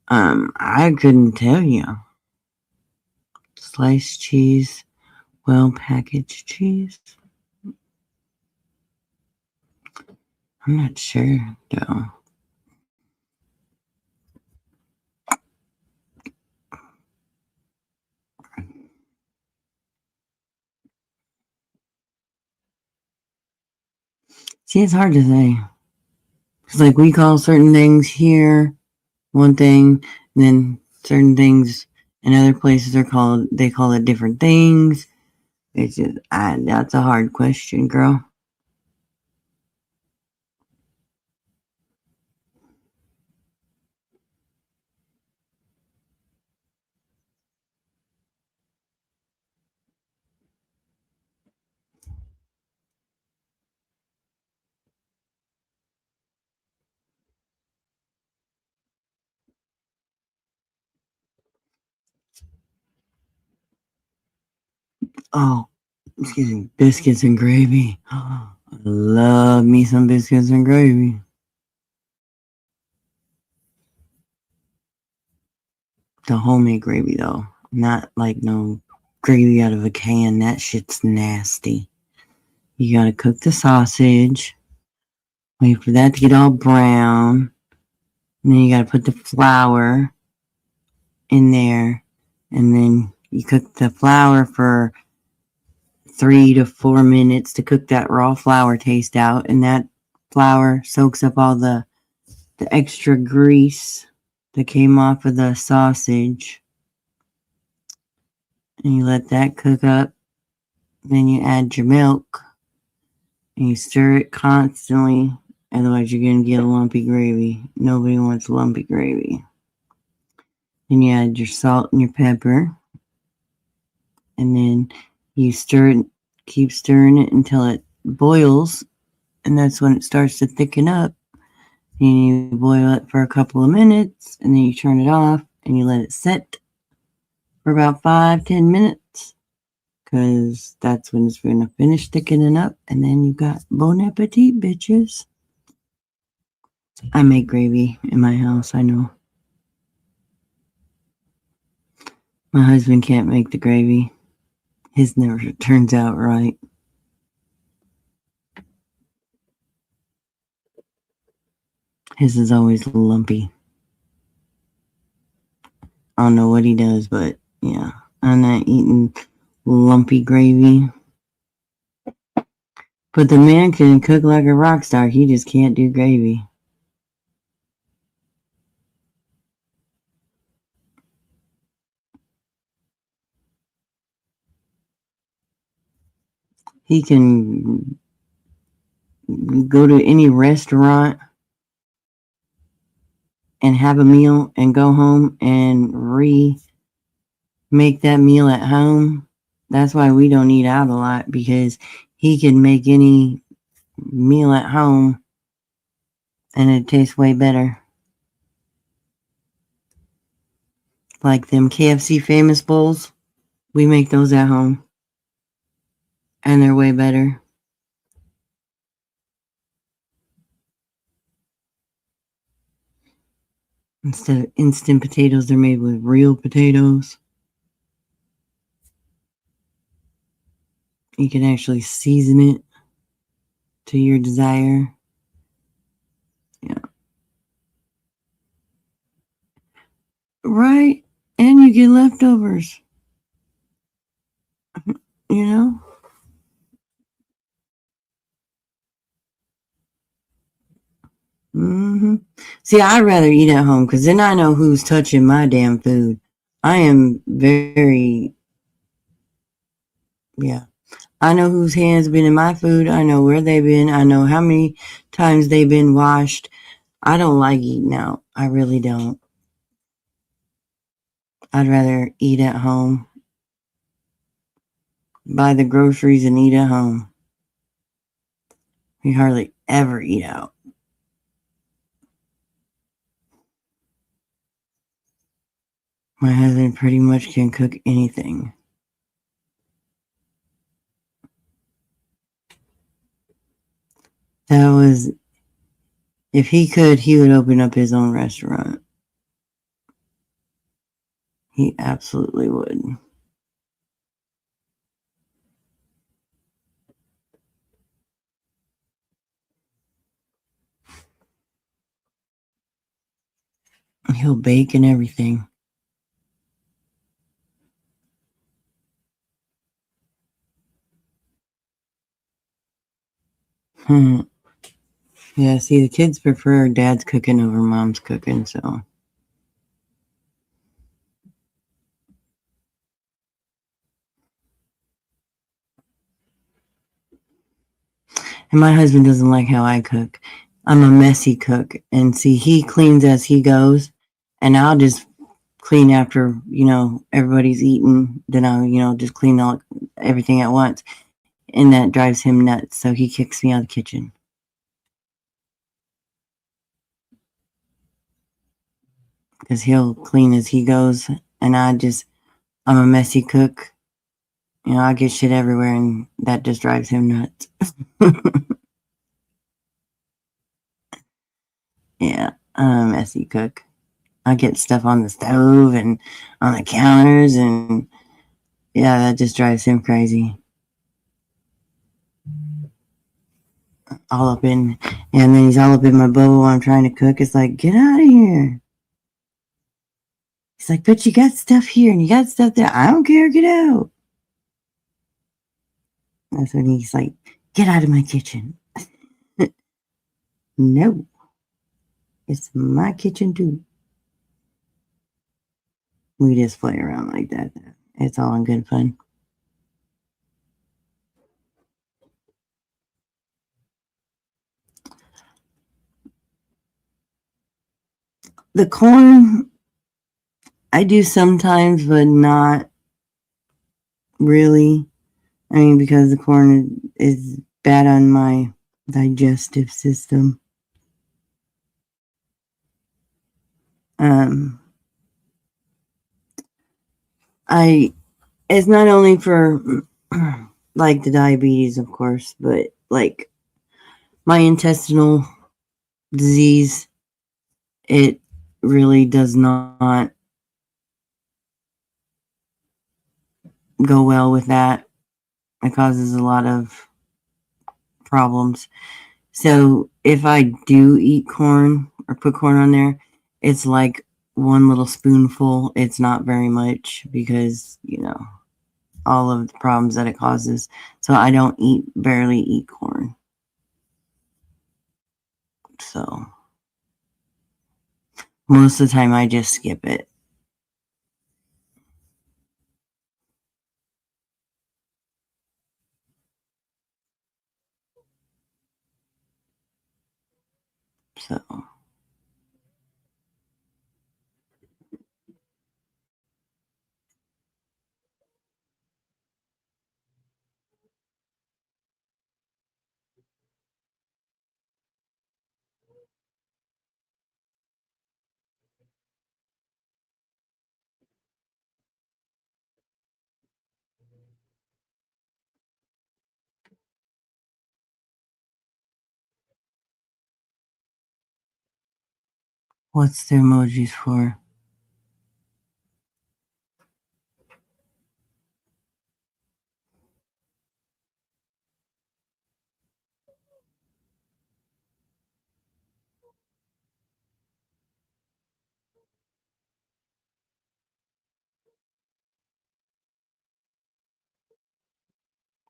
I couldn't tell you. Sliced cheese, well packaged cheese. I'm not sure though. See, it's hard to say. It's like we call certain things here one thing, and then certain things in other places they call it different things. It's just that's a hard question, girl. Oh, excuse me, biscuits and gravy. I love me some biscuits and gravy. The homemade gravy though, not like no gravy out of a can. That shit's nasty. You gotta cook the sausage, wait for that to get all brown, and then you gotta put the flour in there, and then you cook the flour for 3 to 4 minutes to cook that raw flour taste out, and that flour soaks up all the extra grease that came off of the sausage, and you let that cook up. Then you add your milk and you stir it constantly, otherwise you're going to get a lumpy gravy. Nobody wants lumpy gravy. Then you add your salt and your pepper, and then you stir it, keep stirring it until it boils, and that's when it starts to thicken up. And you boil it for a couple of minutes, and then you turn it off and you let it set for about 5-10 minutes, because that's when it's going to finish thickening up, and then you got bon appetit, bitches. I make gravy in my house, I know. My husband can't make the gravy. His never turns out right. His is always lumpy. I don't know what he does, but yeah, I'm not eating lumpy gravy. But the man can cook like a rock star. He just can't do gravy. He can go to any restaurant and have a meal and go home and make that meal at home. That's why we don't eat out a lot, because he can make any meal at home and it tastes way better. Like them KFC famous bowls, we make those at home and they're way better. Instead of instant potatoes, they're made with real potatoes. You can actually season it to your desire. Yeah. Right? And you get leftovers. You know? Mm-hmm. See, I'd rather eat at home, because then I know who's touching my damn food. I am very Yeah. I know whose hands been in my food. I know where they've been. I know how many times they've been washed. I don't like eating out. I really don't. I'd rather eat at home, buy the groceries and eat at home. We hardly ever eat out. My husband pretty much can cook anything. That was, if he could, he would open up his own restaurant. He absolutely would. He'll bake and everything. Hmm. Yeah, see, the kids prefer dad's cooking over mom's cooking, so. And my husband doesn't like how I cook. I'm a messy cook. And see, he cleans as he goes, and I'll just clean after, everybody's eaten. Then I'll, just clean all everything at once. And that drives him nuts. So he kicks me out of the kitchen. Because he'll clean as he goes. And I'm a messy cook. I get shit everywhere, and that just drives him nuts. Yeah, I'm a messy cook. I get stuff on the stove and on the counters, and yeah, that just drives him crazy. All up in, and then he's all up in my bowl while I'm trying to cook. It's like, get out of here. He's like, but you got stuff here and you got stuff there. I don't care. Get out. That's when he's like, get out of my kitchen. No, it's my kitchen too. We just play around like that. It's all in good fun. The corn, I do sometimes, but not really. I mean, because the corn is bad on my digestive system. Um, it's not only for like the diabetes, of course, but like my intestinal disease, it really does not go well with that. It causes a lot of problems. So if I do eat corn or put corn on there, it's like one little spoonful. It's not very much because, all of the problems that it causes. So I don't barely eat corn. So most of the time I just skip it. So what's the emojis for?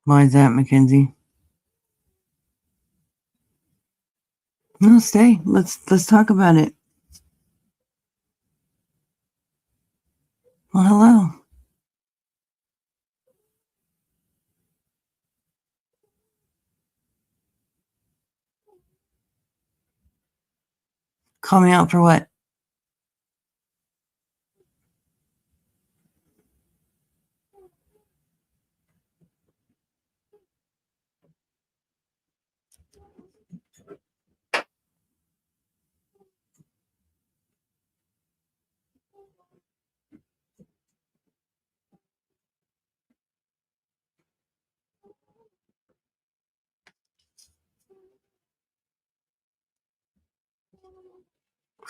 Why is that, Mackenzie? No, stay. Let's talk about it. Well, hello. Call me out for what?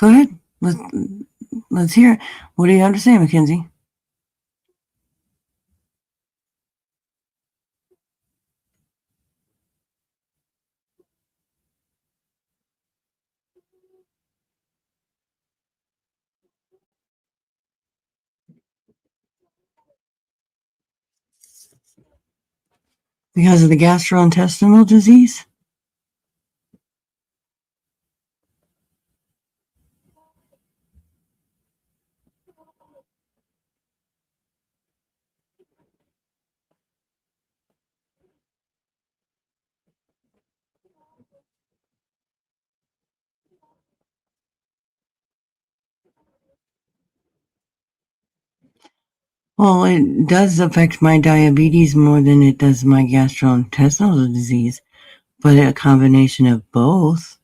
Go ahead. Let's hear it. What do you have to say, Mackenzie? Because of the gastrointestinal disease? Well, it does affect my diabetes more than it does my gastrointestinal disease, but a combination of both,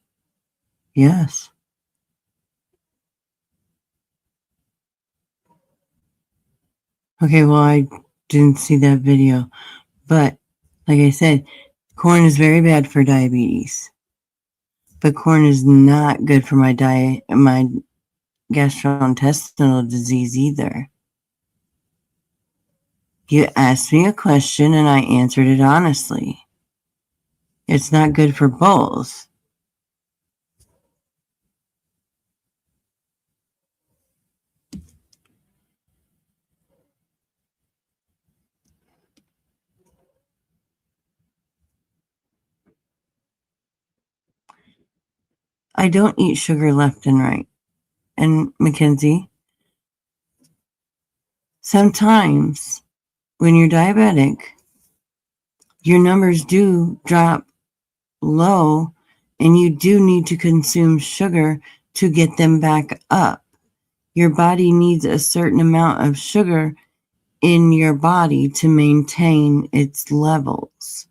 yes. Okay, well, I didn't see that video, but like I said, corn is very bad for diabetes, but corn is not good for my gastrointestinal disease either. You asked me a question and I answered it honestly. It's not good for both. I don't eat sugar left and right. And Mackenzie, sometimes when you're diabetic, your numbers do drop low and you do need to consume sugar to get them back up. Your body needs a certain amount of sugar in your body to maintain its levels.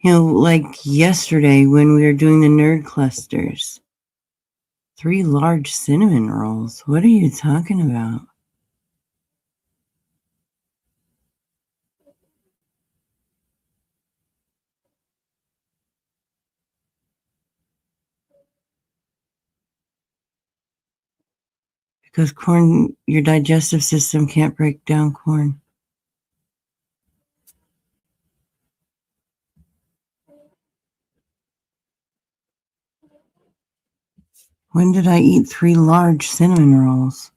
Like yesterday when we were doing the nerd clusters, 3 large cinnamon rolls. What are you talking about? Because corn, your digestive system can't break down corn. When did I eat 3 large cinnamon rolls?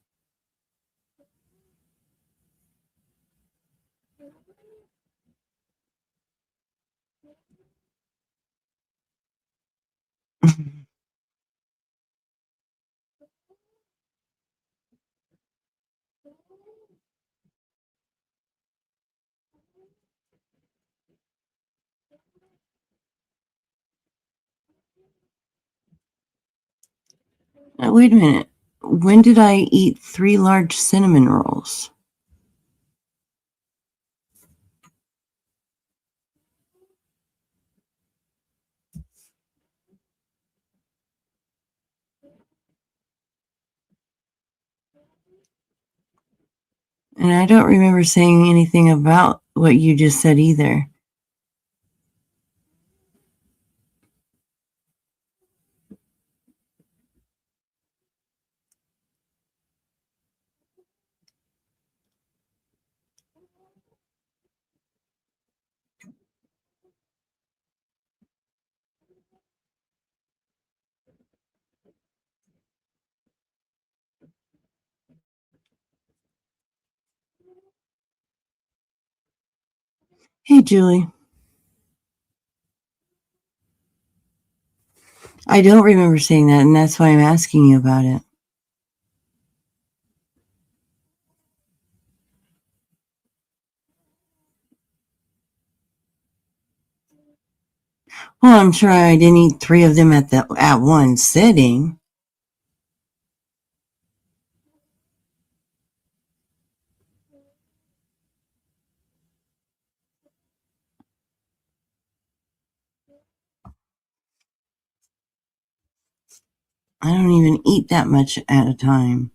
Wait a minute. When did I eat 3 large cinnamon rolls? And I don't remember saying anything about what you just said either. Hey, Julie. I don't remember saying that, and that's why I'm asking you about it. Well, I'm sure I didn't eat 3 of them at one sitting. I don't even eat that much at a time.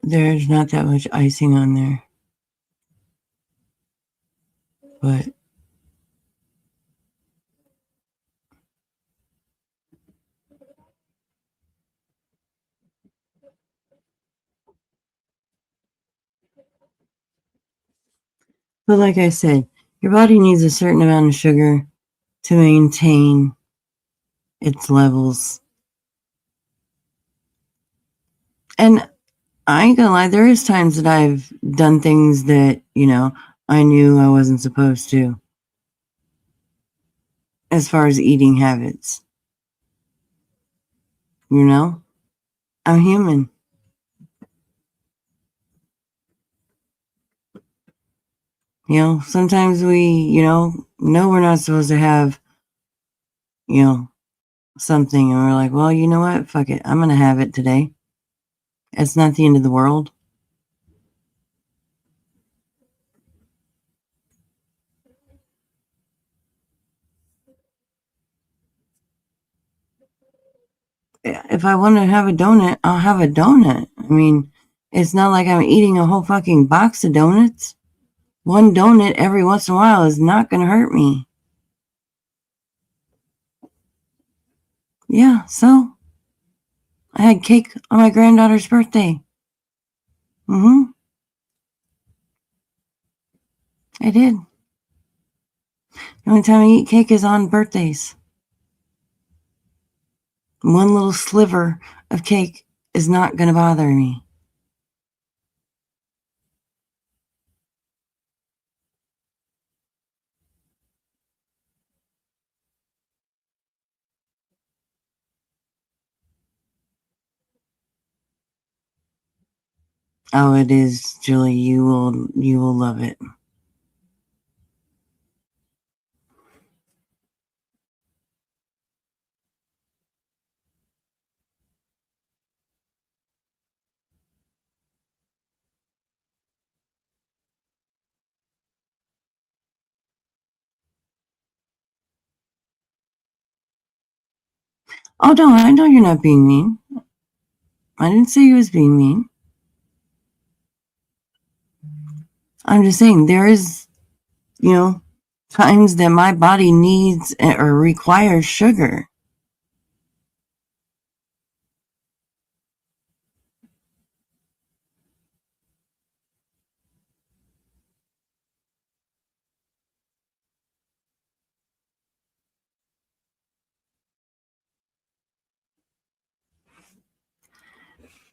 There's not that much icing on there, but like I said, your body needs a certain amount of sugar to maintain its levels. And I ain't gonna lie, there is times that I've done things that, I knew I wasn't supposed to, as far as eating habits. I'm human. Sometimes we, know we're not supposed to have, something, and we're like, well, you know what? Fuck it. I'm gonna have it today. It's not the end of the world. If I want to have a donut, I'll have a donut. I mean, it's not like I'm eating a whole fucking box of donuts. One donut every once in a while is not going to hurt me. Yeah, so I had cake on my granddaughter's birthday. I did. The only time I eat cake is on birthdays. One little sliver of cake is not going to bother me. Oh, it is, Julie. You will love it. Oh no, I know you're not being mean. I didn't say you was being mean. I'm just saying there is, times that my body needs or requires sugar.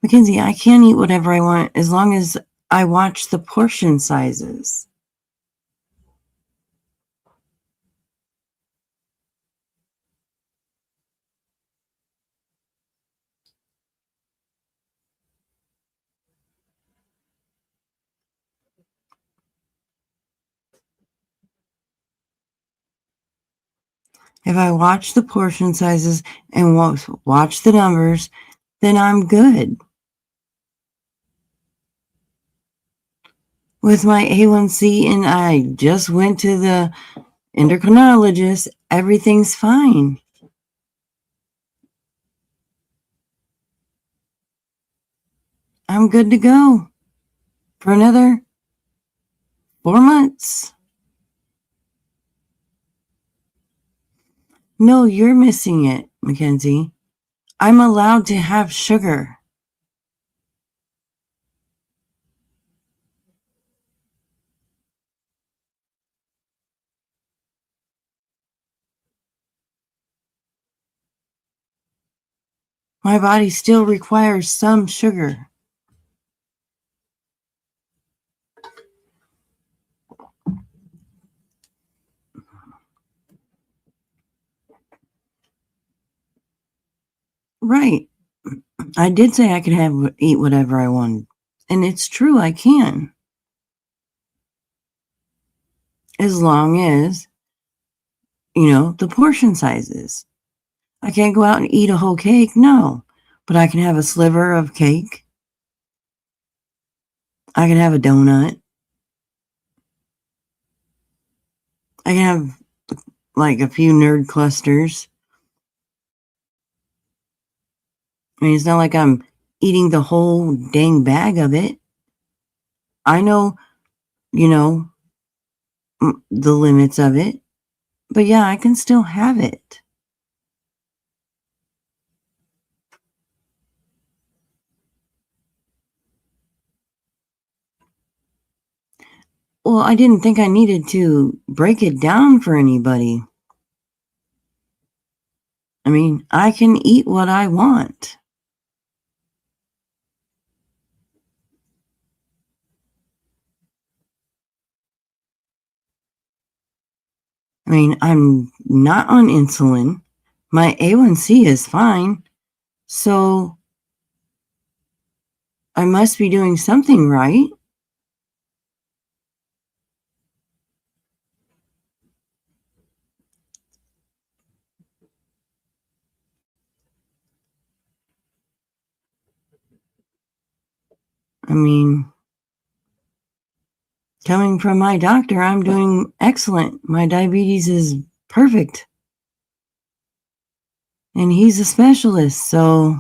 Mackenzie, I can eat whatever I want as long as I watch the portion sizes. If I watch the portion sizes and watch the numbers, then I'm good. With my A1C, and I just went to the endocrinologist, everything's fine. I'm good to go for another 4 months. No, you're missing it, Mackenzie. I'm allowed to have sugar. My body still requires some sugar. Right. I did say I could eat whatever I wanted. And it's true, I can. As long as, the portion sizes. I can't go out and eat a whole cake, no. But I can have a sliver of cake. I can have a donut. I can have like a few nerd clusters. I mean, it's not like I'm eating the whole dang bag of it. I know, the limits of it. But yeah, I can still have it. Well, I didn't think I needed to break it down for anybody. I mean, I can eat what I want. I mean, I'm not on insulin. My A1C is fine. So I must be doing something right. I mean, coming from my doctor, I'm doing excellent. My diabetes is perfect. And he's a specialist, so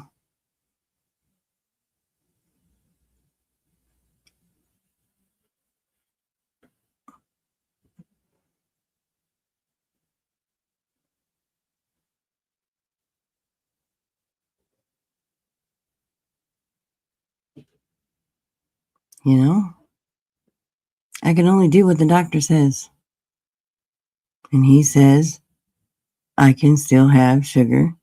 I can only do what the doctor says. And he says I can still have sugar,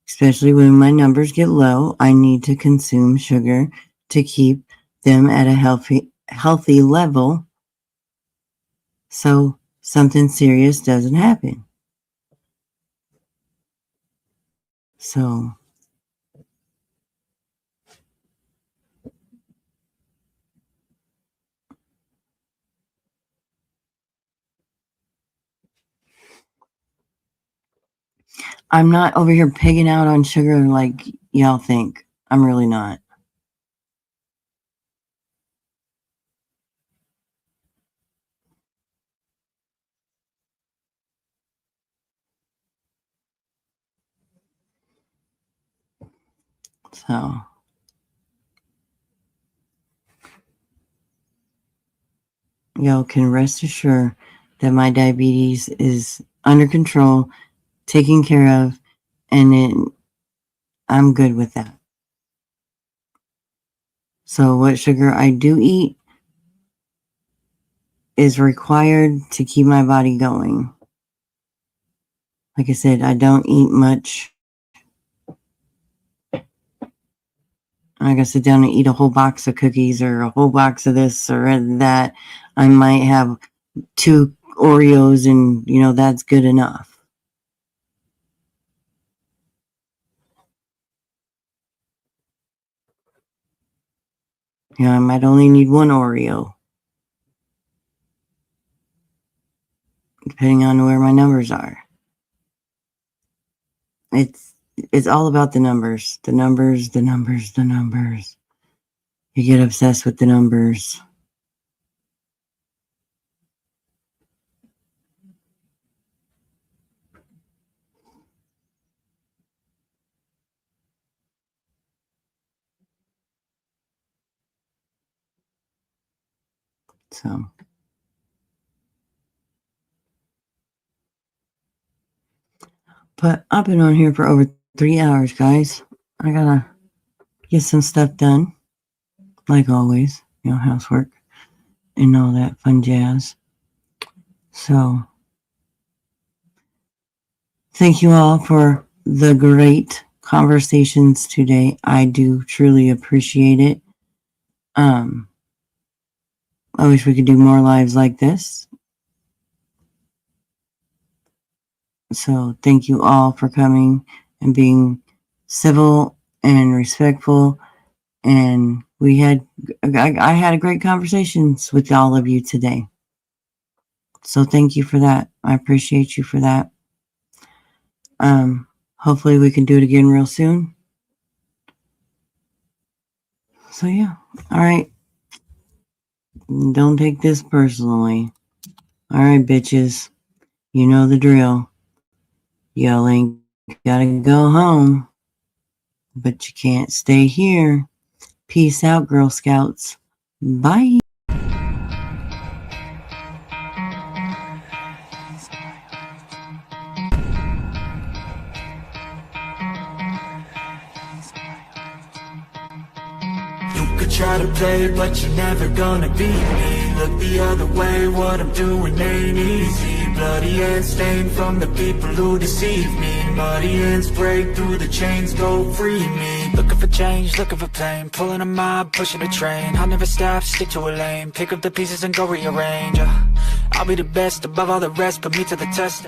especially when my numbers get low. I need to consume sugar to keep them at a healthy level so something serious doesn't happen. So I'm not over here pigging out on sugar like y'all think. I'm really not. So y'all can rest assured that my diabetes is under control, taken care of, and I'm good with that. So what sugar I do eat is required to keep my body going. Like I said, I don't eat much. I gotta sit down and eat a whole box of cookies or a whole box of this or that. I might have 2 Oreos and, that's good enough. I might only need 1 Oreo, depending on where my numbers are. it's all about the numbers, the numbers, the numbers, the numbers. You get obsessed with the numbers. So, but I've been on here for over 3 hours, guys. I gotta get some stuff done, like always, housework and all that fun jazz. So, thank you all for the great conversations today. I do truly appreciate it. I wish we could do more lives like this. So thank you all for coming and being civil and respectful. And I had a great conversations with all of you today. So thank you for that. I appreciate you for that. Hopefully we can do it again real soon. So yeah. All right. Don't take this personally. All right, bitches. You know the drill. Y'all ain't gotta go home, but you can't stay here. Peace out, Girl Scouts. Bye. Try to play, but you're never gonna beat me. Look the other way, what I'm doing ain't easy. Bloody hands stained from the people who deceive me. Muddy hands break through the chains, go free me. Looking for change, looking for pain. Pulling a mob, pushing a train. I'll never stop, stick to a lane. Pick up the pieces and go rearrange. I'll be the best above all the rest, put me to the test.